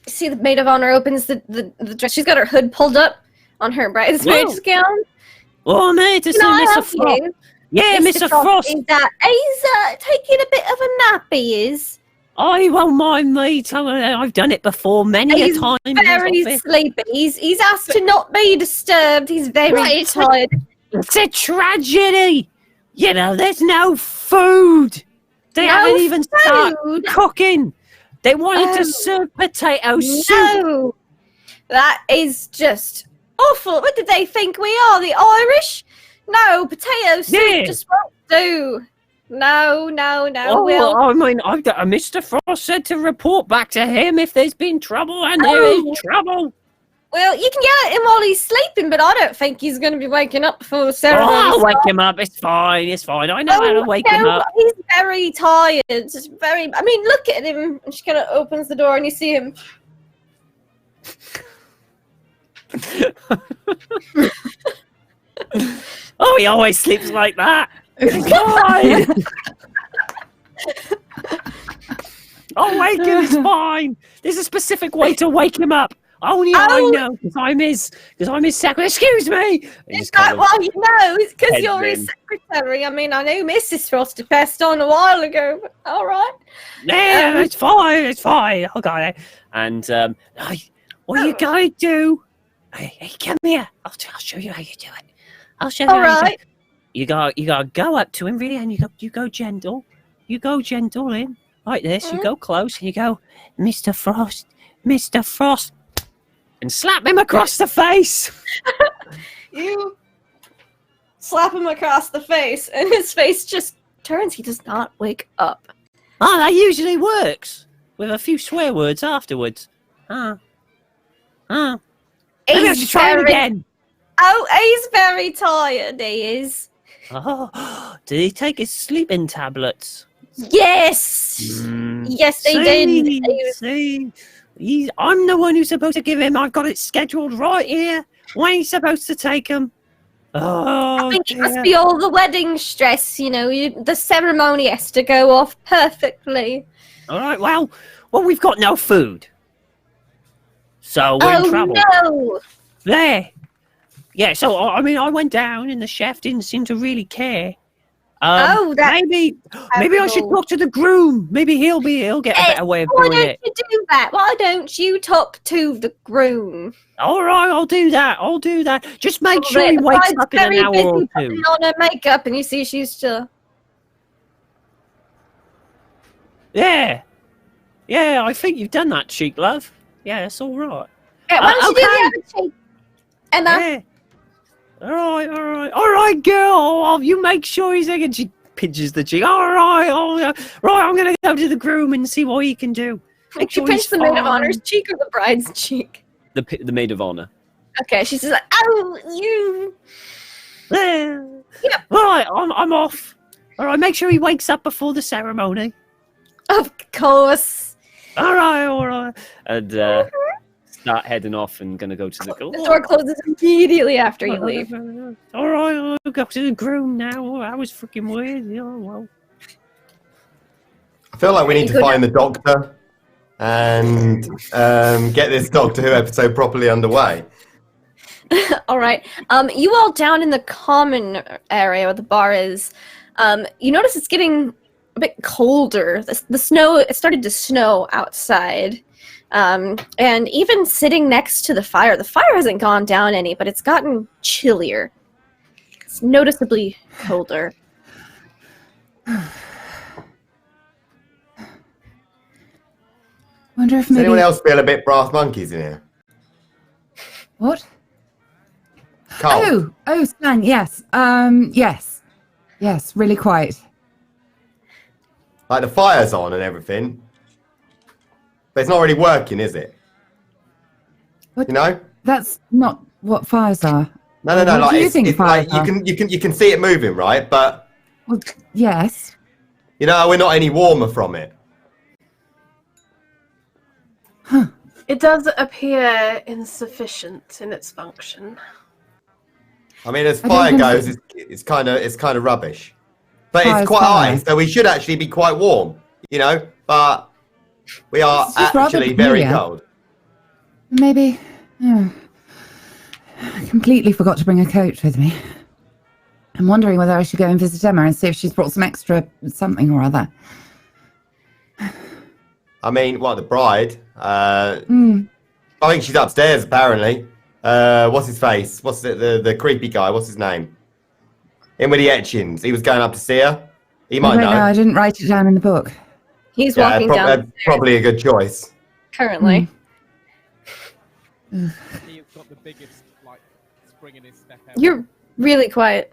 See the maid of honor opens the dress. She's got her hood pulled up on her bridesmaid's gown. Oh, mate, it's Mr. Frost. Yeah, Mr. Frost. He's taking a bit of a nap, he is. I won't mind, mate. I've done it before many a time. He's very sleepy. He's asked to not be disturbed. He's very tired. It's a tragedy. You know, there's no food. They haven't even started cooking. They wanted to serve potato soup. No. That is just awful. What did they think we are? The Irish? No, potato soup Yeah. just won't do. No, Oh, Will. I mean, I've got Mr. Frost said to report back to him if there's been trouble, and there is trouble. Well, you can yell at him while he's sleeping, but I don't think he's going to be waking up before the Oh, ceremony. I'll wake him up. It's fine. I know how to wake him up. He's very tired. Just very. I mean, look at him. And she kind of opens the door, and you see him. Oh, he always sleeps like that. It's fine. I'll wake him. It's fine. There's a specific way to wake him up. Only I know, because I'm his secretary. Excuse me. It's like, well, you know, it's because head you're his in. secretary. I mean, I know Mrs. Frost had passed on a while ago, but all right. Yeah, it's fine. It's fine. I got it. And what you gotta do? Hey, come here. I'll show you how you do it. I'll show you. All how right. You gotta go up to him really, and you go gentle. You go gentle in like this. You go close, and you go, Mr. Frost, Mr. Frost, and slap him across the face. You slap him across the face, and his face just turns. He does not wake up. Oh, that usually works with a few swear words afterwards. Maybe I should try it again. Oh, he's very tired, he is. Oh, did he take his sleeping tablets? Yes! Yes, they did. I'm the one who's supposed to give him. I've got it scheduled right here. When he's supposed to take him. Oh, I think it must be all the wedding stress, you know. The ceremony has to go off perfectly. All right, well, we've got no food. So we're in trouble. No! There. Yeah, so, I mean, I went down and the chef didn't seem to really care. Maybe I should talk to the groom. Maybe he'll get a better way of doing it. Why don't you do that? Why don't you talk to the groom? All right, I'll do that. Just make sure he wakes up in an hour or two. Putting on her makeup, and you see she's still. Yeah, I think you've done that, cheek love. Yeah, that's all right. Yeah, why don't you do the other cheek? Emma. Yeah. All right, girl. You make sure he's like, and she pinches the cheek. All right, right. I'm gonna go to the groom and see what he can do. Make She sure pinched he's the maid of fine. honor's cheek or the bride's cheek. The maid of honor. Okay, she's just like, oh, you. Yeah. All right, I'm off. All right, make sure he wakes up before the ceremony. Of course. All right. And start heading off and gonna go to the The door closes immediately after you leave. All right, I'll go to the groom now. That was freaking weird. Yeah, well. I feel like we need to find the doctor and get this Doctor Who episode properly underway. All right. You all down in the common area where the bar is. You notice it's getting a bit colder. The snow. It started to snow outside. And even sitting next to the fire hasn't gone down any, but it's gotten chillier. It's noticeably colder. Wonder if Does maybe anyone else feel a bit brass monkeys in here? what? Carl. Oh, Stan. Yes. Yes. Really quiet. Like the fire's on and everything. But it's not really working, is it? What? You know? That's not what fires are. No. What Like do you it's, think it's like fires are? you can see it moving, right? But Well, yes. you know, we're not any warmer from it. It does appear insufficient in its function. I mean, as I fire don't goes, think it's kind of rubbish. But Fire's it's quite fire. high, so we should actually be quite warm, you know. But we are It's just rather actually very peculiar. cold. Maybe. I completely forgot to bring a coat with me. I'm wondering whether I should go and visit Emma and see if she's brought some extra something or other. I mean, what, the bride? I Hmm. think she's upstairs, apparently. What's his face? What's the creepy guy? What's his name? In with the etchings. He was going up to see her. He I might don't know. I know. didn't write it down in the book. He's walking down probably a good choice. currently. He's got the biggest spring in his step ever. You're really quiet.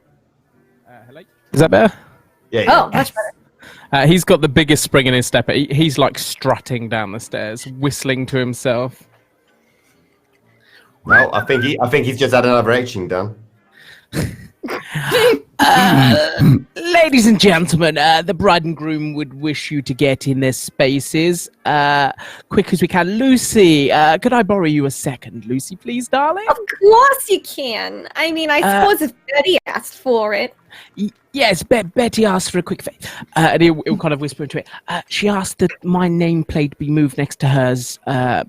Hello? Is that better? Yeah. Oh, much better. He's got the biggest spring in his step. He's strutting down the stairs, whistling to himself. Well, I think he's just had another etching done. Ladies and gentlemen, the bride and groom would wish you to get in their spaces quick as we can. Lucy, could I borrow you a second? Lucy, please, darling? Of course you can. I mean, I suppose if Betty asked for it. Yes, Betty asked for a quick favor. And he'll kind of whisper into it. She asked that my nameplate be moved next to hers.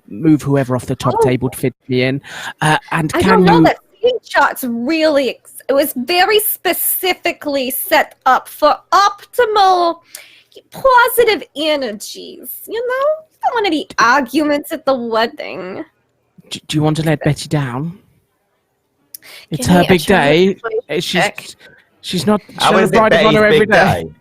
Move whoever off the top table to fit me in. And I don't know that screenshot's really... It was very specifically set up for optimal positive energies. You know? You don't want any arguments at the wedding. Do you want to let Betty down? It's Give her me a big day. check. She's not How a is it bride of Betty's honor every big day.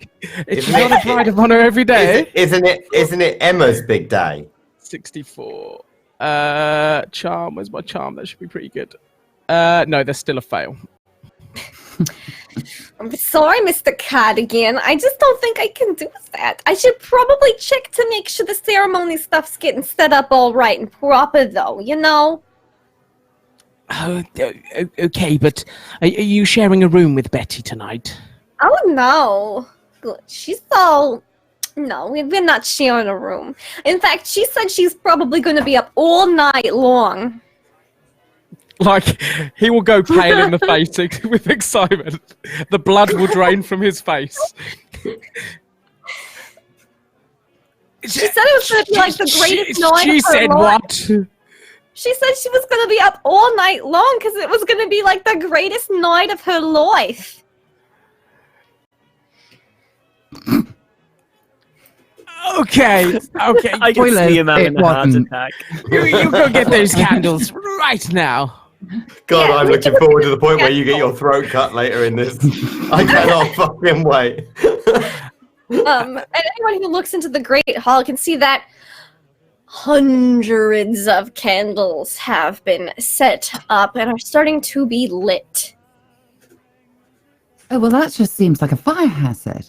day? She's not a bride of honor every day. Isn't it Emma's big day? 64. Charm. Where's my charm? That should be pretty good. No, there's still a fail. I'm sorry, Mr. Cardigan. I just don't think I can do that. I should probably check to make sure the ceremony stuff's getting set up all right and proper, though, you know? Oh, okay, but are you sharing a room with Betty tonight? Oh, no. She's all... No, we're not sharing a room. In fact, she said she's probably going to be up all night long. He will go pale in the face with excitement. The blood will drain from his face. She said it was going to be the greatest night She of her said life. what? She said she was going to be up all night long because it was going to be the greatest night of her life. Okay. I can see him having a heart attack. You go get those candles right now. God, Yeah, I'm we looking can- forward to the point where you get your throat cut later in this. I cannot fucking wait. And anyone who looks into the Great Hall can see that hundreds of candles have been set up and are starting to be lit. Oh, well, that just seems like a fire hazard.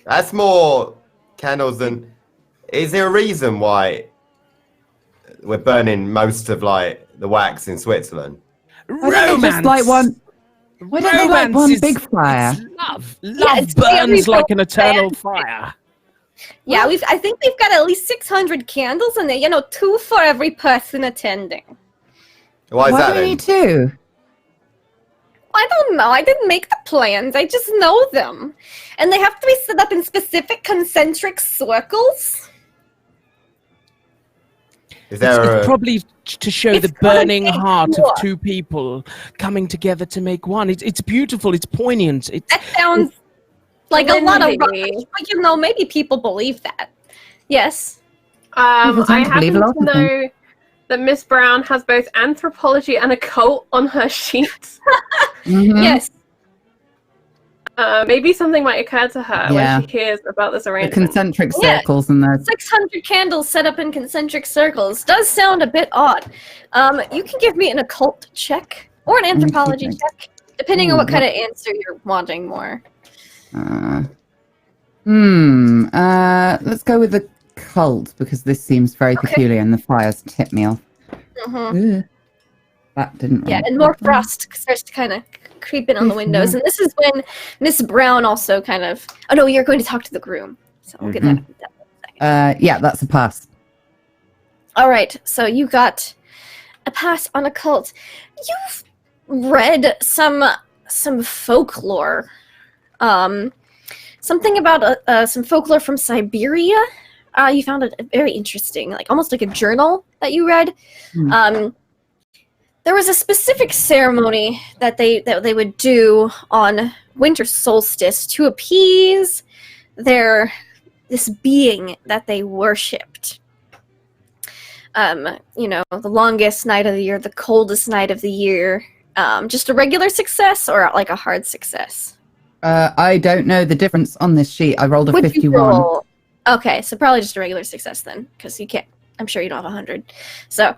That's more candles than... Is there a reason why we're burning most of the wax in Switzerland? Why don't they just light one? Why don't they light one big fire? Love it's very burns like an eternal romantic. fire. Yeah, I think we've got at least 600 candles and then, 2 for every person attending. Why is Why that do we then? need 2? I don't know. I didn't make the plans. I just know them. And they have to be set up in specific concentric circles. Is there It's a... probably to show It's the burning gotta be heart more. of 2 people coming together to make one. It's beautiful. It's poignant. That sounds like a lot of Lindy. rubbish, but maybe people believe that. Yes. People I tend to believe happen a lot to of know that Miss Brown has both anthropology and occult on her sheet. Mhm. Yes. Maybe something might occur to her Yeah. when she hears about this The arrangement. concentric Yeah. circles and the 600 candles set up in concentric circles does sound a bit odd. You can give me an occult check or an anthropology Okay. check, depending on Ooh, what kind of answer you're wanting more. let's go with the cult because this seems very Okay. peculiar and the fires tip me off. Mhm. Ugh. That didn't Yeah, roll and more properly. frost starts to kind of creep in on the windows. And this is when Miss Brown also kind of... Oh, no, you're going to talk to the groom. So we'll get that. Yeah, that's a pass. All right, so you got a pass on occult. You've read some folklore. Something about some folklore from Siberia. You found it very interesting, almost like a journal that you read. There was a specific ceremony that they would do on winter solstice to appease this being that they worshipped. The longest night of the year, the coldest night of the year. Just a regular success or a hard success? I don't know the difference on this sheet. I rolled a What'd you 51. roll? Okay, so probably just a regular success then, because you can't I'm sure you don't have 100. So,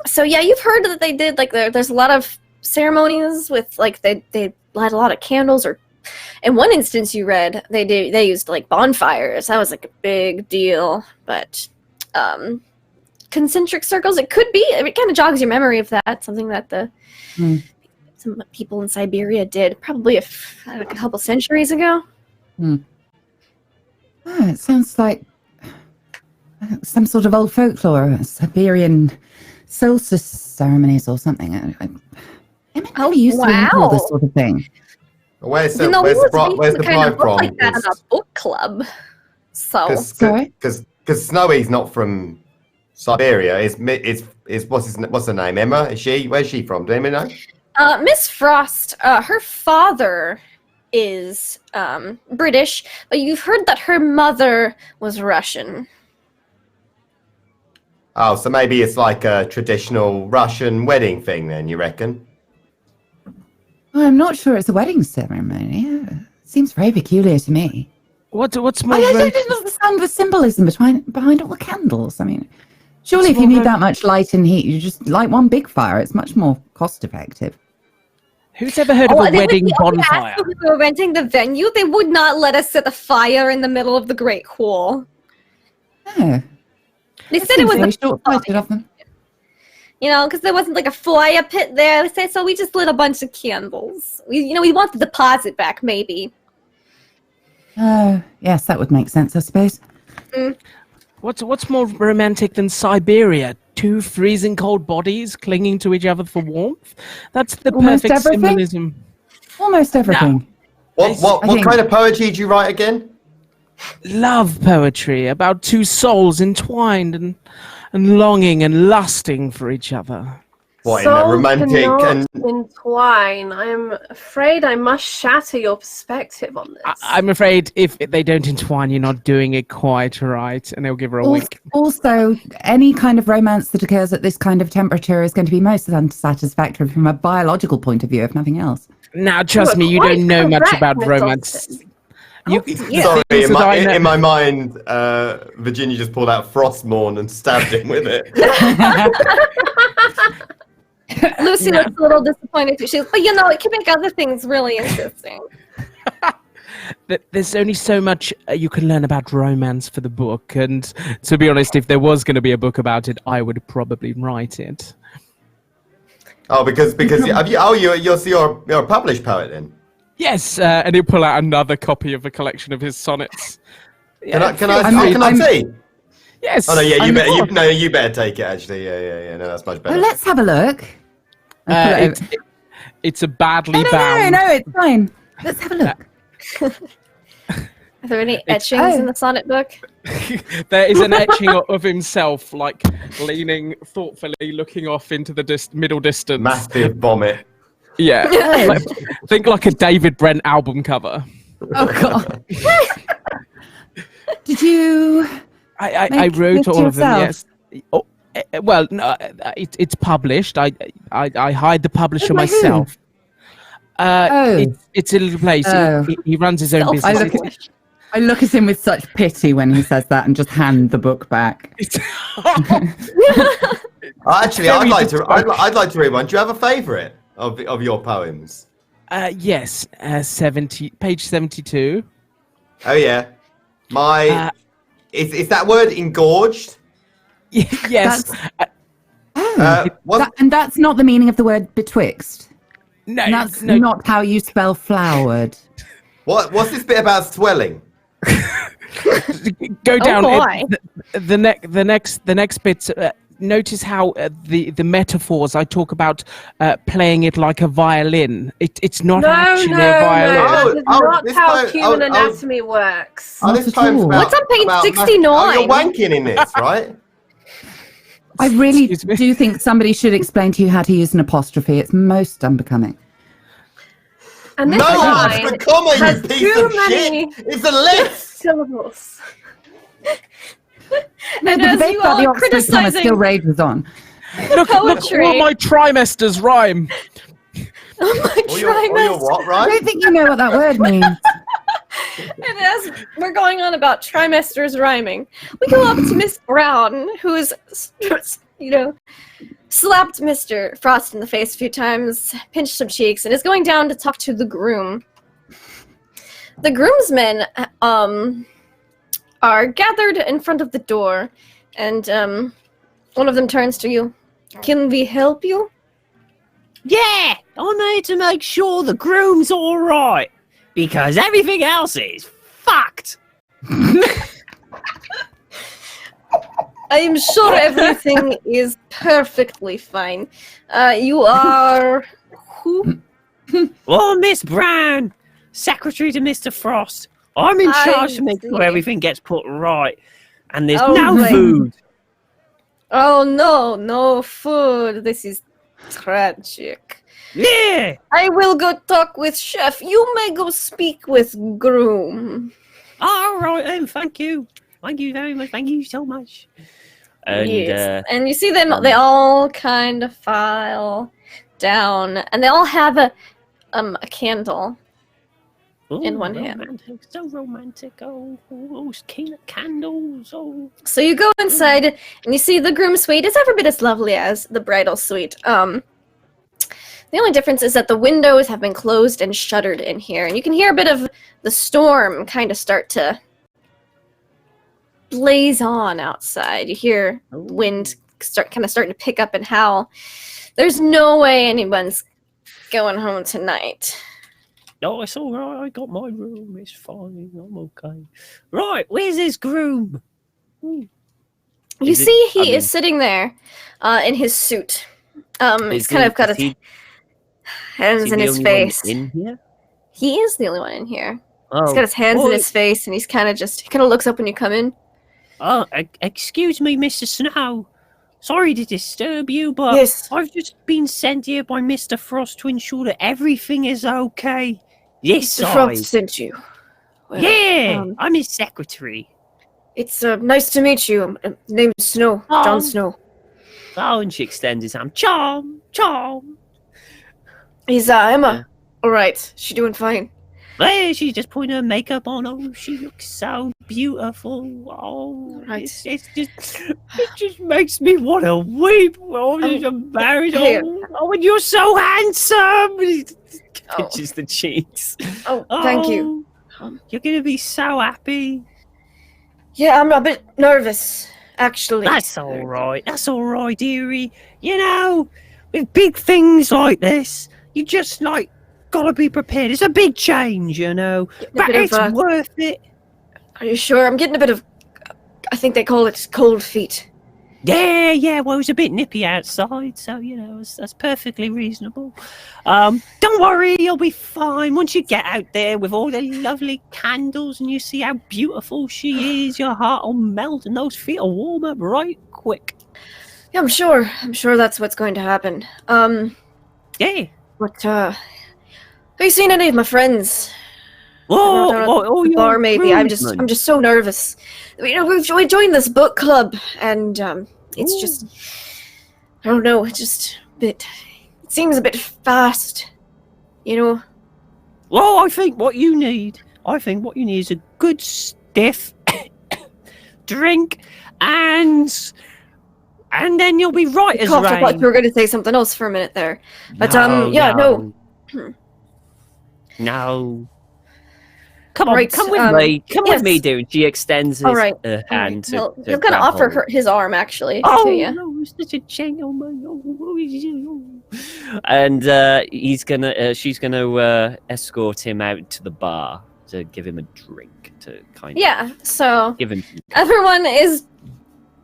so yeah, you've heard that they did like there's a lot of ceremonies with like they light a lot of candles, or in one instance you read they used like bonfires. That was like a big deal. But concentric circles, it could be. I mean, it kind of jogs your memory of that. Something that some people in Siberia did probably a couple centuries ago. Oh, it sounds like some sort of old folklore, Siberian solstice ceremonies or something. I never used to recall this sort of thing. Where's the bride from? Like that in a book club. So because Snowy's not from Siberia. Is what's her name? Emma? Where's she from? Do anyone know? Miss Frost, her father is British, but you've heard that her mother was Russian. Oh, so maybe it's like a traditional Russian wedding thing then, you reckon? I'm not sure it's a wedding ceremony. It seems very peculiar to me. What's more? I don't understand the symbolism behind all the candles. I mean, surely if you need that much light and heat, you just light one big fire. It's much more cost effective. Who's ever heard of a wedding bonfire? If we were renting the venue, they would not let us set a fire in the middle of the Great Hall. Oh. They said it was very short-sighted of them. You know, because there wasn't like a fire pit there. They said, so we just lit a bunch of candles. We want the deposit back, maybe. Oh, yes, that would make sense, I suppose. What's more romantic than Siberia? Two freezing cold bodies clinging to each other for warmth? That's the Almost perfect everything? symbolism. Almost everything. What kind of poetry did you write again? Love poetry about two souls entwined and longing and lusting for each other. What, in a romantic and entwine. I'm afraid I must shatter your perspective on this. I'm afraid if they don't entwine, you're not doing it quite right, and they'll give her a wink. Also, any kind of romance that occurs at this kind of temperature is going to be most unsatisfactory from a biological point of view, if nothing else. Now, trust me, you don't know much about romance. Sorry, in my mind, Virginia just pulled out Frostmourne and stabbed him with it. Lucy looks a little disappointed too. She's, but it can make other things really interesting. There's only so much you can learn about romance for the book, and to be honest, if there was going to be a book about it, I would probably write it. Oh, because you're a published poet then? Yes, and he'll pull out another copy of a collection of his sonnets. Can I see? Yes. Oh no, yeah, you better take it. Actually, yeah. No, that's much better. Oh, let's have a look. It's a badly bound. No, it's fine. Let's have a look. Are there any etchings in the sonnet book? There is an etching of himself, like leaning thoughtfully, looking off into the middle distance. Massive vomit. Yeah. Think like a David Brent album cover. Oh god. Did you? I wrote all of them. Yes. Oh, well, no, it's published. I hired the publisher myself. It's a little place. He runs his own business. I look at him with such pity when he says that, and just hand the book back. Actually, I'd like to read one. Do you have a favourite of your poems? Yes, page 72. Oh yeah, is that word engorged? Yes. And that's not the meaning of the word betwixt. No, and that's not how you spell flowered. What's this bit about swelling? Go down. The next bit. Notice how the metaphors I talk about playing it like a violin. It's not actually a violin. That is not how human anatomy works. This poem's What's on page 69? You're wanking in this, right? I really do think somebody should explain to you how to use an apostrophe. It's most unbecoming. And this line the comma, has you piece too of many shit. It's a list. syllables. No, the debate about the Oxford comma still rages on. Look, all my trimesters rhyme. Oh my All your what, right? I don't think you know what that word means. And as we're going on about trimesters rhyming, we go up to Miss Brown, who is, slapped Mr. Frost in the face a few times, pinched some cheeks, and is going down to talk to the groom. The groomsmen are gathered in front of the door, and one of them turns to you. Can we help you? Yeah, I'm here to make sure the groom's all right, because everything else is fucked. I am sure everything is perfectly fine. You are who? Oh, Miss Brown, secretary to Mr. Frost. I'm in charge to make sure everything gets put right, and there's no food. Oh no food. This is tragic. Yeah. I will go talk with chef. You may go speak with groom. All right, then. Thank you. Thank you very much. Thank you so much. And Yes. And you see them, they all kind of file down, and they all have a candle in one hand. So romantic. Oh, those candles. Oh. So you go inside, and you see the groom suite is every bit as lovely as the bridal suite. The only difference is that the windows have been closed and shuttered in here, and you can hear a bit of the storm kind of start to blaze on outside. You hear the wind starting to pick up and howl. There's no way anyone's going home tonight. No, it's all right. I got my room. It's fine. I'm okay. Right, where's this groom? You see he is sitting there in his suit. He's kind of got his hands in his face. In here? He is the only one in here. Oh, He's got his hands in his face, and he kind of looks up when you come in. Oh, excuse me, Mr. Snow. Sorry to disturb you, but Yes. I've just been sent here by Mr. Frost to ensure that everything is okay. Yes, Mr. Frost sent you. Well, yeah, I'm his secretary. It's nice to meet you. Name's Snow, Jon Snow. Oh, and she extends his arm. Charm. He's Emma. All right, she doing fine. Hey, she's just putting her makeup on. Oh, she looks so beautiful. Oh, Right. it just makes me want to weep. Oh, I'm married. Oh, and you're so handsome. Pinches the cheeks. Oh, thank you. You're gonna be so happy. Yeah, I'm a bit nervous, actually. That's all right. That's all right, dearie. You know, with big things like this, you just gotta be prepared. It's a big change, you know, but it's worth it. Are you sure? I'm getting a bit of, I think they call it cold feet. Yeah. Well, it was a bit nippy outside, so you know that's perfectly reasonable. Don't worry, you'll be fine. Once you get out there with all the lovely candles and you see how beautiful she is, your heart will melt and those feet will warm up right quick. Yeah, I'm sure that's what's going to happen. Yeah. But have you seen any of my friends? Oh, bar maybe. I'm just so nervous. You know, we joined this book club, and it's just, I don't know. It seems a bit fast. You know. Well, I think what you need is a good stiff drink, and then you'll be right as rain. I thought you were going to say something else for a minute there, but no. Come on, right, come with me. Come with me, dude. She extends his hand to he'll kind of offer his arm, actually, to you. No, such a gentleman. And she's gonna escort him out to the bar to give him a drink to kind of so give him. Everyone is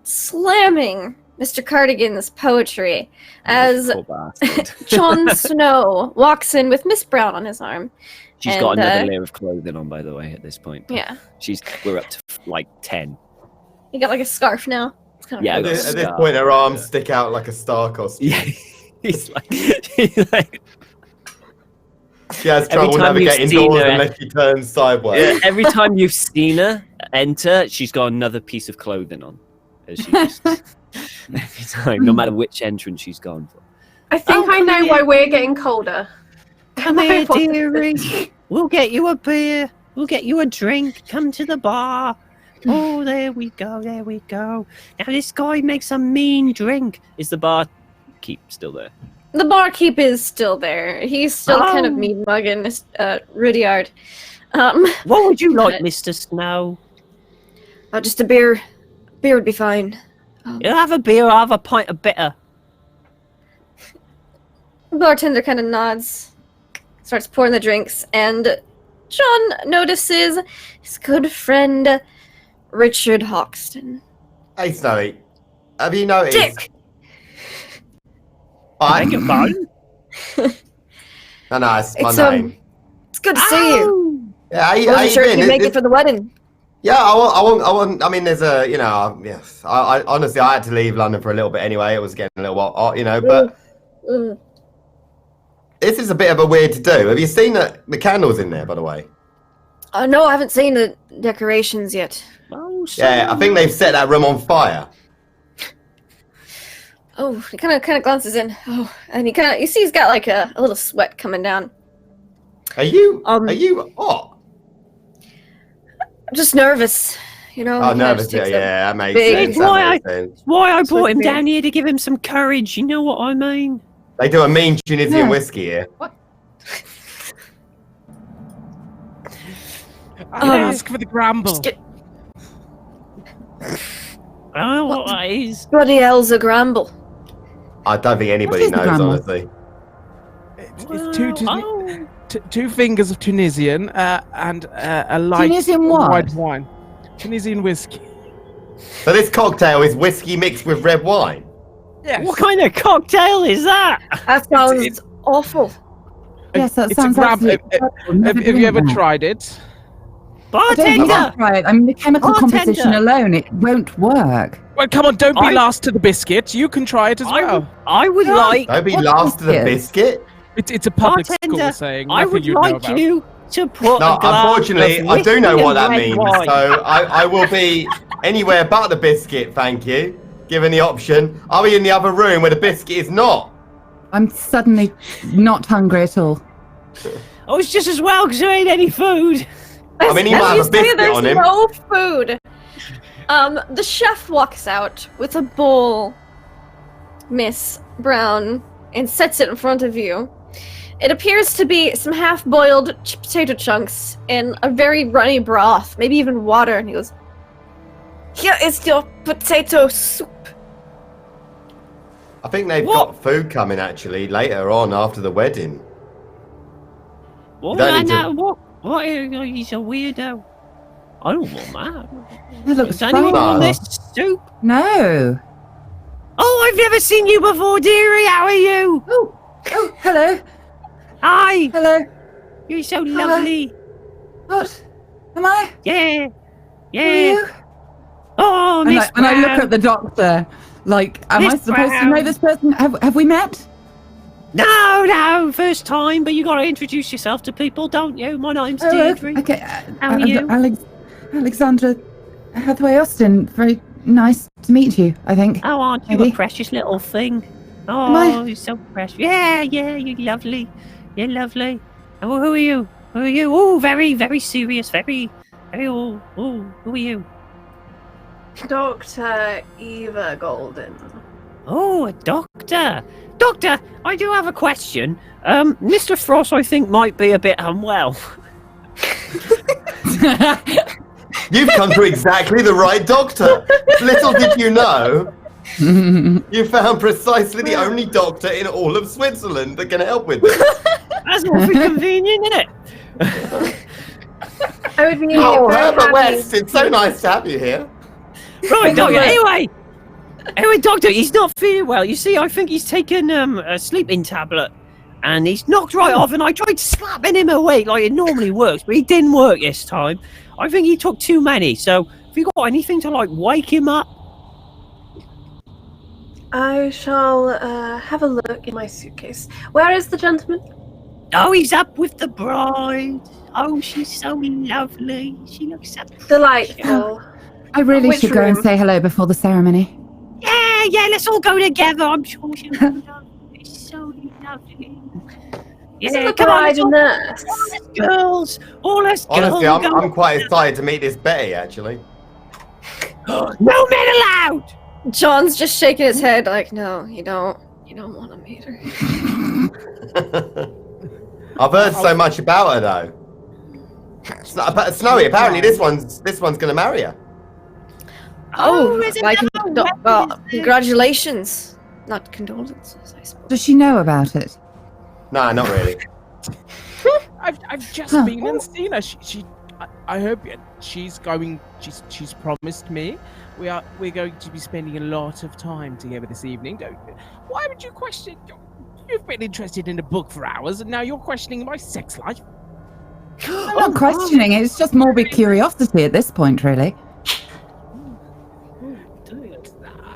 slamming Mr. Cardigan's poetry as Jon Snow walks in with Miss Brown on his arm. She's got another layer of clothing on, by the way, at this point. Yeah. We're up to 10. You got a scarf now. It's kind of at this point, her arms stick out like a star costume. Yeah. He's like. She has trouble navigating doors unless she turns sideways. Yeah, every time you've seen her enter, she's got another piece of clothing on. Every time, no matter which entrance she's gone for. I think I know why we're getting colder. Come here, dearie. We'll get you a beer. We'll get you a drink. Come to the bar. Oh, there we go. There we go. Now this guy makes a mean drink. Is the barkeep still there? The barkeep is still there. He's still kind of mean mugging Rudyard. What would you like, Mr. Snow? Just a beer. Beer would be fine. You'll have a beer. I'll have a pint of bitter. The bartender kind of nods, starts pouring the drinks, and John notices his good friend Richard Hoxton. Hey, Snowy. Have you noticed? Dick! I Beg your pardon? No, it's my It's name. it's good to see you. Yeah, how I you wasn't sure if been? you'd make it for the wedding. Yeah, I want. I mean, there's a, yes. I honestly, I had to leave London for a little bit anyway. It was getting a little while, but this is a bit of a weird to do. Have you seen the candles in there, by the way? No, I haven't seen the decorations yet. Oh, Yeah, I think they've set that room on fire. Oh, he kind of glances in. Oh, and you see he's got like a little sweat coming down. Are you hot? Just nervous, you know. Oh, he nervous. just Yeah, takes that makes big- sense. Why That makes sense. Why I brought him beer. down here to give him some courage. You know what I mean? They do a mean Tunisian Yeah. whiskey here. I ask for the gramble. Just get I don't know what that is. bloody hell's a gramble. I don't think anybody is the knows, grammar? honestly. It's two fingers of Tunisian and a light Tunisian what? white wine. Tunisian whiskey. So this cocktail is whiskey mixed with red wine. Yes. What kind of cocktail is that? That sounds it's- awful. Yes, that It's a sounds gram- absolutely terrible. Never Have you been ever there. tried it? I don't think Bartender! I've tried. I mean, the chemical Bartender. composition alone, it won't work. Well, come on, don't be I- last to the biscuit. You can try it as well. I would like, Don't be What last to the biscuit? biscuit. It's a public bartender, school saying. I Nothing would you'd know like about. you to put No, a glass unfortunately, of I do know whiskey what that and red means. wine. So I will be anywhere but the biscuit, thank you. Given the option, I'll be in the other room where the biscuit is not. I'm suddenly not hungry at all. Oh, it's just as well because there ain't any food. I mean, he As might you have a biscuit there's on him. no food. The chef walks out with a bowl, Miss Brown, and sets it in front of you. It appears to be some half-boiled potato chunks in a very runny broth, maybe even water. And he goes, "Here is your potato soup." I think they've What? got food coming actually later on after the wedding. What? don't need to- What? He's a weirdo. I don't want that. It looks Does anyone fine. want this soup? No. Oh, I've never seen you before, dearie. How are you? Oh, hello. Hi. Hello. You're so lovely. What? Am I? Yeah. Are Yeah. you? Oh, And Miss I look Brown. at the doctor, like, am I Miss supposed to Brown. know this person? Have we met? No, first time, but you got to introduce yourself to people, don't you? My name's Deirdre. okay. How are you? Alexandra Hathaway Austin. Very nice to meet you, I think. Oh, aren't you Maybe. a precious little thing? Am I? Oh, you're so precious. Yeah, you're lovely. You're lovely. Oh, who are you? Who are you? Oh, very, very serious. Very, who are you? Dr. Eva Golden. Oh, a doctor. Doctor, I do have a question. Mr. Frost, I think, might be a bit unwell. You've come to exactly the right doctor. Little did you know, you found precisely the only doctor in all of Switzerland that can help with this. That's awfully convenient, isn't it? I would be Oh, very Herbert happy. West, it's so nice to have you here. Right, doctor. Anyway, doctor, he's not feeling well. You see, I think he's taken a sleeping tablet, and he's knocked right off. And I tried slapping him awake like it normally works, but he didn't work this time. I think he took too many. So, have you got anything to like wake him up? I shall have a look in my suitcase. Where is the gentleman? Oh, he's up with the bride. Oh, she's so lovely. She looks so Delightful. I really Which should go and room? say hello before the ceremony. Yeah, let's all go together. I'm sure she'll be lovely. It's so lovely. This is Yeah, the come on, bride and nurse. girls. All us girls. Honestly, I'm quite excited to meet this Betty, actually. No men allowed. John's just shaking his head like, no, you don't want to meet her. I've heard so much about her, though. Snowy, apparently this one's going to marry her. Oh, is it like, now? congratulations. Not condolences, I suppose. Does she know about it? No, not really. I've just been and seen her. I hope she's promised me. We're going to be spending a lot of time together this evening. Why would you question? You've been interested in a book for hours, and now you're questioning my sex life. I'm not questioning it. It's just morbid curiosity at this point, really.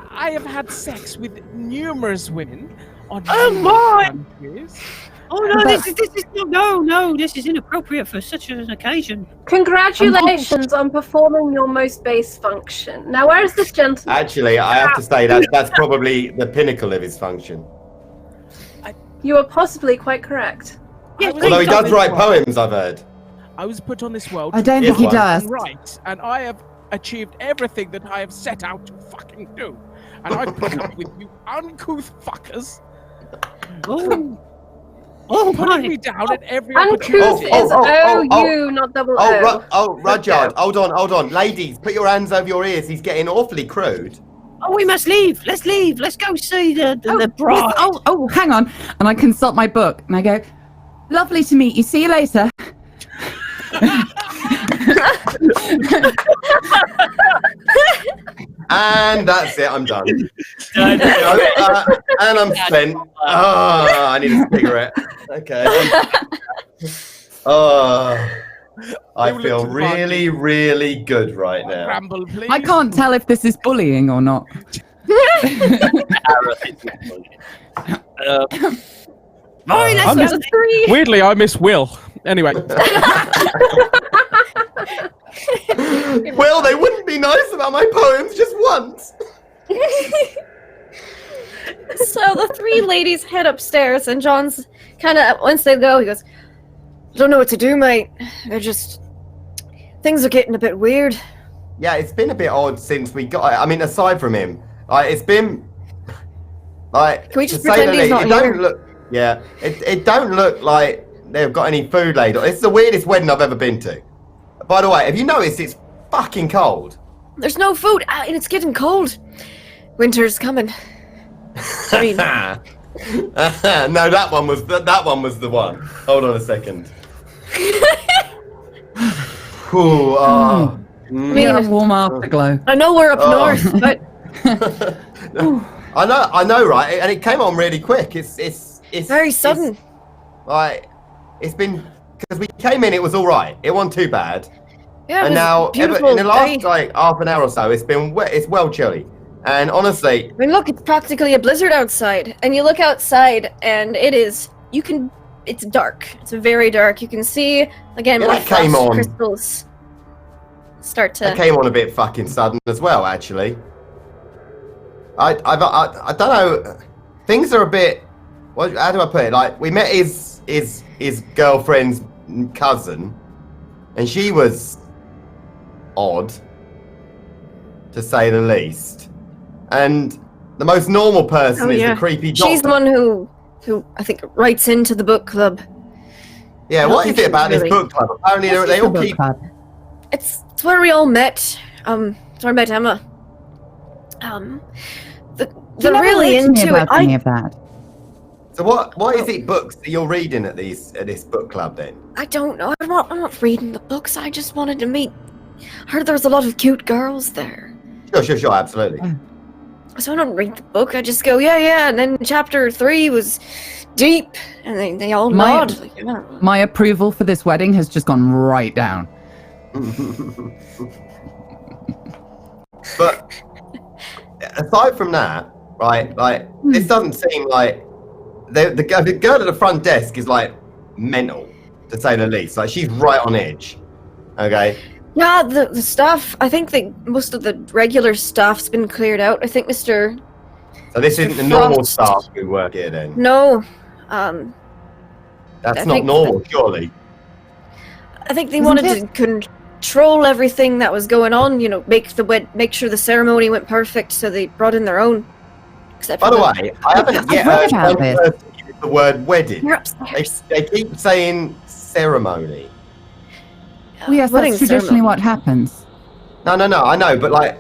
I have had sex with numerous women on countries. Oh no, this is no, this is inappropriate for such an occasion. Congratulations on performing your most base function. Now, where is this gentleman? Actually, I have to say that's probably the pinnacle of his function. You are possibly quite correct. Although he does write poems, I've heard. I was put on this world. I don't think he does. Right, and I have achieved everything that I have set out to fucking do. And I put up with you uncouth fuckers. Putting me down at every Uncouth opportunity. is O-U, not double O. Rudyard, hold on. Ladies, put your hands over your ears. He's getting awfully crude. Oh, we must leave. Let's leave. Let's go see the bride. Yes, hang on. And I consult my book and I go, lovely to meet you. See you later. And that's it. I'm done. And I'm spent. Oh, I need a cigarette. Okay. I feel really, really good right now. Ramble, please. I can't tell if this is bullying or not. Weirdly, I miss Will. Anyway. Well, they wouldn't be nice about my poems just once. So the three ladies head upstairs, and John's kind of, once they go, he goes, I don't know what to do, mate. Things are getting a bit weird. Yeah, it's been a bit odd since we got. I mean, aside from him, it's been like. Can we just pretend he's not here? It don't look like they've got any food laid on. It's the weirdest wedding I've ever been to. By the way, have you noticed it's fucking cold? There's no food, and it's getting cold. Winter's coming. I mean, no, that one was the one. Hold on a second. Ooh, We got a warm afterglow. I know we're up north, but I know, right? And it came on really quick. It's very sudden. It's been because we came in, it was all right. It wasn't too bad. Yeah, and now in beautiful the last day. half an hour or so, it's well chilly. And honestly, I mean, look, it's practically a blizzard outside, and you look outside, and it's dark. It's very dark. You can see again that came on. Crystals start to. That came on a bit fucking sudden as well, actually. I don't know. Things are a bit. How do I put it? Like, we met his girlfriend's cousin, and she was odd, to say the least. And the most normal person is the creepy doctor. She's the one who I think writes into the book club. Yeah, what is it about this book club? Apparently, they all keep. It's where we all met. It's where I met Emma. They're really into it. Any of that. So what is it books that you're reading at this book club then? I don't know. I'm not reading the books. I just wanted to meet. I heard there was a lot of cute girls there. Sure, absolutely. So I don't read the book. I just go, yeah. And then chapter 3 was deep, and they all nod. My approval for this wedding has just gone right down. But aside from that, right? Like this doesn't seem like the girl at the front desk is like mental, to say the least. Like she's right on edge. Okay. Yeah, the staff. I think most of the regular staff's been cleared out. I think Mr. So this isn't the normal staff who work here then. No, That's I not think normal, surely. I think they Isn't wanted it? to control everything that was going on. You know, make sure the ceremony went perfect. So they brought in their own. Except By for the way, I haven't yet read heard about one this. person use the word wedding. You're upstairs. They keep saying ceremony. Well, yes, Wedding that's traditionally ceremony. what happens. No, I know, but like,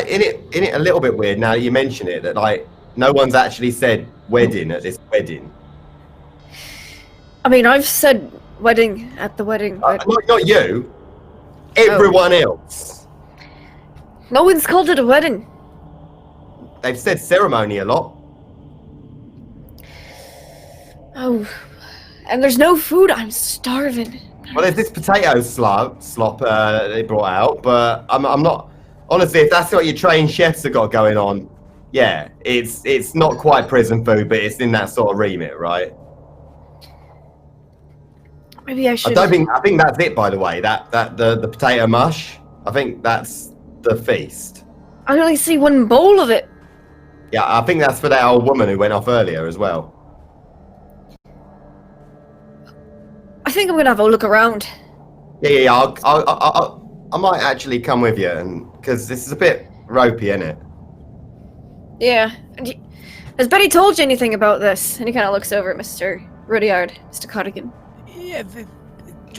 in it a little bit weird now that you mention it, that like, no one's actually said wedding at this wedding. I mean, I've said wedding at the wedding, but Not you. Everyone else. no one's called it a wedding. They've said ceremony a lot. Oh, and there's no food. I'm starving. Well, there's this potato slop they brought out, but I'm not. Honestly, if that's what your trained chefs have got going on, yeah, it's not quite prison food, but it's in that sort of remit, right? Maybe I should. I think that's it. By the way, that the potato mush. I think that's the feast. I only see one bowl of it. Yeah, I think that's for that old woman who went off earlier as well. I think I'm gonna have a look around. Yeah. I might actually come with you, and because this is a bit ropey, isn't it? Yeah. Has Betty told you anything about this? And he kind of looks over at Mr. Rudyard, Mr. Cardigan. Yeah,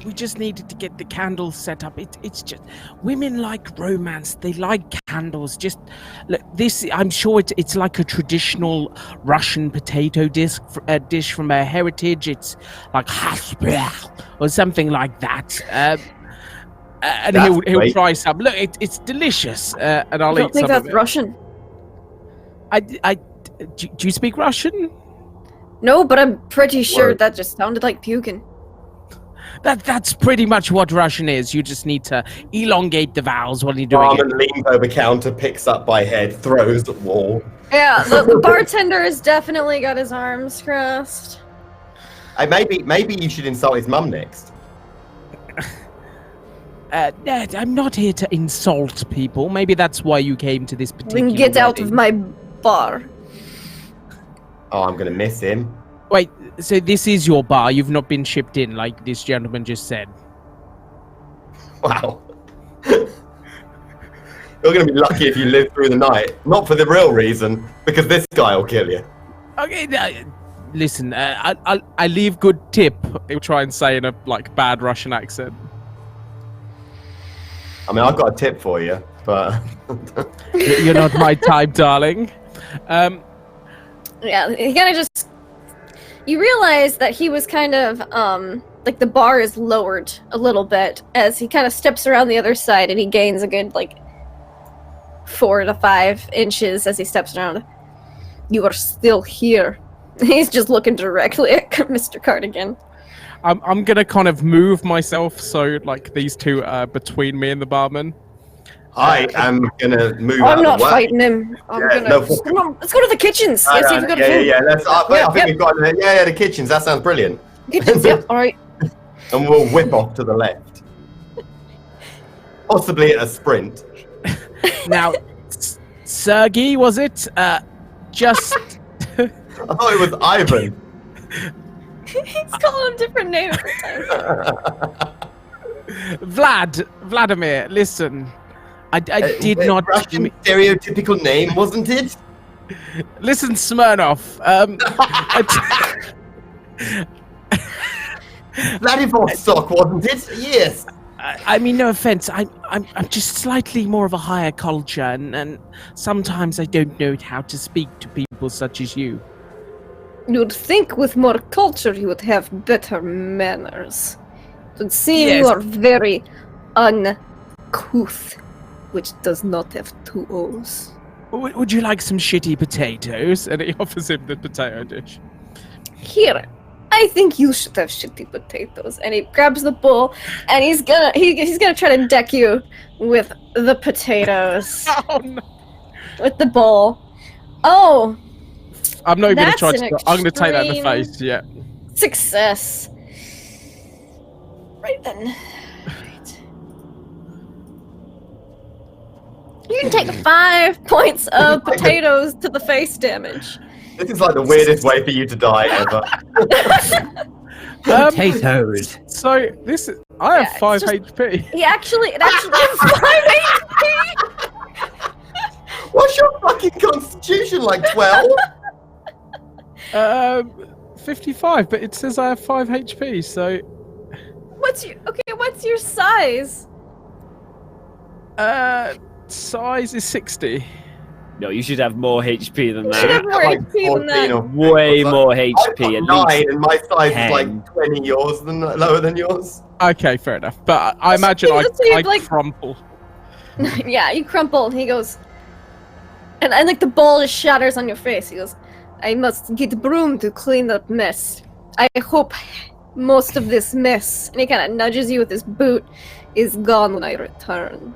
we just needed to get the candles set up. It's just women like romance. They like candles. Just look, this. I'm sure it's like a traditional Russian potato dish from a heritage. It's like or something like that. And That's he'll great. try some. Look, it's delicious. And I'll I don't eat think some of that's it. Russian. Do you speak Russian? No, but I'm pretty sure Word. that just sounded like puking. That's pretty much what Russian is. You just need to elongate the vowels while you're doing it. Barman leans over counter, picks up by head, throws at wall. Yeah, the bartender has definitely got his arms crossed. Hey, maybe you should insult his mum next. Ned, I'm not here to insult people. Maybe that's why you came to this particular Then get out of wedding. my bar. Oh, I'm gonna miss him. Wait, so this is your bar? You've not been shipped in like this gentleman just said? Wow. You're gonna be lucky if you live through the night. Not for the real reason, because this guy will kill you. Okay, listen, I leave good tip. He'll try and say in a like bad Russian accent. I mean, I've got a tip for you, but You're not my type, darling. Yeah, he kind of just... You realize that he was kind of, like the bar is lowered a little bit as he kind of steps around the other side and he gains a good, like, 4 to 5 inches as he steps around. You are still here. He's just looking directly at Mr. Cardigan. I'm gonna kind of move myself so like these two are between me and the barman. I am gonna move out I'm of not the way. fighting him. I'm Yeah, gonna... no. Come on, let's go to the kitchens. Let's see if we got food. Yeah. I think Yep. we've got the kitchens. That sounds brilliant. Kitchens, yep, alright. And we'll whip off to the left, possibly at a sprint. Now, Sergey, was it? Just I thought it was Ivan. He's calling him different names every time. Vladimir. Listen, I did not. Russian stereotypical name, wasn't it? Listen, Smirnov. Vladivostok, wasn't it? Yes. I mean, no offense. I'm just slightly more of a higher culture, and sometimes I don't know how to speak to people such as you. You'd think with more culture you would have better manners. But seeing Yes. you are very uncouth, which does not have 2 O's. Would you like some shitty potatoes? And he offers him the potato dish. Here, I think you should have shitty potatoes. And he grabs the bowl, and he's gonna try to deck you with the potatoes. Oh no! With the bowl. Oh, I'm not even gonna That's try an to. I'm gonna take that in the extreme- face. Yeah. success. Right then. Right. You can take 5 points of potatoes to the face damage. This is like the weirdest way for you to die ever. Potatoes. So this is, I have Yeah, 5 it's just- HP. It actually has 5 HP. What's your fucking constitution, like 12? 55, but it says I have 5 HP, so What's your size? size is 60. No, you should have more HP than You should have that. more Like HP than 14 that. or Way more I've HP, got at 9 least. and my size 10. is like 20 lower than yours. Okay, fair enough. But I imagine I like- crumple. Yeah, you crumple. He goes, and like the ball just shatters on your face. He goes, I must get a broom to clean up mess. I hope most of this mess, and he kind of nudges you with his boot, is gone when I return.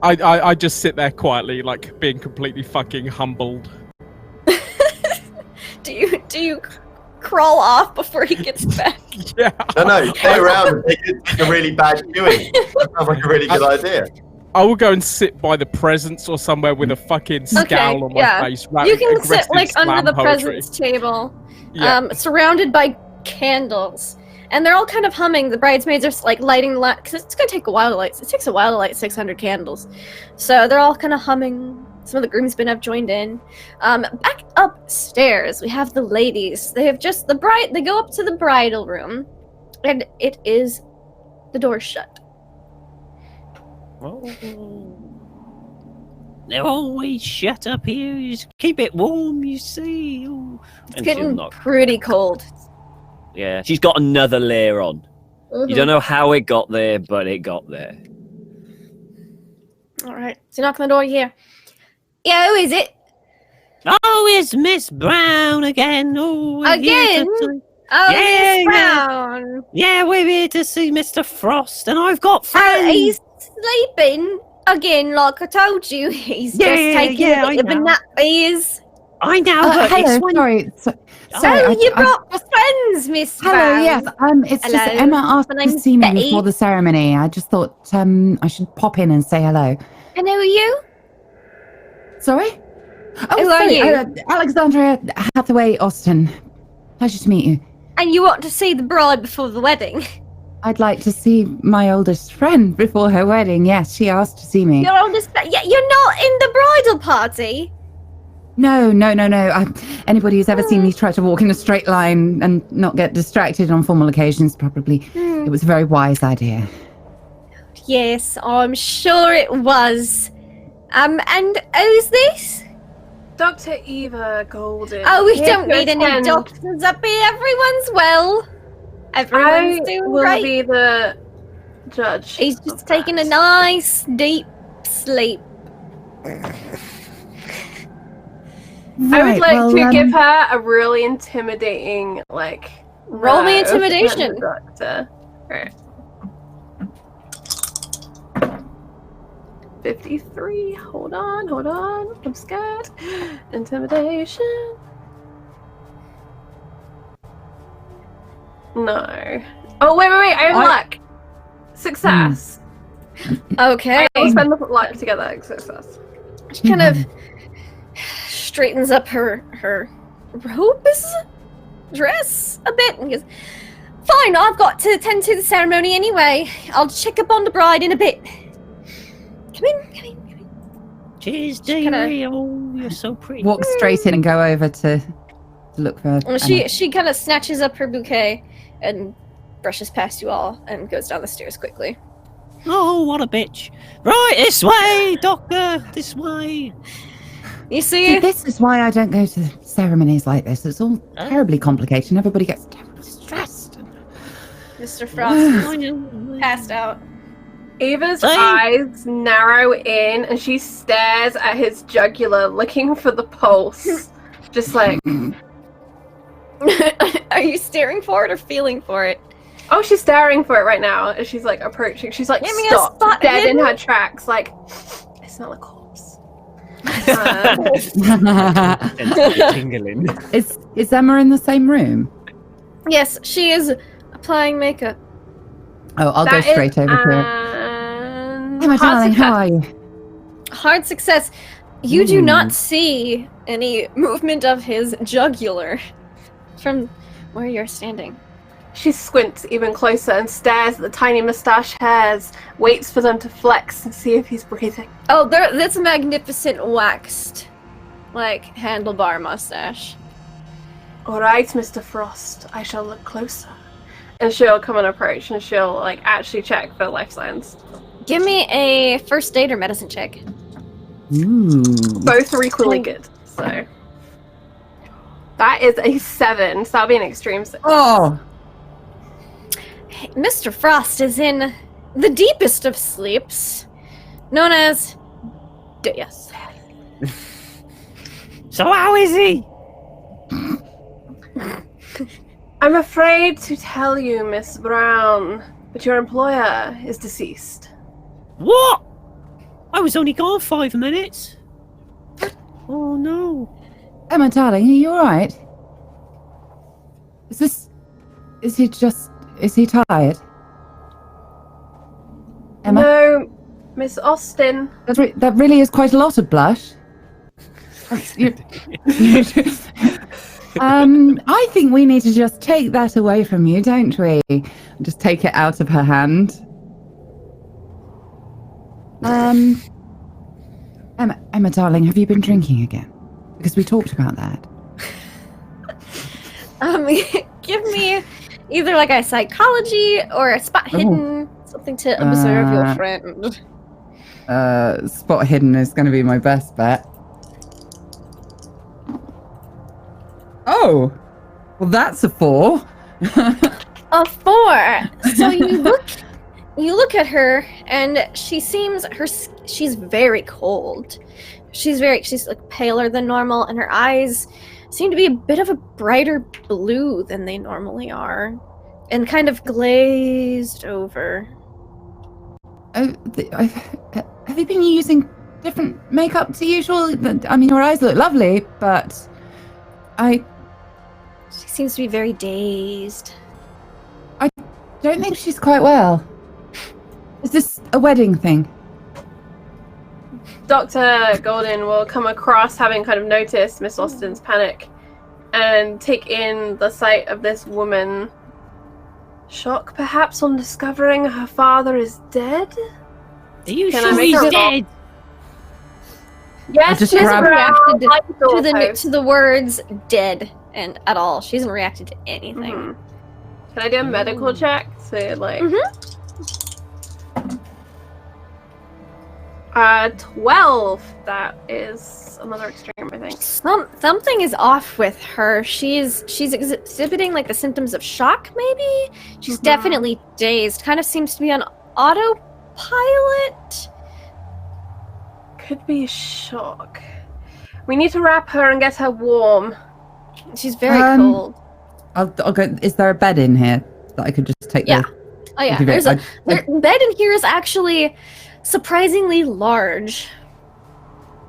I just sit there quietly, like being completely fucking humbled. Do you crawl off before he gets back? Yeah. No, stay around and take a really bad chewing. That sounds like a really good idea. I will go and sit by the presents or somewhere with a fucking scowl on my yeah. face. You can sit aggressive like under slam the poetry. presents table, Yeah. surrounded by candles, and they're all kind of humming. The bridesmaids are like lighting the because it's gonna take a while to light. It takes a while to light 600 candles, so they're all kind of humming. Some of the groomsmen have joined in. Back upstairs, we have the ladies. They have just They go up to the bridal room, and it is the door shut. Oh. They're always shut up here. You just keep it warm, you see. Oh. It's And she'll getting knock. pretty cold. Yeah, she's got another layer on. You don't know how it got there, but it got there. All right, so knock on the door here. Yeah, who is it? Oh, it's Miss Brown again. Oh, we're here Again? to Oh, Yeah, Miss yeah. Brown. yeah, we're here to see Mr. Frost, and I've got Oh, friends. he's sleeping again, like I told you. He's Yeah, just taking yeah, a bit of a I know. nap. He is. I know, but Hello, it's when sorry. Oh, Sorry, you brought friends, Miss Hello, Brown. yes. It's just Hello, Emma asked my to name's see me Betty. before the ceremony. I just thought I should pop in and say hello. And who are you? Sorry? Oh, Who are sorry. you? Alexandria Hathaway Austin. Pleasure to meet you. And you want to see the bride before the wedding? I'd like to see my oldest friend before her wedding. Yes, she asked to see me. Your oldest. Yeah, you're not in the bridal party. No. Anybody who's ever seen me try to walk in a straight line and not get distracted on formal occasions, probably it was a very wise idea. Yes, I'm sure it was. And who's this? Dr. Eva Golden. Oh, we Here don't to need any attend. doctors up here. Everyone's well. Everyone's I doing will great. be the judge. He's of just taking a that. nice deep sleep. I would like to give um, her a really intimidating, like. Roll me row as intimidation. the doctor. Right. 53. Hold on. I'm scared. Intimidation. No. Oh, wait. I have luck. Success. Okay. I will spend the luck to get that success. She kind of straightens up her robes, dress a bit, and goes, "Fine, I've got to attend to the ceremony anyway. I'll check up on the bride in a bit. Come in. Cheers, kinda- dearie. Oh, you're so pretty. Walk straight in and go over to look for. Well, she kind of snatches up her bouquet and brushes past you all and goes down the stairs quickly. Oh, what a bitch. Right, this way, doctor. This way. You See, see, this is why I don't go to ceremonies like this. It's all terribly complicated and everybody gets terribly stressed. Mr. Frost is passed out. Eva's Hey. eyes narrow in and she stares at his jugular looking for the pulse. Just like, Are you staring for it or feeling for it? oh, she's staring for it right now as she's like approaching. She's like, Give me a stopped, spot dead in hidden. her tracks. Like, I smell a corpse. Tingling. Is Emma in the same room? Yes, she is applying makeup. Oh, I'll go That is straight over to her. an Hey, my hard darling, how success. are you? Hard success. You do not see any movement of his jugular. from where you're standing. She squints even closer and stares at the tiny moustache hairs, waits for them to flex and see if he's breathing. Oh, that's a magnificent waxed, handlebar mustache. All right, Mr. Frost, I shall look closer. And she'll come and approach, and she'll actually check for life signs. Give me a first aid or medicine check. Ooh. Both are equally good, so that is a 7. So that'll be an extreme 6. Oh, Mr. Frost is in the deepest of sleeps, known as Deus. So how is he? I'm afraid to tell you, Miss Brown, but your employer is deceased. What? I was only gone 5 minutes. Oh no. Emma, darling, are you all right? Is he tired? Emma? No, Miss Austin. That really is quite a lot of blush. I think we need to just take that away from you, don't we? Just take it out of her hand. Emma, darling, have you been drinking again? Because we talked about that. Give me either a psychology or a spot hidden, something to observe your friend. Spot hidden is going to be my best bet. Oh, well, that's a 4. A 4. So you look at her, and she's very cold. She's paler than normal, and her eyes seem to be a bit of a brighter blue than they normally are, and kind of glazed over. Have you been using different makeup to usual? I mean, your eyes look lovely, but She seems to be very dazed. I don't think she's quite well. Is this a wedding thing? Dr. Golden will come across, having kind of noticed Miss Austin's panic, and take in the sight of this woman. Shock, perhaps, on discovering her father is dead? Are you Can I sure make he's her dead? Yes, just Miss grab- Brown, reacted like the doorpost. to the words dead and at all. She hasn't reacted to anything. Mhm. Can I do a medical check? So, 12. That is another extreme, I think. Something is off with her. She's exhibiting the symptoms of shock, maybe? She's definitely dazed. Kind of seems to be on autopilot. Could be shock. We need to wrap her and get her warm. She's very cold. I'll go. Is there a bed in here that I could just take? Yeah. Oh yeah. Duvet? The bed in here is actually surprisingly large.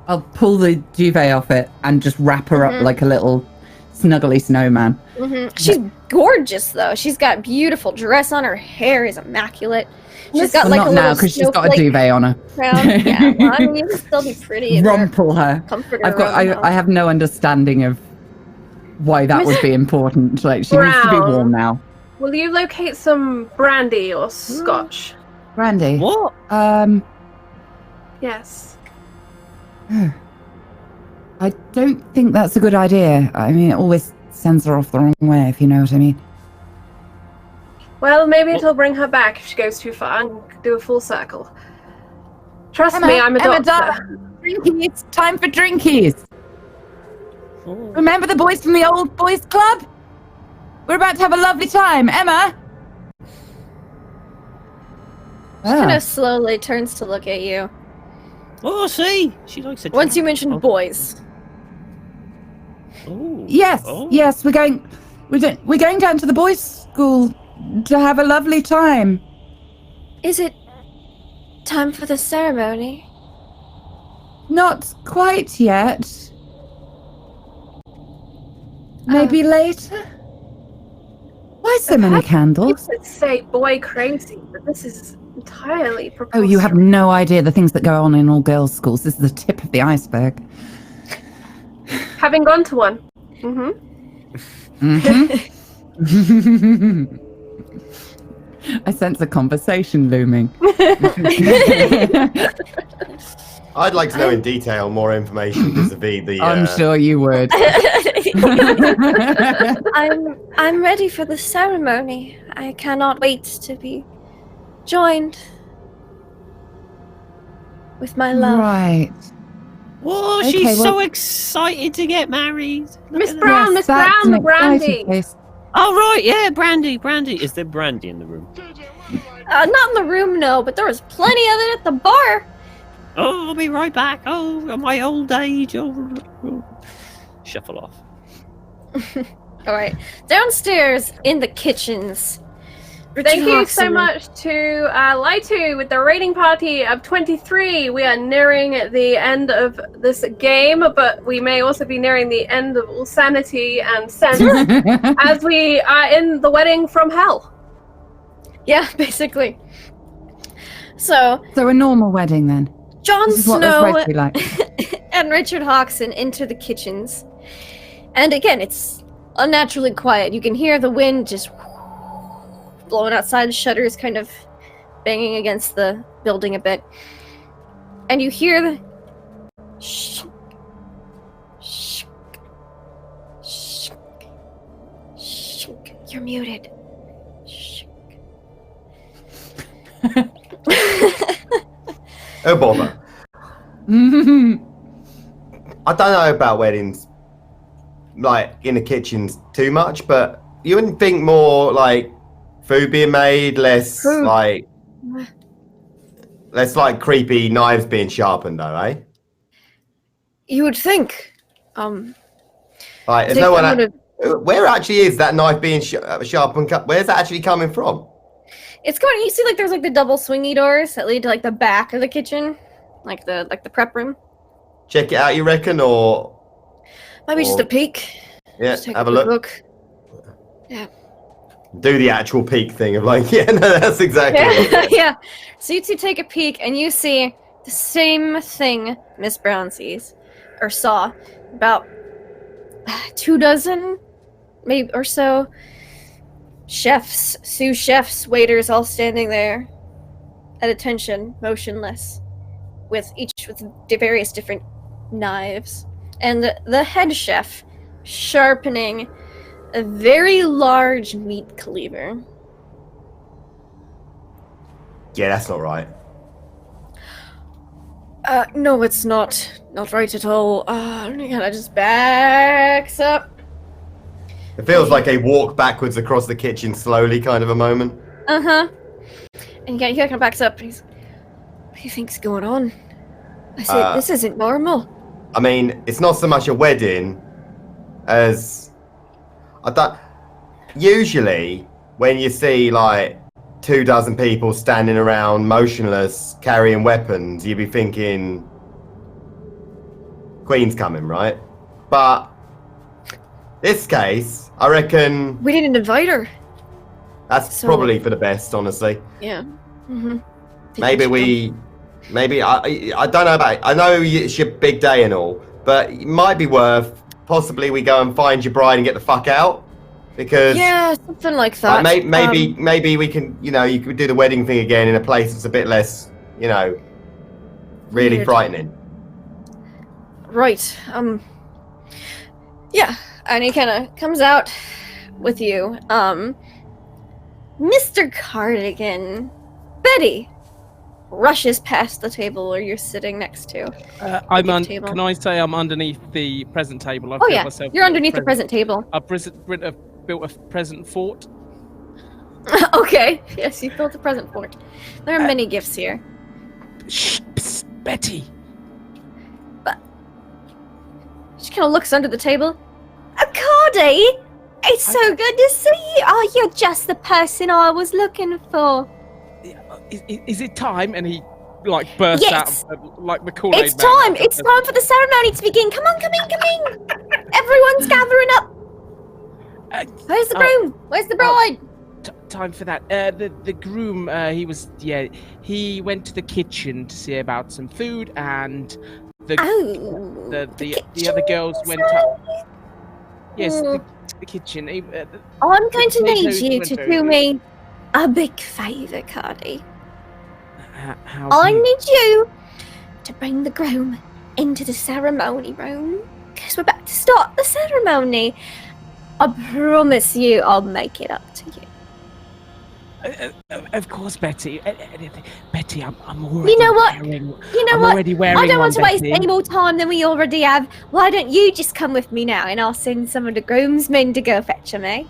I'll pull the duvet off it and just wrap her up like a little snuggly snowman. She's gorgeous though. She's got beautiful dress on. Her hair is immaculate. She's got Well, a not little now because she's got a snowflake duvet on her. crown. Yeah, well, I mean, you can still be pretty. in her Rumple her. comforter I've got. around the I have no understanding of why that would be important. She needs to be warm now. Will you locate some brandy or scotch? Brandy. What? Yes. I don't think that's a good idea. I mean, it always sends her off the wrong way, if you know what I mean. Well, maybe it'll bring her back if she goes too far and do a full circle. Trust me, I'm a doctor. darling, drinkies. Time for drinkies. Oh. Remember the boys from the old boys club? We're about to have a lovely time. Emma? kind of slowly turns to look at you. Oh, see, she likes it. Once you mentioned boys. Oh. Yes, Oh. yes, we're going down to the boys' school to have a lovely time. Is it time for the ceremony? Not quite yet. Maybe later? Why so many You candles? could say boy crazy, but this is entirely Oh, preposterous. you have no idea the things that go on in all girls' schools. This is the tip of the iceberg. Having gone to one. Mm-hmm. I sense a conversation looming. I'd like to know in detail more information vis-a-vis the. I'm sure you would. I'm ready for the ceremony. I cannot wait to be joined with my love. Right. Whoa, Okay, she's well- so excited to get married. Miss Brown, Miss that's Brown, an the brandy. exciting case. Oh, right, yeah, brandy. Is there brandy in the room? Not in the room, no, but there was plenty of it at the bar. Oh, I'll be right back. Oh, at my old age. Oh. Shuffle off. All right, downstairs in the kitchens. Thank you Richard so Hawkson. much to Laitu with the raiding party of 23. We are nearing the end of this game, but we may also be nearing the end of all sanity and sense as we are in the wedding from hell. Yeah, basically. So So a normal wedding then. Jon This is what they're Snow supposed to be like. and Richard Hawkson enter the kitchens, and again, it's unnaturally quiet. You can hear the wind just blowing outside, the shutters kind of banging against the building a bit. And you hear the shh, shh, shh, shh. You're muted. Shh. Oh bother! I don't know about weddings, like in the kitchens too much, but you wouldn't think more like food being made, less Food. like creepy knives being sharpened, though, eh? You would think. Like, there's Take no one. note of- Where actually is that knife being sharpened? Where's that actually coming from? It's going. You see, like there's like the double swingy doors that lead to like the back of the kitchen, like the prep room. Check it out, you reckon, or Maybe just Or- a peek. yeah, Just take have a quick look. Yeah. Do the actual peek thing of like, yeah, no, that's exactly. what- Yeah. So you two take a peek and you see the same thing Miss Brown sees or saw. About 24, maybe or so. Chefs, sous chefs, waiters, all standing there at attention, motionless, with various different knives, and the head chef sharpening a very large meat cleaver. Yeah, that's not right. No, it's not right at all. I just backs up. It feels like a walk backwards across the kitchen slowly kind of a moment. And he kind of backs up. And he's, what do you think's going on? I said, this isn't normal. I mean, it's not so much a wedding as usually when you see like 24 people standing around motionless carrying weapons, you'd be thinking Queen's coming, right? But this case, I reckon We didn't invite her. that's So- probably for the best, honestly. Yeah. Mm-hmm. Maybe I don't know about it. I know it's your big day and all, but it might be worth possibly we go and find your bride and get the fuck out, because Yeah, something like that. maybe we can, you could do the wedding thing again in a place that's a bit less, really Weird. frightening. Right. Yeah, and he kind of comes out with you. Mr. Cardigan, Betty rushes past the table where you're sitting next to. Can I say I'm underneath the present table? I've Oh built yeah, myself you're a underneath the present table. I've built a present fort. Okay. Yes, you built a present fort. There are many gifts here. Shh, psst, Betty. She kind of looks under the table. Cardi, it's so good to see you. Oh, you're just the person I was looking for. Is it time? And he bursts Yes. out of, like the Kool-Aid It's man time. out of It's the- time for the ceremony to begin. Come on, come in. Everyone's gathering up. Where's the groom? Where's the bride? Time for that. The groom, he went to the kitchen to see about some food, and the Oh, the other girls went up. Yes, the kitchen. I'm going to need potatoes you and to food. do me a big favour, Cardi. How I big? need you to bring the groom into the ceremony room, because we're about to start the ceremony. I promise you I'll make it up to you. Of course, Betty. Betty, I'm already You know what? wearing. You know I'm what? already wearing I don't want to one, waste Betty. any more time than we already have. Why don't you just come with me now, and I'll send some of the groomsmen to go fetch him, eh?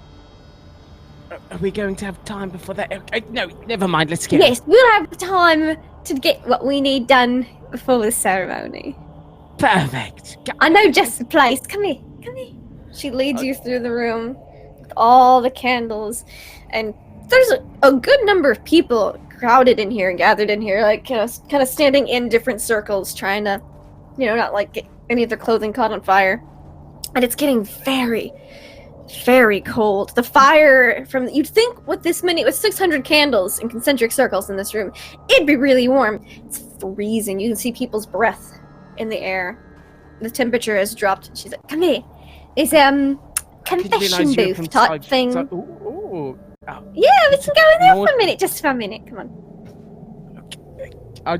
Are we going to have time before that? No, never mind. Let's go. Yes, we'll have time to get what we need done before the ceremony. Perfect. I know just the place. Come here. Come here. She leads you through the room with all the candles, and there's a good number of people crowded in here and gathered in here, like kind of standing in different circles, trying to, not like get any of their clothing caught on fire. And it's getting very, very cold. The fire you'd think with 600 candles in concentric circles in this room, it'd be really warm. It's freezing. You can see people's breath in the air. The temperature has dropped. She's like, come here. It's confession booth type thing. Yeah, we can go in there for a minute, just for a minute. Come on.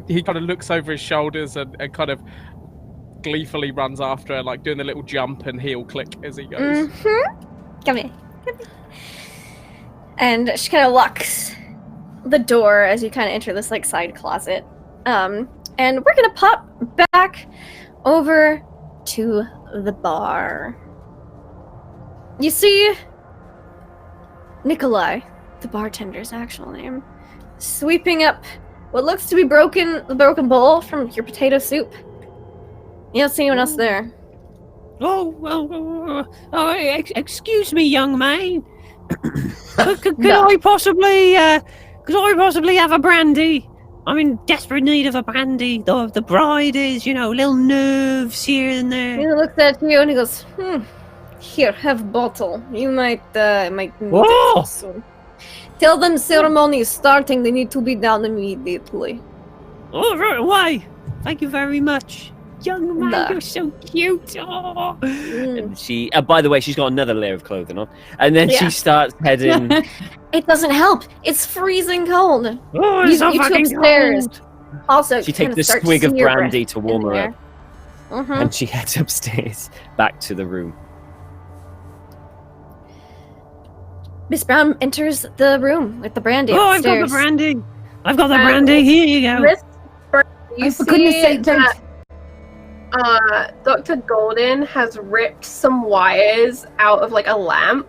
He kind of looks over his shoulders and kind of gleefully runs after her, like doing the little jump and heel click as he goes. Come here. And she kind of locks the door as you kind of enter this like side closet. And we're gonna pop back over to the bar. You see Nikolai, the bartender's actual name, sweeping up what looks to be the broken bowl from your potato soup. You don't see anyone else there. Excuse me, young man. Could No. I possibly have a brandy? I'm in desperate need of a brandy. The bride is, little nerves here and there. He looks at you and he goes, here, have a bottle. You might need Whoa! it soon. Tell them ceremony is starting. They need to be down immediately. All right, away. Thank you very much. Young man, Nah. you're so cute. Oh. And she, by the way, she's got another layer of clothing on, and then Yeah. she starts heading. It doesn't help. It's freezing cold. Oh, it's so you two fucking upstairs. cold. Also, She kinda takes a start swig of seeing your brandy breath to warm in her there. up, Mhm. and she heads upstairs back to the room. Miss Brown enters the room with the brandy Oh, I've got the upstairs. brandy. I've got the And brandy. Here you go. Miss Brown, you Oh, for goodness see sake, don't. that Dr. Golden has ripped some wires out of like a lamp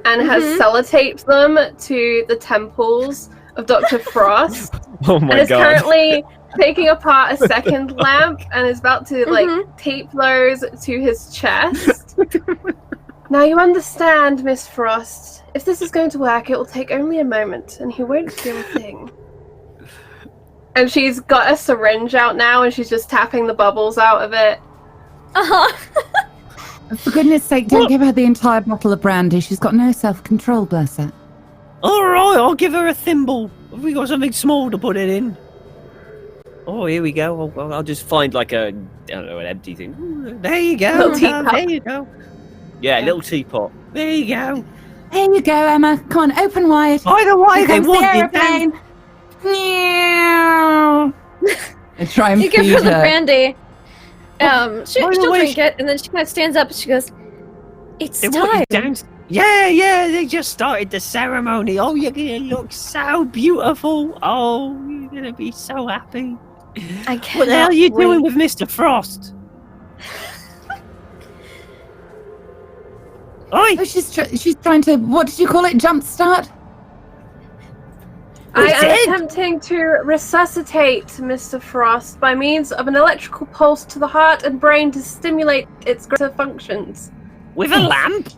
and has sellotaped them to the temples of Dr. Frost. Oh my And is god! currently taking apart a second lamp and is about to tape those to his chest. Now you understand, Miss Frost. If this is going to work, it will take only a moment, and he won't feel a thing. And she's got a syringe out now, and she's just tapping the bubbles out of it. For goodness sake, don't give her the entire bottle of brandy. She's got no self-control, bless her. All right, I'll give her a thimble. Have we got something small to put it in? Oh, here we go. I'll just find like an empty thing. Ooh, there you go. Little teapot. There you go. Yeah, little teapot. There you go. Here you go, Emma. Come on, open wide. By the way, Here they comes the want you aeroplane. Meow. I try and You give feed her the her. brandy. By the She'll way, drink it, and then she kind of stands up and she goes, "It's They want time." you down. Yeah, they just started the ceremony. Oh, you're gonna look so beautiful. Oh, you're gonna be so happy. I What the hell are you cannot doing wait. with Mr. Frost? Oi! Oh, she's trying to, what did you call it, jumpstart? I am dead? attempting to resuscitate Mr. Frost by means of an electrical pulse to the heart and brain to stimulate its greater functions. With a lamp?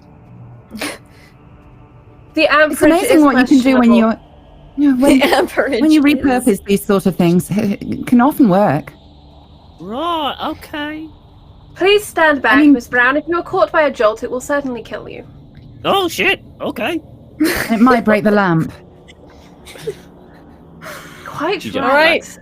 The amperage It's amazing is what you can do when questionable. when you repurpose these sort of things. It can often work. Right, okay. Please stand back, I mean- Miss Brown. If you are caught by a jolt, it will certainly kill you. Oh, shit. Okay. It might break the lamp. Quite She right. jumped. Alright.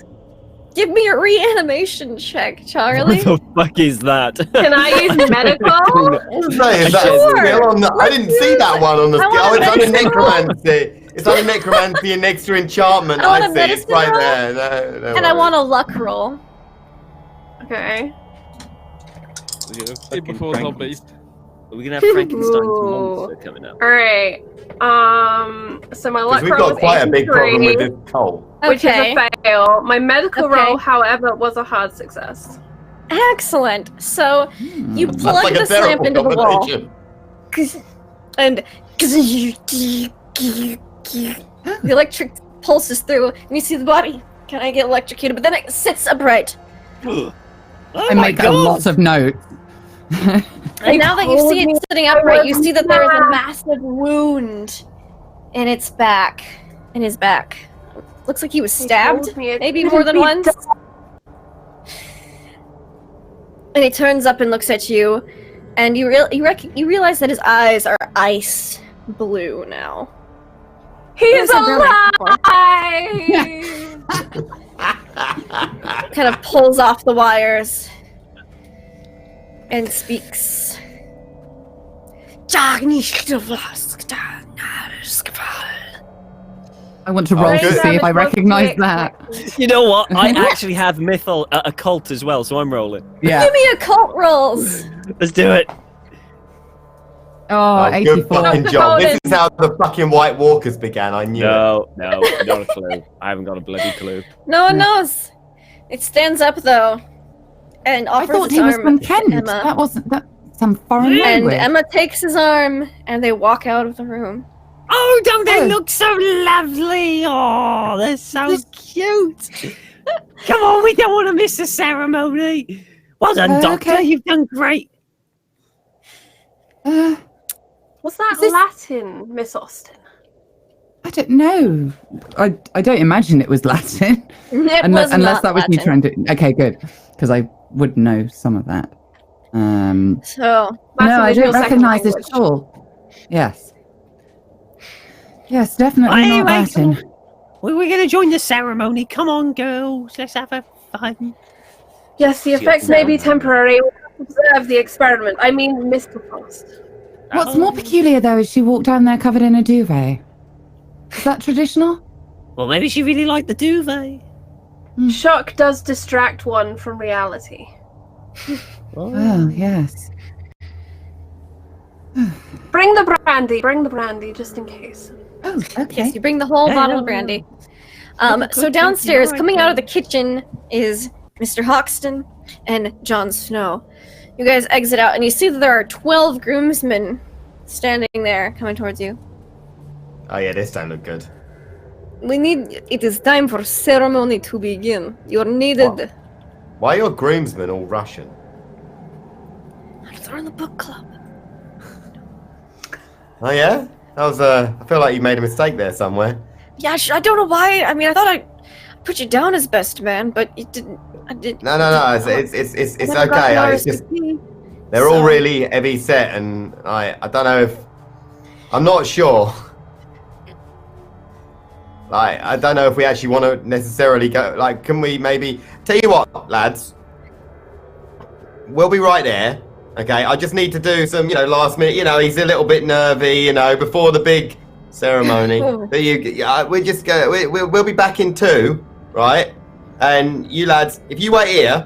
Give me a reanimation check, Charlie. What the fuck is that? Can I use medical? Is that a skill on the, I didn't see that one on the skill. Oh, it's under necromancy. It's under necromancy and next to enchantment. I want a I see. It's right medicine there. No And I want a luck roll. Okay. Before zombies. Are we gonna have Frankenstein's Ooh. monster coming up? Alright. So my luck We've roll got was quite a big 83, problem with this coal. which is a fail. My medical Okay. roll, however, was a hard success. Excellent. So you That's plug like the a slamp terrible into the wall, combination. and the electric pulses through, and you see the body. Can I get electrocuted? But then it sits upright. I make a lot of notes. And now that you see it sitting upright, you see that there is a massive wound in its back. In his back. Looks like he was stabbed, maybe more than once. And he turns up and looks at you, and you realize that his eyes are ice blue now. He's There's a brown alive! Kind of pulls off the wires and speaks. I want to roll Alright, to see if I Savage, recognize what's that. You know what? I actually have a cult as well, so I'm rolling. Yeah. Give me occult rolls. Let's do it. Oh, Good 84. fucking job. This is how the fucking White Walkers began. I knew it. No, not a clue. I haven't got a bloody clue. No one knows. It stands up though, and I offers thought its he was arm from to Kent. Emma. That wasn't that some foreign And language. Emma takes his arm, and they walk out of the room. Oh, don't they Oh. look so lovely? Oh, they're so cute. Come on, we don't want to miss the ceremony. Well done, Doctor. Okay. You've done great. Was that Is this- Latin, Miss Austin? I don't know. I don't imagine it was Latin. It unless was not that was you Latin. trying to. Okay, good. Because I would know some of that. So No, Latin I is your don't second recognise it language. at all. Yes. Yes, definitely Anyway, not Latin. We're going to join the ceremony. Come on, girls. Let's have a fun. Yes, the effects may be temporary. Observe the experiment. I mean, Mr. Frost. What's more peculiar, though, is she walked down there covered in a duvet. Is that traditional? Well, maybe she really liked the duvet. Shock does distract one from reality. Oh, yes. Bring the brandy, just in case. Oh, okay. yes, you bring the whole bottle of brandy. So downstairs, coming out of the kitchen, is Mr. Hoxton and Jon Snow. You guys exit out, and you see that there are 12 groomsmen standing there, coming towards you. Oh yeah, this don't look good. It is time for ceremony to begin. You're needed. What? Why are your groomsmen all Russian? They're in the book club. Oh yeah? That was I feel like you made a mistake there somewhere. Yeah, I don't know why. I mean, I thought I put you down as best man, but you didn't. I did. No, it's never got okay. an It's just RSVP, they're all so- really heavy set, and I don't know if I'm not sure. Like I don't know if we actually want to necessarily go. Like, can we maybe tell you what, lads? We'll be right there. Okay, I just need to do some, last minute. He's a little bit nervy, before the big ceremony. But we just go. We'll be back in 2, right? And you lads, if you wait here,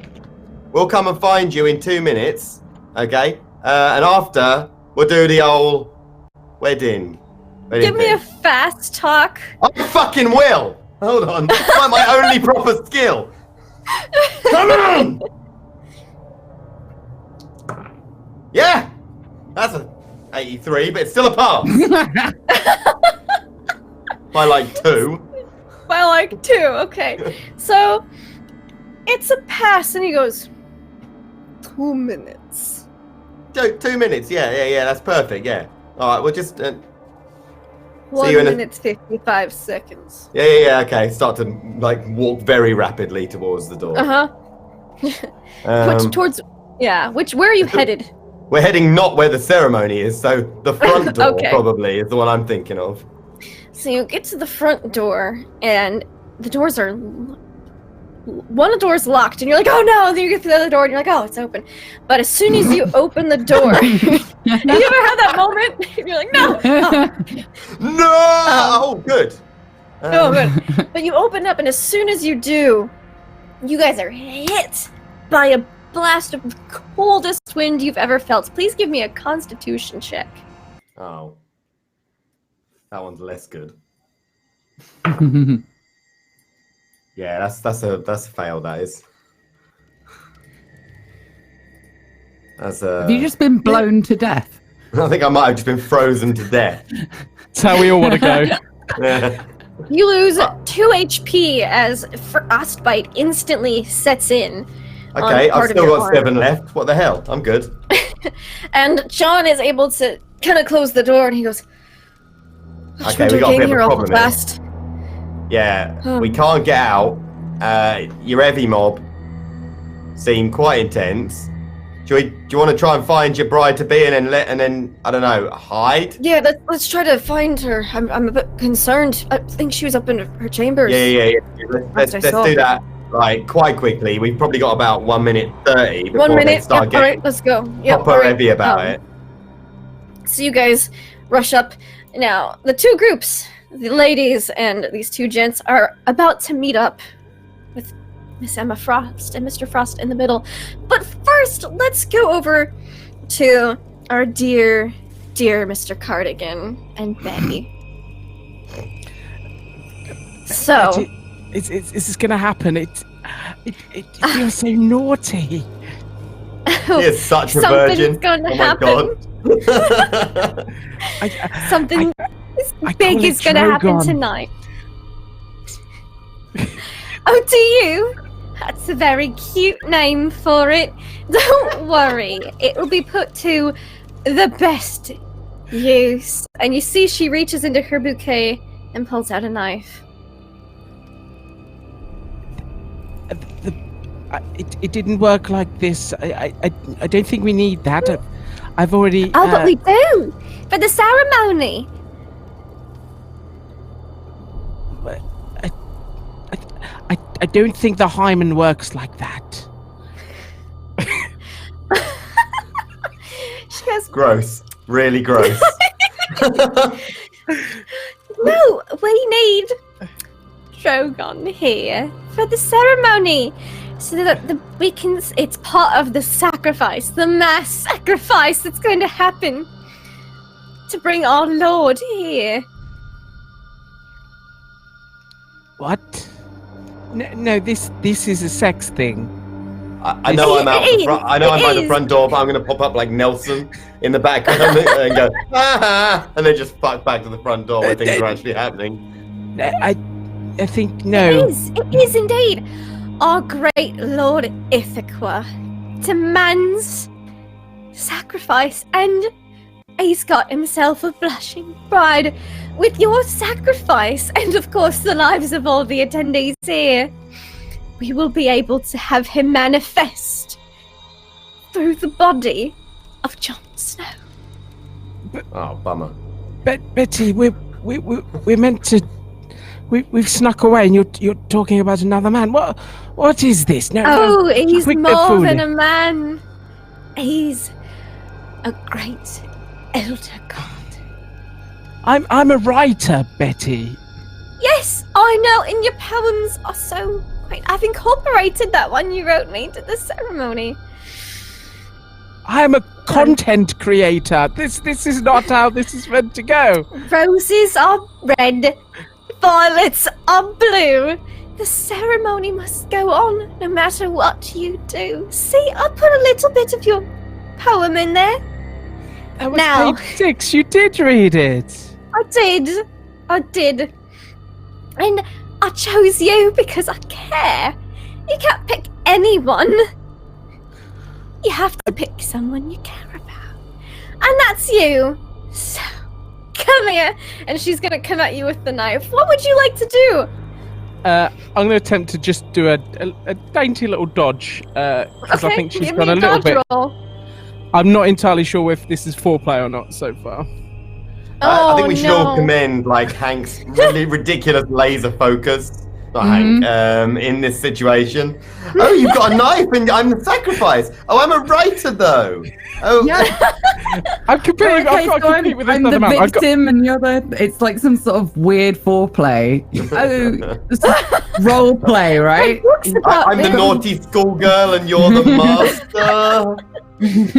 we'll come and find you in 2 minutes. Okay, and after we'll do the old wedding. Give me a fast talk. I fucking will. Hold on, that's like my only proper skill. Come on. Yeah, that's a 83, but it's still a pass. By like 2. By like 2, okay. So, it's a pass, and he goes, 2 minutes. 2 minutes, yeah, that's perfect, yeah. Alright, we'll just... 1 you in a- minute, 55 seconds. Yeah, okay. Start to, walk very rapidly towards the door. Towards... Yeah, where are you headed? We're heading not where the ceremony is, so the front door Okay. probably is the one I'm thinking of. So you get to the front door, and the doors are one door's locked, and you're like, oh no, and then you get to the other door, and you're like, oh, it's open. But as soon as you open the door, you ever have that moment? You're like, no! Oh. No! Oh, good. Oh, good. But you open up, and as soon as you do, you guys are hit by a blast of the coldest wind you've ever felt. Please give me a Constitution check. Oh. That one's less good. Yeah, that's a fail, that is. Have you just been blown to death? I think I might have just been frozen to death. That's how we all want to go. Yeah. You lose 2 HP as frostbite instantly sets in. Okay, I've part of still your got arm. 7 left. What the hell? I'm good. And John is able to kind of close the door, and he goes, Okay, we got a bit of a problem here. fast. Yeah, we can't get out. Your heavy mob seem quite intense. Do you want to try and find your bride-to-be and then I don't know, hide? Yeah, let's try to find her. I'm a bit concerned. I think she was up in her chambers. Yeah. Let's do that like quite quickly. We've probably got about 1 minute 30 before 1 minute. they start Yep, getting all right, let's go. Yep, proper all right. heavy about it. So you guys rush up. Now, the two groups, the ladies and these two gents, are about to meet up with Miss Emma Frost and Mr. Frost in the middle. But first, let's go over to our dear, dear Mr. Cardigan and Betty. So, Is this gonna happen? It feels so naughty. He is such a something's virgin. going to Oh my happen. God. Something I big call it is going to happen Drogon. tonight. Oh, do you? That's a very cute name for it. Don't worry, it will be put to the best use. And you see she reaches into her bouquet and pulls out a knife. It didn't work like this. I don't think we need that. I've already. Oh, but we do! For the ceremony! I don't think the hymen works like that. She goes, Gross. Really gross. no, we need Drogon here for the ceremony. So that it's part of the sacrifice, the mass sacrifice that's going to happen to bring our Lord here. What? No, this is a sex thing. I know I'm out the front. I know I'm by the front door, but I'm going to pop up like Nelson in the background and go, and then just fuck back to the front door where things are actually happening. I think no. It is indeed. Our great Lord Ithaca demands sacrifice, and he's got himself a blushing bride with your sacrifice, and of course the lives of all the attendees here. We will be able to have him manifest through the body of Jon Snow. Oh, bummer. Betty, we're meant to. We've snuck away, and you're talking about another man. What is this? No, He's quick, more fool than it. a man. He's a great elder god. I'm a writer, Betty. Yes, I know, and your poems are so great. I've incorporated that one you wrote me to the ceremony. I am a content creator. This is not how this is meant to go. Roses are red, violets are blue. The ceremony must go on no matter what you do. See, I put a little bit of your poem in there. That was Now- page 6. You did read it. I did. And I chose you because I care. You can't pick anyone. You have to pick someone you care about. And that's you. So, come here. And she's going to come at you with the knife. What would you like to do? I'm going to attempt to just do a dainty little dodge because I think she's give got me a little dodge bit. roll. I'm not entirely sure if this is foreplay or not so far. I think we should all no. commend like Hank's really ridiculous laser focus not Hank, in this situation. Oh, you've got a knife and I'm the sacrifice. Oh, I'm a writer though. Oh, I'm competing. Okay, I've got to so compete with I'm another the man. victim and you're the. It's like some sort of weird foreplay. Oh, role play, right? I'm the naughty schoolgirl and you're the master.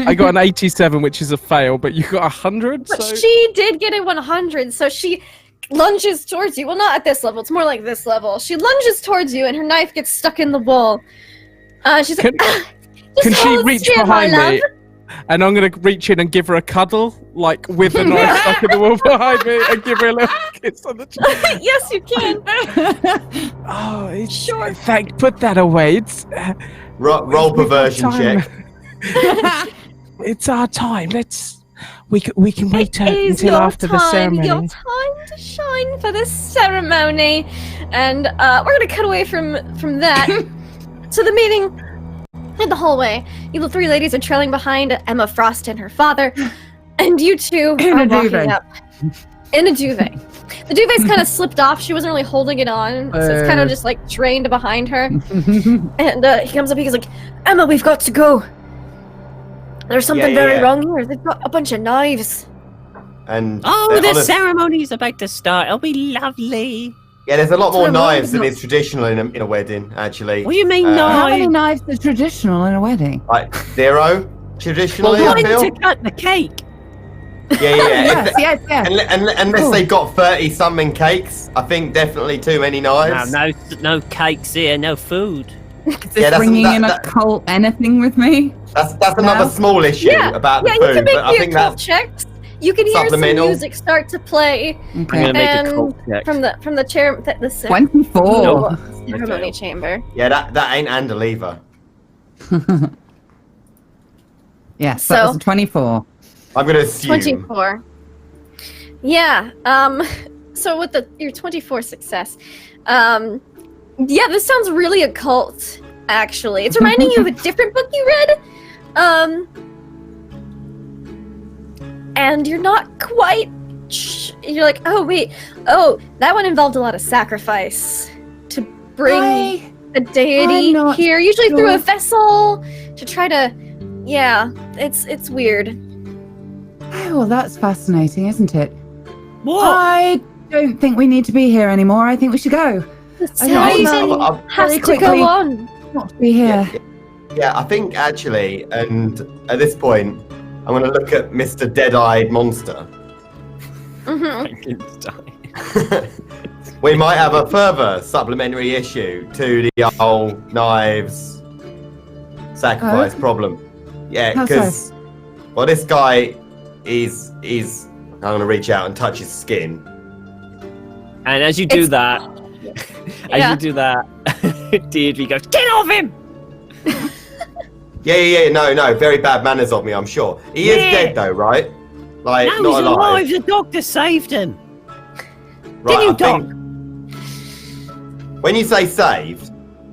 I got an 87, which is a fail, but you got 100. But So she did get a 100, so she lunges towards you. Well, not at this level. It's more like this level. She lunges towards you, and her knife gets stuck in the wall. She's like, can she reach behind me? And I'm gonna reach in and give her a cuddle, like with the knife stuck in the wall behind me, and give her a little kiss on the cheek. Yes, you can. Oh, it's, sure. Thank. Put that away. It's Roll perversion check. It's our time. We can wait until after the ceremony. Your time to shine for this ceremony, and we're gonna cut away from that to the meeting in the hallway. You three ladies are trailing behind Emma Frost and her father, and you two are walking up in a duvet. The duvet's kind of slipped off. She wasn't really holding it on, so it's kind of just like drained behind her. And he comes up. He's like, "Emma, we've got to go. There's something very wrong here. They've got a bunch of knives." And the ceremony's about to start. It'll be lovely. Yeah, there's a lot more knives than is traditional in a wedding, actually. What do you mean How many knives? knives are traditional in a wedding? Like 0, traditionally, Well, I one feel. to cut the cake. Yeah. Yes. Unless they got 30-something cakes, I think definitely too many knives. No cakes here, no food. Is this bringing in a cult anything with me? That's another small issue about the you food, can make but I think occult that's checks. You can hear some supplemental. music start to play I'm gonna make a call check. from the chair, the 24. ceremony chamber. yeah, that ain't Andal either. Yes, So- that was a 24. I'm gonna assume. 24. Yeah. So with your 24 success, yeah, this sounds really occult. Actually, it's reminding you of a different book you read. And you're not quite. You're like, oh wait, that one involved a lot of sacrifice to bring a deity I'm not here. Usually through a sure. vessel to try to. Yeah, it's weird. Oh, well, that's fascinating, isn't it? What? I don't think we need to be here anymore. I think we should go. The I know. ceremony has Very to quickly. go on. Not to be here. Yeah, I think actually, and at this point, I'm gonna look at Mr. Dead-Eyed Monster. We might have a further supplementary issue to the whole knives sacrifice problem. Yeah, How because well, this guy is. I'm gonna reach out and touch his skin. And as you do that, Deirdre goes, "Get off him!" Yeah. No. Very bad manners of me, I'm sure. He is dead though, right? Like No, not he's alive. alive. The doctor saved him. Right, you I think when you say saved,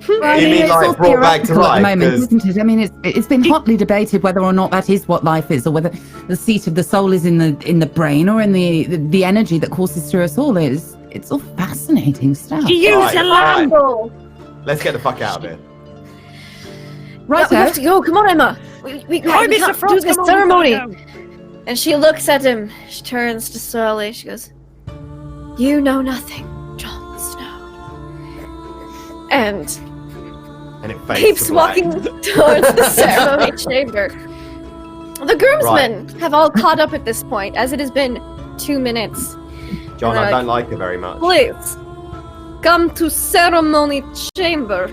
Well, you mean it's like all brought back to theoretical at life? the moment, 'Cause- isn't it? I mean, it's been hotly debated whether or not that is what life is, or whether the seat of the soul is in the brain or in the energy that courses through us all. It's all fascinating stuff. She used Right, a lamp. Let's get the fuck out of here. Right, we have to go. Come on, Emma. We Hi, can't Mr. do Frost. this Come on, ceremony. we gotta go. And she looks at him. She turns to slowly. She goes, "You know nothing, Jon Snow." And And it fades keeps to black. walking towards the ceremony chamber. The groomsmen have all caught up at this point, as it has been 2 minutes. John, They're I like, don't like her very much. "Please, come to ceremony chamber.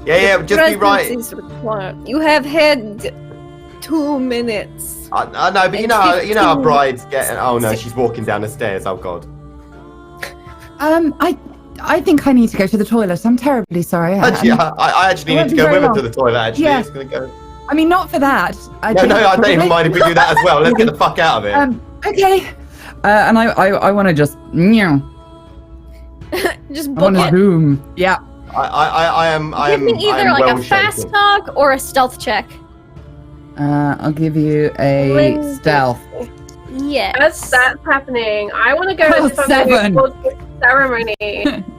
Yeah, just be Presence right. is required. You have had 2 minutes." I know, but you And know how 15 brides get. Oh no, she's walking down the stairs. Oh god. I think I need to go to the toilet. I'm terribly sorry. Actually, I actually need to go with her to the toilet. Actually, Yeah. it's gonna go. I mean, not for that. No, I don't even mind if we do that as well. Let's get the fuck out of here. Okay. And I want to just Just I book want to it. zoom. Yeah. I am. Give me either like well a fast shaken. talk or a stealth check. I'll give you a Lindsay. stealth. Yes. As that's happening, I want to go Oh, as if I'm gonna 7. go towards ceremony,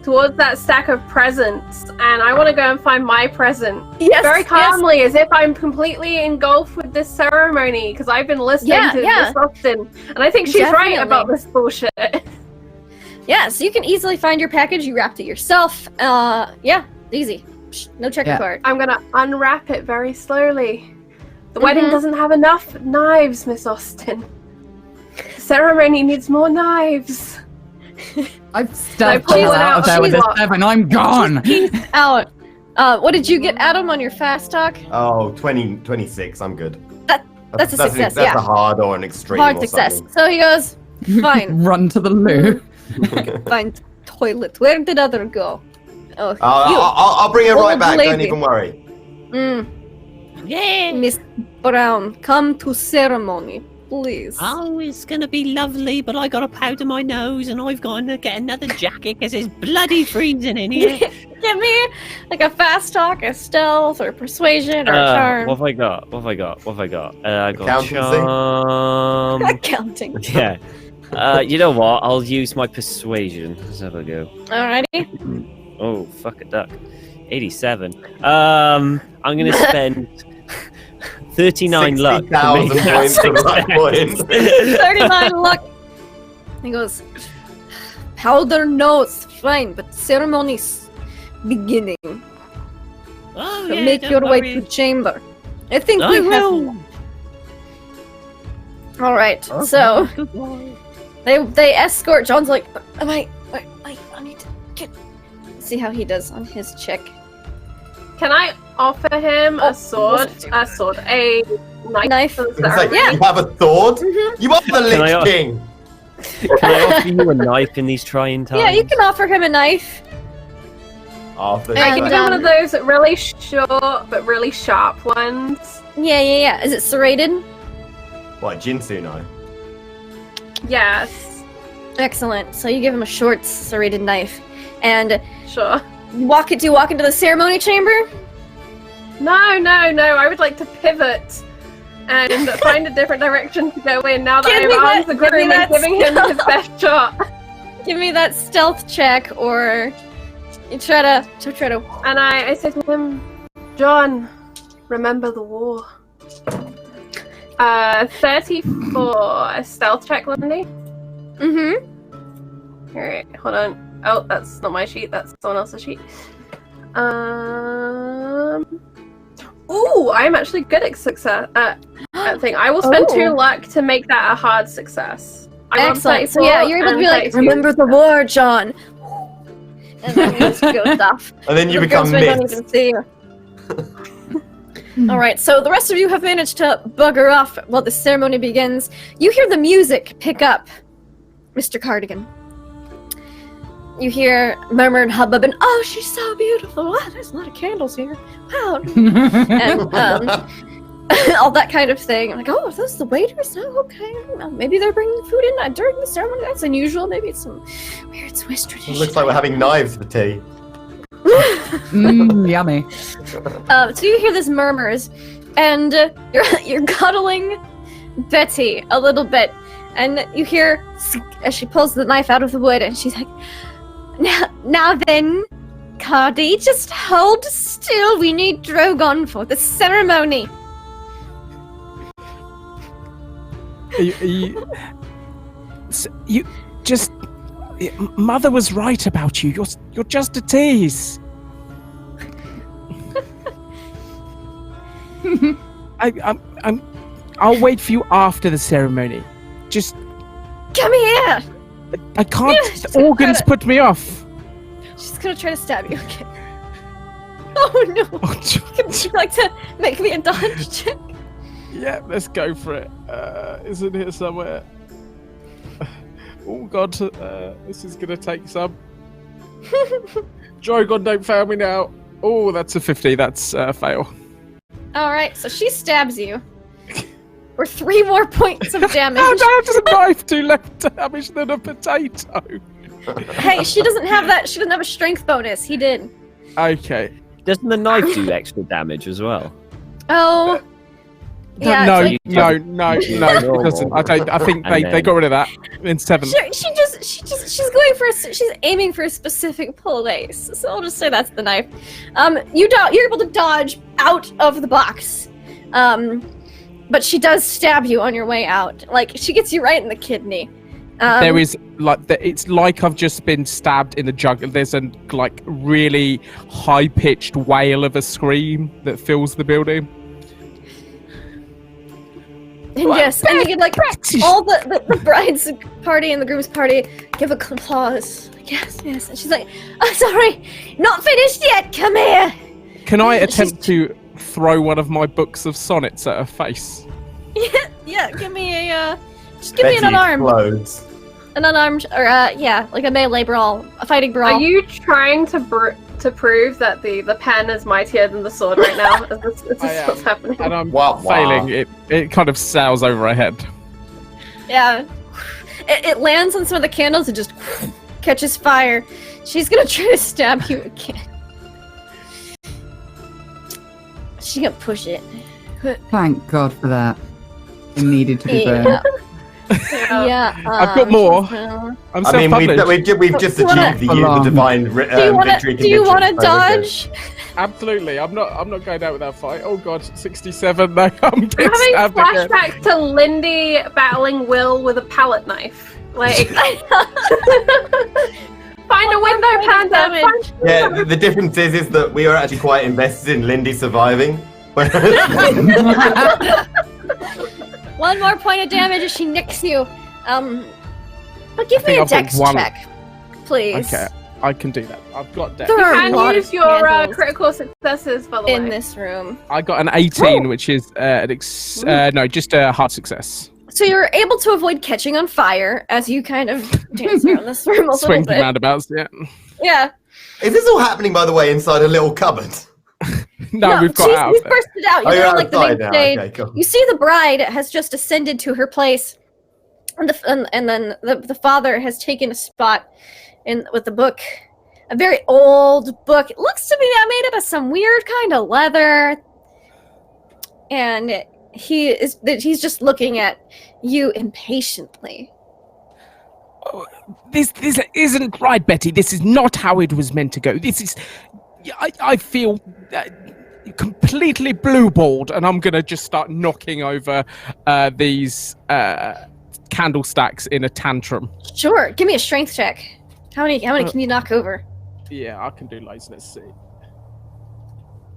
towards that stack of presents, and I want to go and find my present. Yes, Very calmly, as if I'm completely engulfed with this ceremony, because I've been listening to Miss Austin, and I think she's right about this bullshit. Yeah, so you can easily find your package. You wrapped it yourself. Easy. No checking card. I'm gonna unwrap it very slowly. The wedding doesn't have enough knives, Miss Austin. The ceremony needs more knives. I've stepped out of there with a 7. I'm gone. Out. What did you get, Adam, on your fast talk? Oh, 26. I'm good. That's a success. That's a hard or an extreme. Hard or success. something. So he goes, fine. Run to the loo. Find toilet. Where did other go? Oh, I'll bring it right back. lady. Don't even worry. Yeah. Miss Brown, come to ceremony, please. Oh, it's gonna be lovely, but I gotta powder my nose, and I've got to get another jacket because it's bloody freezing in here. Give me like a fast talk, a stealth, or persuasion, or charm. What have I got? I got Accountancy? charm. Accounting. Yeah. You know what? I'll use my persuasion. Let's have a go. Alrighty. Oh, fuck a duck. 87. I'm gonna spend 39 luck. 60,000 points of luck points. 39 luck. He goes, powder nose, fine, but ceremony's beginning. Oh, So yeah, make don't your way worry. to chamber. I think I we will. have. All right. So they escort. John's like, I need to get. See how he does on his check. Can I offer him a sword? A knife? It's like, Yeah. you have a sword? Mm-hmm. You are the Can I- Lich King! Can I offer you a knife in these trying times? Yeah, you can offer him a knife. After I can And, do one of those really short but really sharp ones. Yeah. Is it serrated? What, Jinsu no? Yes. Excellent. So you give him a short serrated knife, and Sure. walk into the ceremony chamber. No. I would like to pivot and find a different direction to go in now that Give I me have arms that- and giving him his best shot. Give me that stealth check, or you try to. And I say to him, John, remember the war. 34. A stealth check, Lindy? Mm-hmm. Alright, hold on. Oh, that's not my sheet, that's someone else's sheet. Ooh, I'm actually good at success at thing. I will spend 2 luck to make that a hard success. I'm on Excellent. So 34 yeah, you're able to be and like, 32. remember the war, John. And then he just goes off. And then you The become girls don't mist. even see you. All right, so the rest of you have managed to bugger off while the ceremony begins. You hear the music pick up, Mr. Cardigan. You hear murmured hubbub and, oh, she's so beautiful. Wow, there's a lot of candles here. Wow. And all that kind of thing. I'm like, oh, are those the waiters? Oh, okay. Well, maybe they're bringing food in during the ceremony. That's unusual. Maybe it's some weird Swiss tradition. It looks like we're having knives for tea. Yummy. So you hear this murmurs, and you're cuddling Betty a little bit, and you hear as she pulls the knife out of the wood, and she's like, "Now then, Cardi, just hold still. We need Drogon for the ceremony." You just. Mother was right about you. You're just a tease. I'll wait for you after the ceremony. Just Come here. I can't. Yeah, The organs put me off. She's gonna try to stab you. Okay. Oh no! Would you like to make me a dodge check? Yeah, let's go for it. Is it here somewhere? Oh god, this is gonna take some. Drogon, don't fail me now. Oh, that's a 50. That's a fail. All right, so she stabs you. Or 3 more points of damage. How does a knife do less damage than a potato? Hey, she doesn't have that. She doesn't have a strength bonus. He did. Okay. Doesn't the knife do extra damage as well? Oh. Yeah, No, it's like- it doesn't. I think they got rid of that in 7. She she's going for she's aiming for a specific place. So I'll just say that's the knife. You're able to dodge out of the box. But she does stab you on your way out. Like, she gets you right in the kidney. There is it's like I've just been stabbed in the jugular. There's a like really high pitched wail of a scream that fills the building. And yes, and you get like all the bride's party and the groom's party give a applause. Yes. And she's like, "Oh, sorry, not finished yet. Come here." Can I attempt to throw one of my books of sonnets at her face? Yeah. Give me a just give me an unarmed. Explodes. An unarmed, or like a melee brawl, a fighting brawl. Are you trying to prove that the pen is mightier than the sword right now? Is this what's happening? And I'm failing. It kind of sails over her head. Yeah. It lands on some of the candles and just catches fire. She's gonna try to stab you again. She's gonna push it. Thank God for that. It needed to be burned. Yeah. I've got more. I'm self-published. We've just achieved the divine victory. Do you want to dodge? Absolutely. I'm not going out without fight. Oh God, 67. No, I'm I'm getting having stabbed again. flashbacks to Lindy battling Will with a palette knife. Like, find a window, Panda. Yeah, the difference is that we are actually quite invested in Lindy surviving. One more point of damage as she nicks you. But give me a dex check, please. Okay, I can do that. I've got dex. You can use your critical successes, by the way. In this room. I got an 18, which is just a hard success. So you're able to avoid catching on fire as you kind of dance around this room a little Swings bit. and roundabouts, yeah. Yeah. Is this all happening, by the way, inside a little cupboard? No, we've got out. We've bursted out. You're on like the main now. stage. Okay, cool. You see the bride has just ascended to her place, and then the father has taken a spot with the book, a very old book. It looks to me made out of some weird kind of leather, and he's just looking at you impatiently. Oh, this isn't right, Betty. This is not how it was meant to go. This is. I feel completely blue-balled, and I'm gonna just start knocking over these candle stacks in a tantrum. Sure, give me a strength check. How many can you knock over? Yeah, I can do loads. Let's see.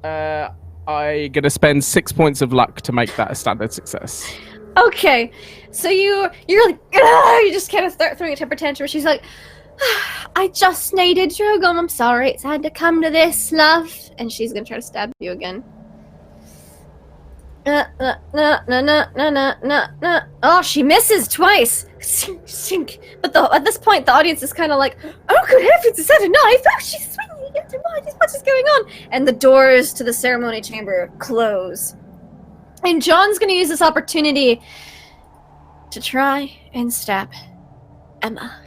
I'm gonna spend 6 points of luck to make that a standard success. Okay, so you're like, you just kind of start throwing a temper tantrum. She's like, I just needed Drogom. I'm sorry it's had to come to this, love. And she's gonna try to stab you again. Oh, she misses twice. Sink. But at this point, the audience is kind of like, oh, good heavens, is that a knife? Oh, she's swinging against her body. What is going on? And the doors to the ceremony chamber close. And John's gonna use this opportunity to try and stab Emma.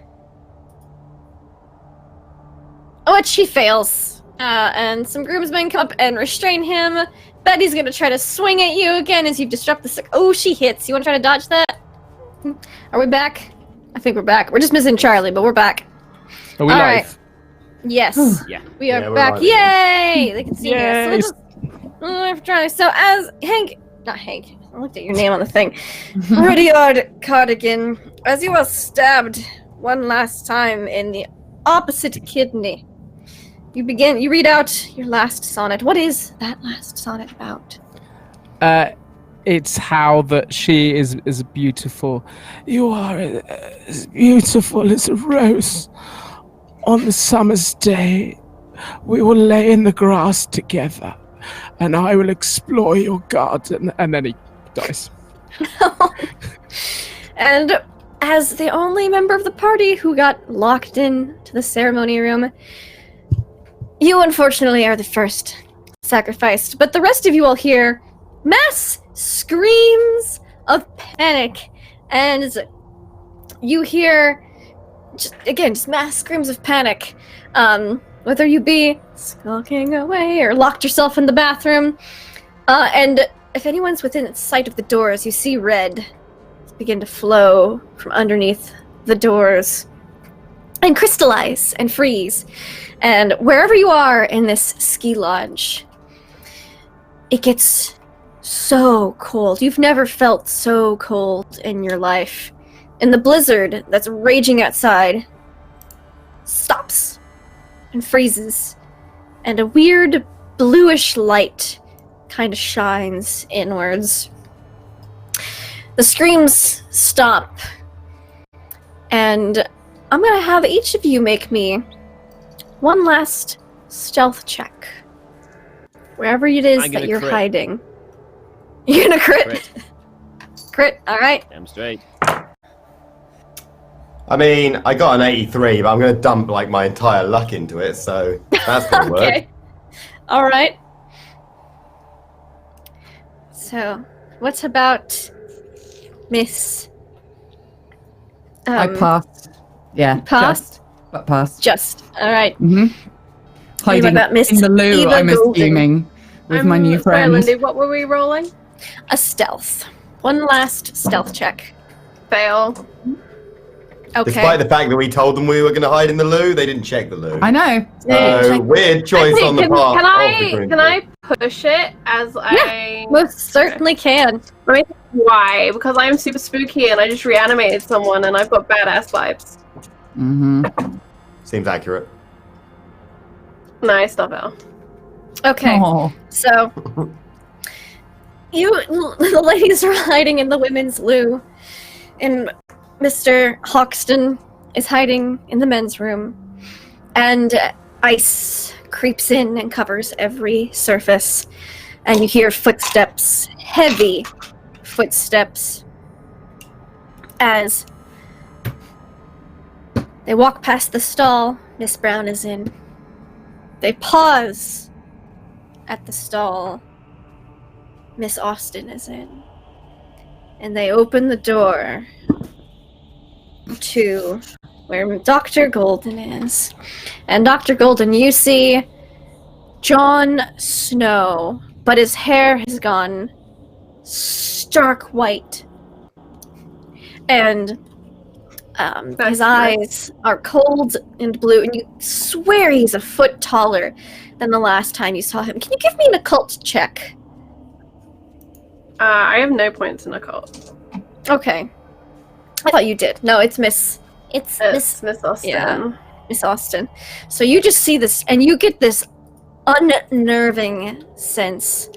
Which she fails. And some groomsmen come up and restrain him. Betty's gonna try to swing at you again as you disrupt the... Oh, she hits. You wanna try to dodge that? Are we back? I think we're back. We're just missing Charlie, but we're back. Are we live? Right. Yes. Yeah. We are we're back. live. Yay! They can see Yay. us. So as not Hank, I looked at your name on the thing. Rudyard Cardigan, as you are stabbed one last time in the opposite kidney, you read out your last sonnet. What is that last sonnet about? It's how that she is beautiful. You are as beautiful as a rose. On the summer's day, we will lay in the grass together, and I will explore your garden. And then he dies. And as the only member of the party who got locked in to the ceremony room, you unfortunately are the first sacrificed. But the rest of you all hear mass screams of panic, and you hear just mass screams of panic. Whether you be skulking away or locked yourself in the bathroom, and if anyone's within sight of the doors, you see red begin to flow from underneath the doors. and crystallize and freeze. And wherever you are in this ski lodge, it gets so cold. You've never felt so cold in your life. And the blizzard that's raging outside stops and freezes. And a weird bluish light kind of shines inwards. The screams stop. And I'm going to have each of you make me one last stealth check. Wherever it is that you're hiding. You're gonna crit. Crit, alright. Damn straight. I mean, I got an 83, but I'm going to dump like my entire luck into it, so that's going to Okay. work. Alright. So, what about Miss... I passed. Yeah, passed? but passed. Just. Alright. Hiding about Miss in the loo, Eva I'm Golden? assuming, with my new Sorry, friend. Lindy, what were we rolling? A stealth. One last stealth check. Fail. Okay. Despite the fact that we told them we were going to hide in the loo, they didn't check the loo. I know. So, weird choice Actually, on the part of the green can I push it as I... Most certainly can. Let me think why. Because I'm super spooky and I just reanimated someone and I've got badass vibes. Seems accurate. Nice, not fail. Okay. Oh. So, the ladies are hiding in the women's loo, and Mr. Hoxton is hiding in the men's room, and ice creeps in and covers every surface, and you hear footsteps, heavy footsteps, as they walk past the stall Miss Brown is in. They pause at the stall Miss Austen is in. And they open the door to where Dr. Golden is. And Dr. Golden, you see Jon Snow, but his hair has gone stark white. And his eyes are cold and blue, and you swear he's a foot taller than the last time you saw him. Can you give me an occult check? I have no points in occult. Okay. I thought you did. No, it's Miss... It's Miss Austen. Yeah, Miss Austen. So you just see this, and you get this unnerving sense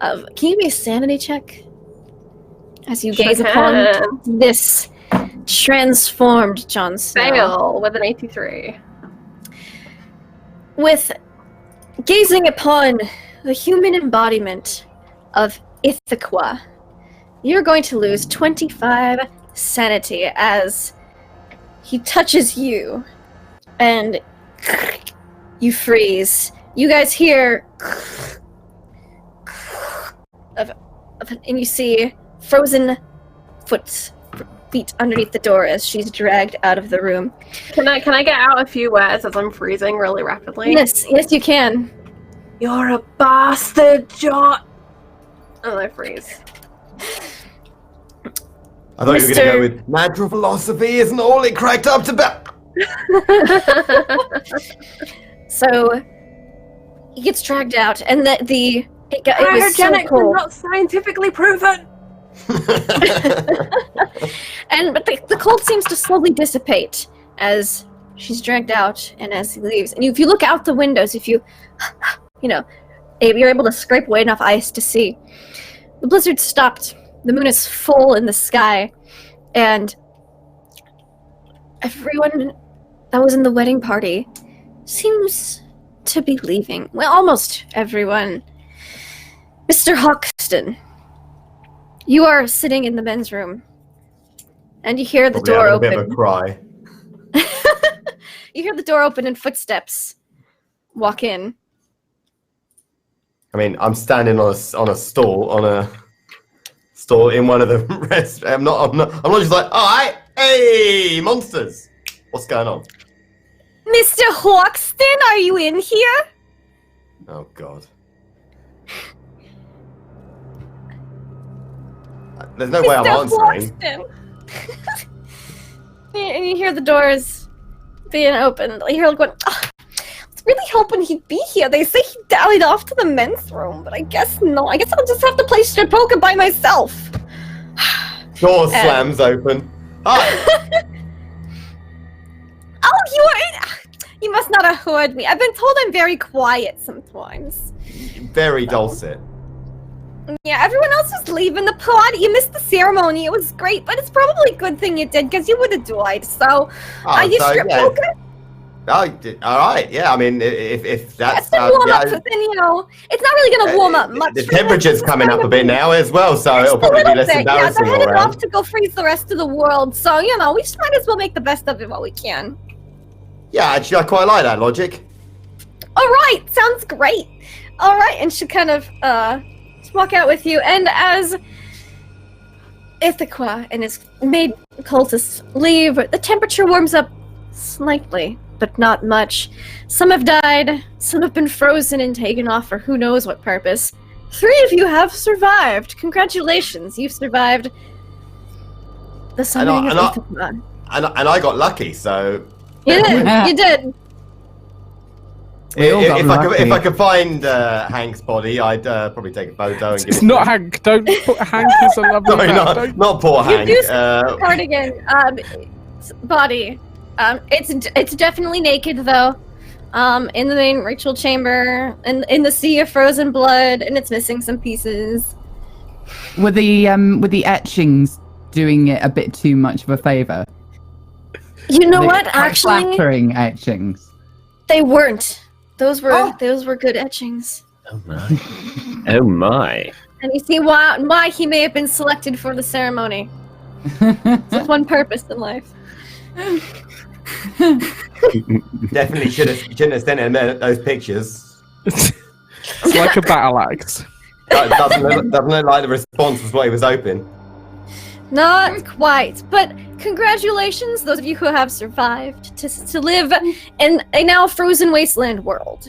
of... Can you give me a sanity check? As you gaze upon this transformed Jon Snow. Fail with an 83. With gazing upon the human embodiment of Ithaca, you're going to lose 25 sanity as he touches you and you freeze. You guys hear and you see frozen feet underneath the door as she's dragged out of the room. Can I get out a few words as I'm freezing really rapidly? Yes, you can. You're a bastard, Jon. And I freeze. I thought you were going to go with natural philosophy isn't all it cracked up to be. So he gets dragged out, and it was so Cryogenics are cold. not scientifically proven. But the cold seems to slowly dissipate as she's dragged out and as he leaves. And if you look out the windows, if you're able to scrape away enough ice to see, the blizzard stopped. The moon is full in the sky, and everyone that was in the wedding party seems to be leaving. Well, almost everyone. Mr. Hoxton, you are sitting in the men's room, and you hear the door open. A bit of a cry. You hear the door open and footsteps walk in. I mean, I'm standing on a stall in one of the rest. I'm not just like, all right, hey, monsters, what's going on? Mr. Hoxton, are you in here? Oh God. There's no way I'm answering. And you hear the doors being opened. You're like going, oh, I was really hoping he'd be here. They say he dallied off to the men's room, but I guess no. I guess I'll just have to play Poker by myself. Door slams open. Hi. Oh, you must not have heard me. I've been told I'm very quiet sometimes. Very dulcet. Yeah, everyone else was leaving the party. You missed the ceremony. It was great, but it's probably a good thing you did, because you would have died. So, you strip poker? Oh, all right. Yeah, I mean, if that's... It's warm up, but then, it's not really going to warm up much. The temperature's coming up a bit now as well, so it'll probably be less embarrassing they're all headed around. off to go freeze the rest of the world, so, we just might as well make the best of it while we can. Yeah, actually, I quite like that logic. All right, sounds great. All right, and she kind of walk out with you, and as Ithaca and his maid cultists leave, the temperature warms up slightly, but not much. Some have died, some have been frozen and taken off for who knows what purpose. 3 of you have survived. Congratulations, you've survived the summoning of Ithaca. And I got lucky, so... You did. If I could find Hank's body, I'd probably take a photo and give It's it not Hank. Don't put Hank as a lovely man. not poor Hank. You do see the cardigan body. It's definitely naked though. In the main ritual chamber, in the sea of frozen blood, and it's missing some pieces. Were the etchings doing it a bit too much of a favor? You know what? Actually, flattering etchings. They weren't. Those were good etchings. Oh my! Oh my! And you see why he may have been selected for the ceremony. There's one purpose in life. Definitely shouldn't have sent him those pictures. It's like a battle axe. Doesn't look like the response was what he was hoping. Not quite, but congratulations, those of you who have survived to live in a now frozen wasteland world.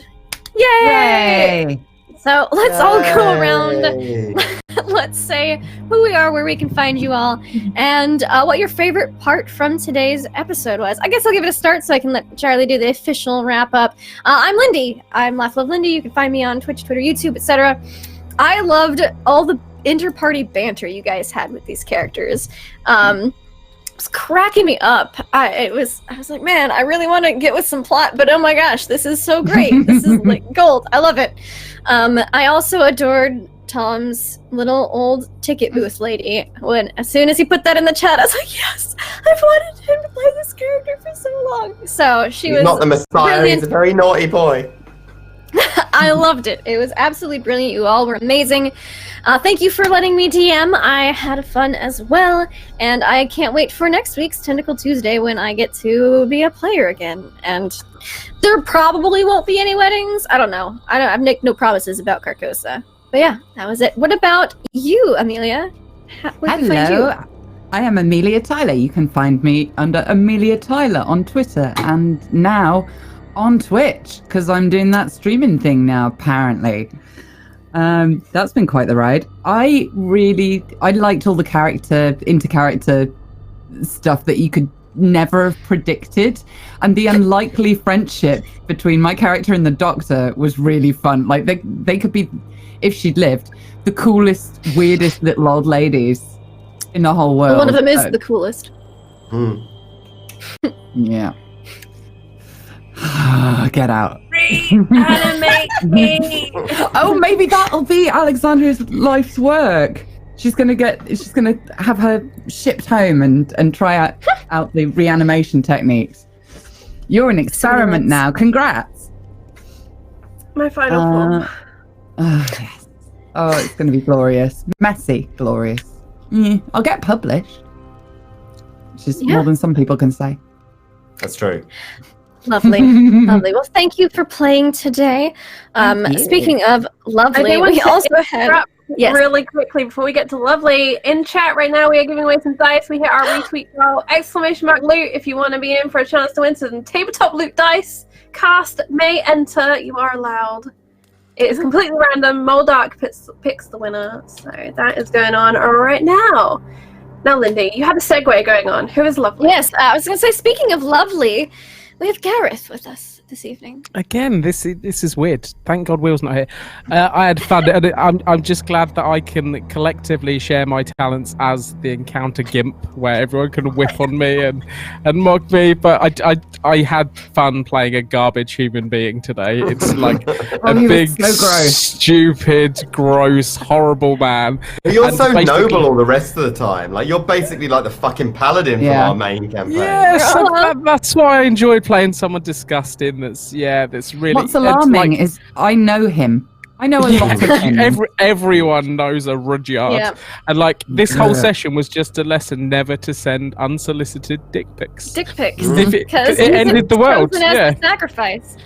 Yay! So let's all go around. Let's say who we are, where we can find you all, and what your favorite part from today's episode was. I guess I'll give it a start so I can let Charlie do the official wrap up. I'm Lindy. I'm Laugh Love Lindy. You can find me on Twitch, Twitter, YouTube, etc. I loved all the inter-party banter you guys had with these characters. It was cracking me up. I was like, man, I really want to get with some plot, but oh my gosh, this is so great. This is like gold. I love it. I also adored Tom's little old ticket booth lady. As soon as he put that in the chat, I was like, yes, I've wanted him to play this character for so long. So He's was not the Messiah. brilliant. He's a very naughty boy. I loved it. It was absolutely brilliant. You all were amazing. Thank you for letting me DM. I had fun as well, and I can't wait for next week's Tentacle Tuesday when I get to be a player again. And there probably won't be any weddings. I don't know. I've made no promises about Carcosa. But yeah, that was it. What about you, Amelia? Where can I find you? Hello. I am Amelia Tyler. You can find me under Amelia Tyler on Twitter and now on Twitch, because I'm doing that streaming thing now, apparently. That's been quite the ride. I liked all the inter-character stuff that you could never have predicted, and the unlikely friendship between my character and the Doctor was really fun. Like they could be, if she'd lived, the coolest, weirdest little old ladies in the whole world. One of them is the coolest. Yeah. Get out. Reanimate me. Oh, maybe that'll be Alexandria's life's work. She's gonna have her shipped home and try out the reanimation techniques. You're an experiment now. Congrats. My final form. Yes. Oh, it's gonna be glorious. Messy, glorious. I'll get published. Which is more than some people can say. That's true. Lovely, lovely. Well, thank you for playing today. Speaking of lovely, we also had really quickly before we get to lovely in chat right now. We are giving away some dice. We hit our retweet goal! !loot if you want to be in for a chance to win some tabletop loot dice. Cast may enter. You are allowed. It is completely random. Moldark picks the winner. So that is going on right now. Now, Lindy, you had a segue going on. Who is lovely? Yes, I was going to say, speaking of lovely, we have Gareth with us this evening. Again, this is weird. Thank God Will's not here. I had fun. And I'm just glad that I can collectively share my talents as the encounter gimp, where everyone can whip on me and mock me. But I had fun playing a garbage human being today. It's like a big, so gross. stupid, gross, horrible man. You're And so basically- noble all the rest of the time. Like, you're basically like the fucking paladin from our main campaign. Yes, that's why I enjoyed playing someone disgusting. That's really. What's alarming is I know him. I know a lot of him. Everyone knows a Rudyard. Yeah. And like this whole session was just a lesson never to send unsolicited dick pics. Dick pics. If Because it ended the world. chosen as Yeah. the sacrifice.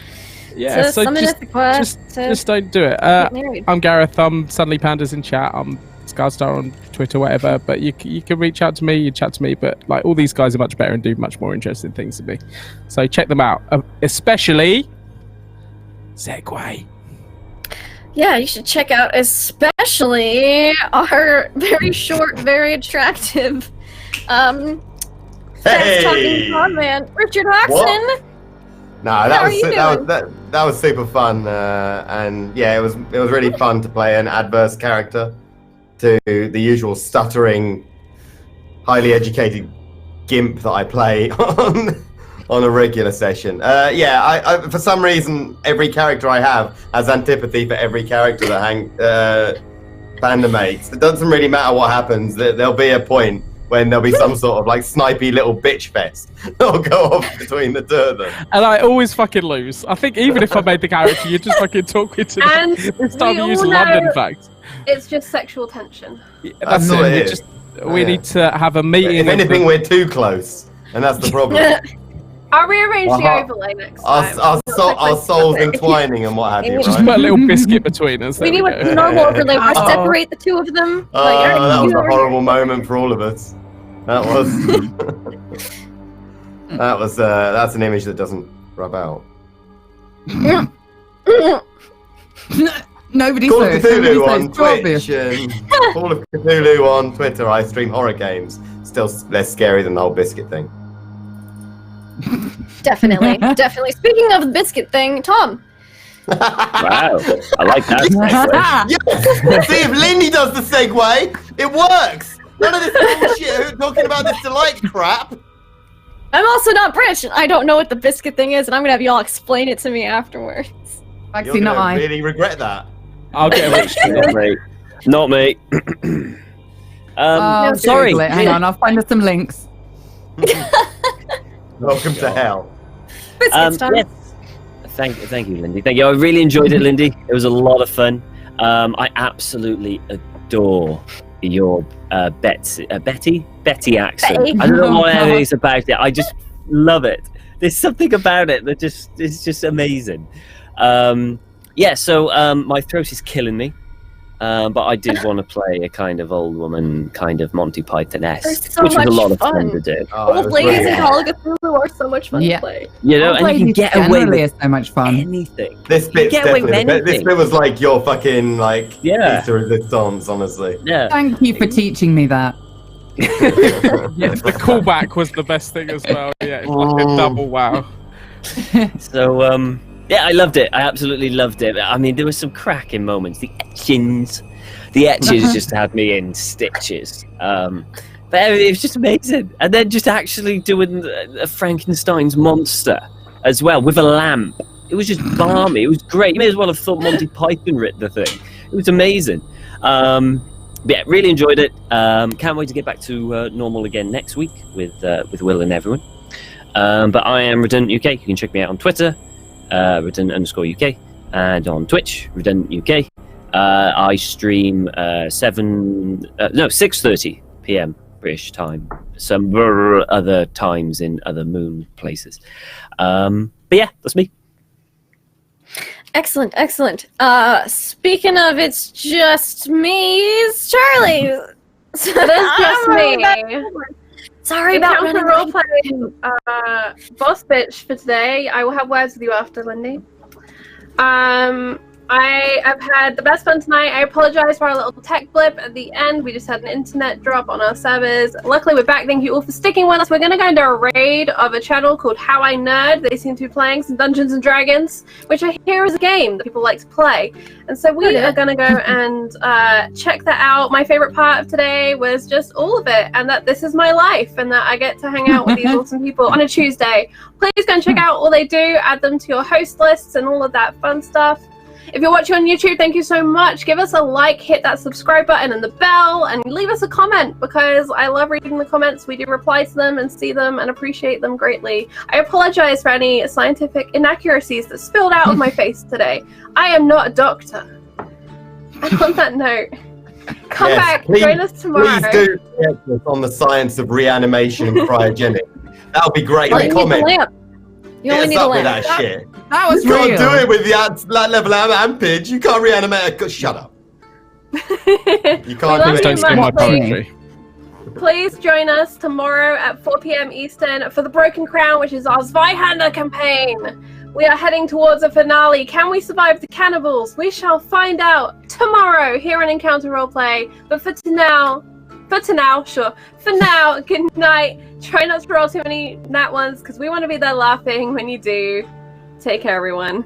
Yeah. So So summon just, as the quest to just don't do it. get married. I'm Gareth. I'm Suddenly Pandas in chat. I'm Scarstar on Twitter, whatever. But you can reach out to me. You chat to me. But like all these guys are much better and do much more interesting things than me. So check them out. Especially Segway. Yeah, you should check out especially our very short, very attractive, fast-talking con man, Richard Hoxton. No, that was super fun, and yeah, it was really fun to play an adverse character to the usual stuttering, highly educated gimp that I play on a regular session. I for some reason every character I have has antipathy for every character that Panda makes. It doesn't really matter what happens. There'll be a point when there'll be some sort of like snipey little bitch fest that'll go off between the two of them. And I always fucking lose. I think even if I made the character, you just fucking talk me to And this time we we use all London know- facts. It's just sexual tension. Yeah, that's all it. it We is. We need to have a meeting. If anything, we're too close, and that's the problem. I'll rearrange the Uh-huh. overlay next time. Our souls entwining and what have you, just right? put a little biscuit between us. We there need we a go. normal overlay where Oh. separate the two of them. Oh, that was a horrible moment for all of us. That was. That's an image that doesn't rub out. Nobody Call of says. Cthulhu Nobody on says. Obvious. Twitch and Call of Cthulhu on Twitter. I stream horror games. Still less scary than the whole biscuit thing. Definitely, definitely. Speaking of the biscuit thing, Tom. Wow, I like that. Yes! See, if Lindy does the segue, it works! None of this bullshit talking about this delight crap. I'm also not British. I don't know what the biscuit thing is, and I'm gonna have y'all explain it to me afterwards. You're Actually, not gonna I. really regret that. I'll get a Not me. Not me. Oh, sorry. Google it. Hang on, I'll find us some links. Welcome to hell. Biscuits, Tom. Yes. Thank you, Lindy. Thank you. I really enjoyed it, Lindy. It was a lot of fun. I absolutely adore your Betty accent. Betty. I don't know what Oh, it is about it. I just love it. There's something about it that is just amazing. So my throat is killing me. But I did want to play a kind of old woman, kind of Monty Python-esque, They're so which was a much lot of fun. fun to do. Oh, it Old was ladies brilliant. in Call of Cthulhu are so much fun Yeah. to play. You know, Old and you can ladies get away generally with is so much fun. anything. This bit's get away with definitely this anything. bit was like your fucking like Yeah. Easter resistance, honestly. Yeah. Thank you for teaching me that. Yes, the callback was the best thing as well. Yeah, it's like a double wow. So, yeah, I loved it. I absolutely loved it. I mean, there were some cracking moments. The etchings just had me in stitches. But it was just amazing. And then just actually doing a Frankenstein's monster as well with a lamp. It was just balmy. It was great. You may as well have thought Monty Python writ the thing. It was amazing. Yeah, really enjoyed it. Can't wait to get back to normal again next week with Will and everyone. But I am Redundant UK. You can check me out on Twitter, Redundant_UK, and on Twitch, Redundant UK. I stream 6:30 p.m. British time. Some other times in other moon places. But yeah, that's me. Excellent, excellent. Speaking of it's just me, it's Charlie. So It is just me. Sorry about Encounter running late. roleplay boss bitch for today. I will have words with you after, Lindy. I have had the best fun tonight. I apologize for our little tech blip at the end. We just had an internet drop on our servers. Luckily, we're back. Thank you all for sticking with us. We're going to go into a raid of a channel called How I Nerd. They seem to be playing some Dungeons and Dragons, which I hear is a game that people like to play. And so we are going to go and check that out. My favorite part of today was just all of it, and that this is my life, and that I get to hang out with these awesome people on a Tuesday. Please go and check out all they do. Add them to your host lists and all of that fun stuff. If you're watching on YouTube, thank you so much. Give us a like, hit that subscribe button and the bell, and leave us a comment, because I love reading the comments. We do reply to them and see them and appreciate them greatly. I apologize for any scientific inaccuracies that spilled out of my face today. I am not a doctor. And on that note, come back, join us tomorrow. Please do check us on the science of reanimation and cryogenics. That would be great. You only need the Comment. lamp. You only need a Up with lamp. that shit. That was You can't real. do it with that level of ampage. You can't reanimate a... Shut up. You can't do love it. Don't steal my Please. poetry. Please join us tomorrow at 4 p.m. Eastern for the Broken Crown, which is our Zweihander campaign. We are heading towards a finale. Can we survive the cannibals? We shall find out tomorrow here on Encounter Roleplay. But for now, good night. Try not to roll too many nat ones, because we want to be there laughing when you do. Take care, everyone.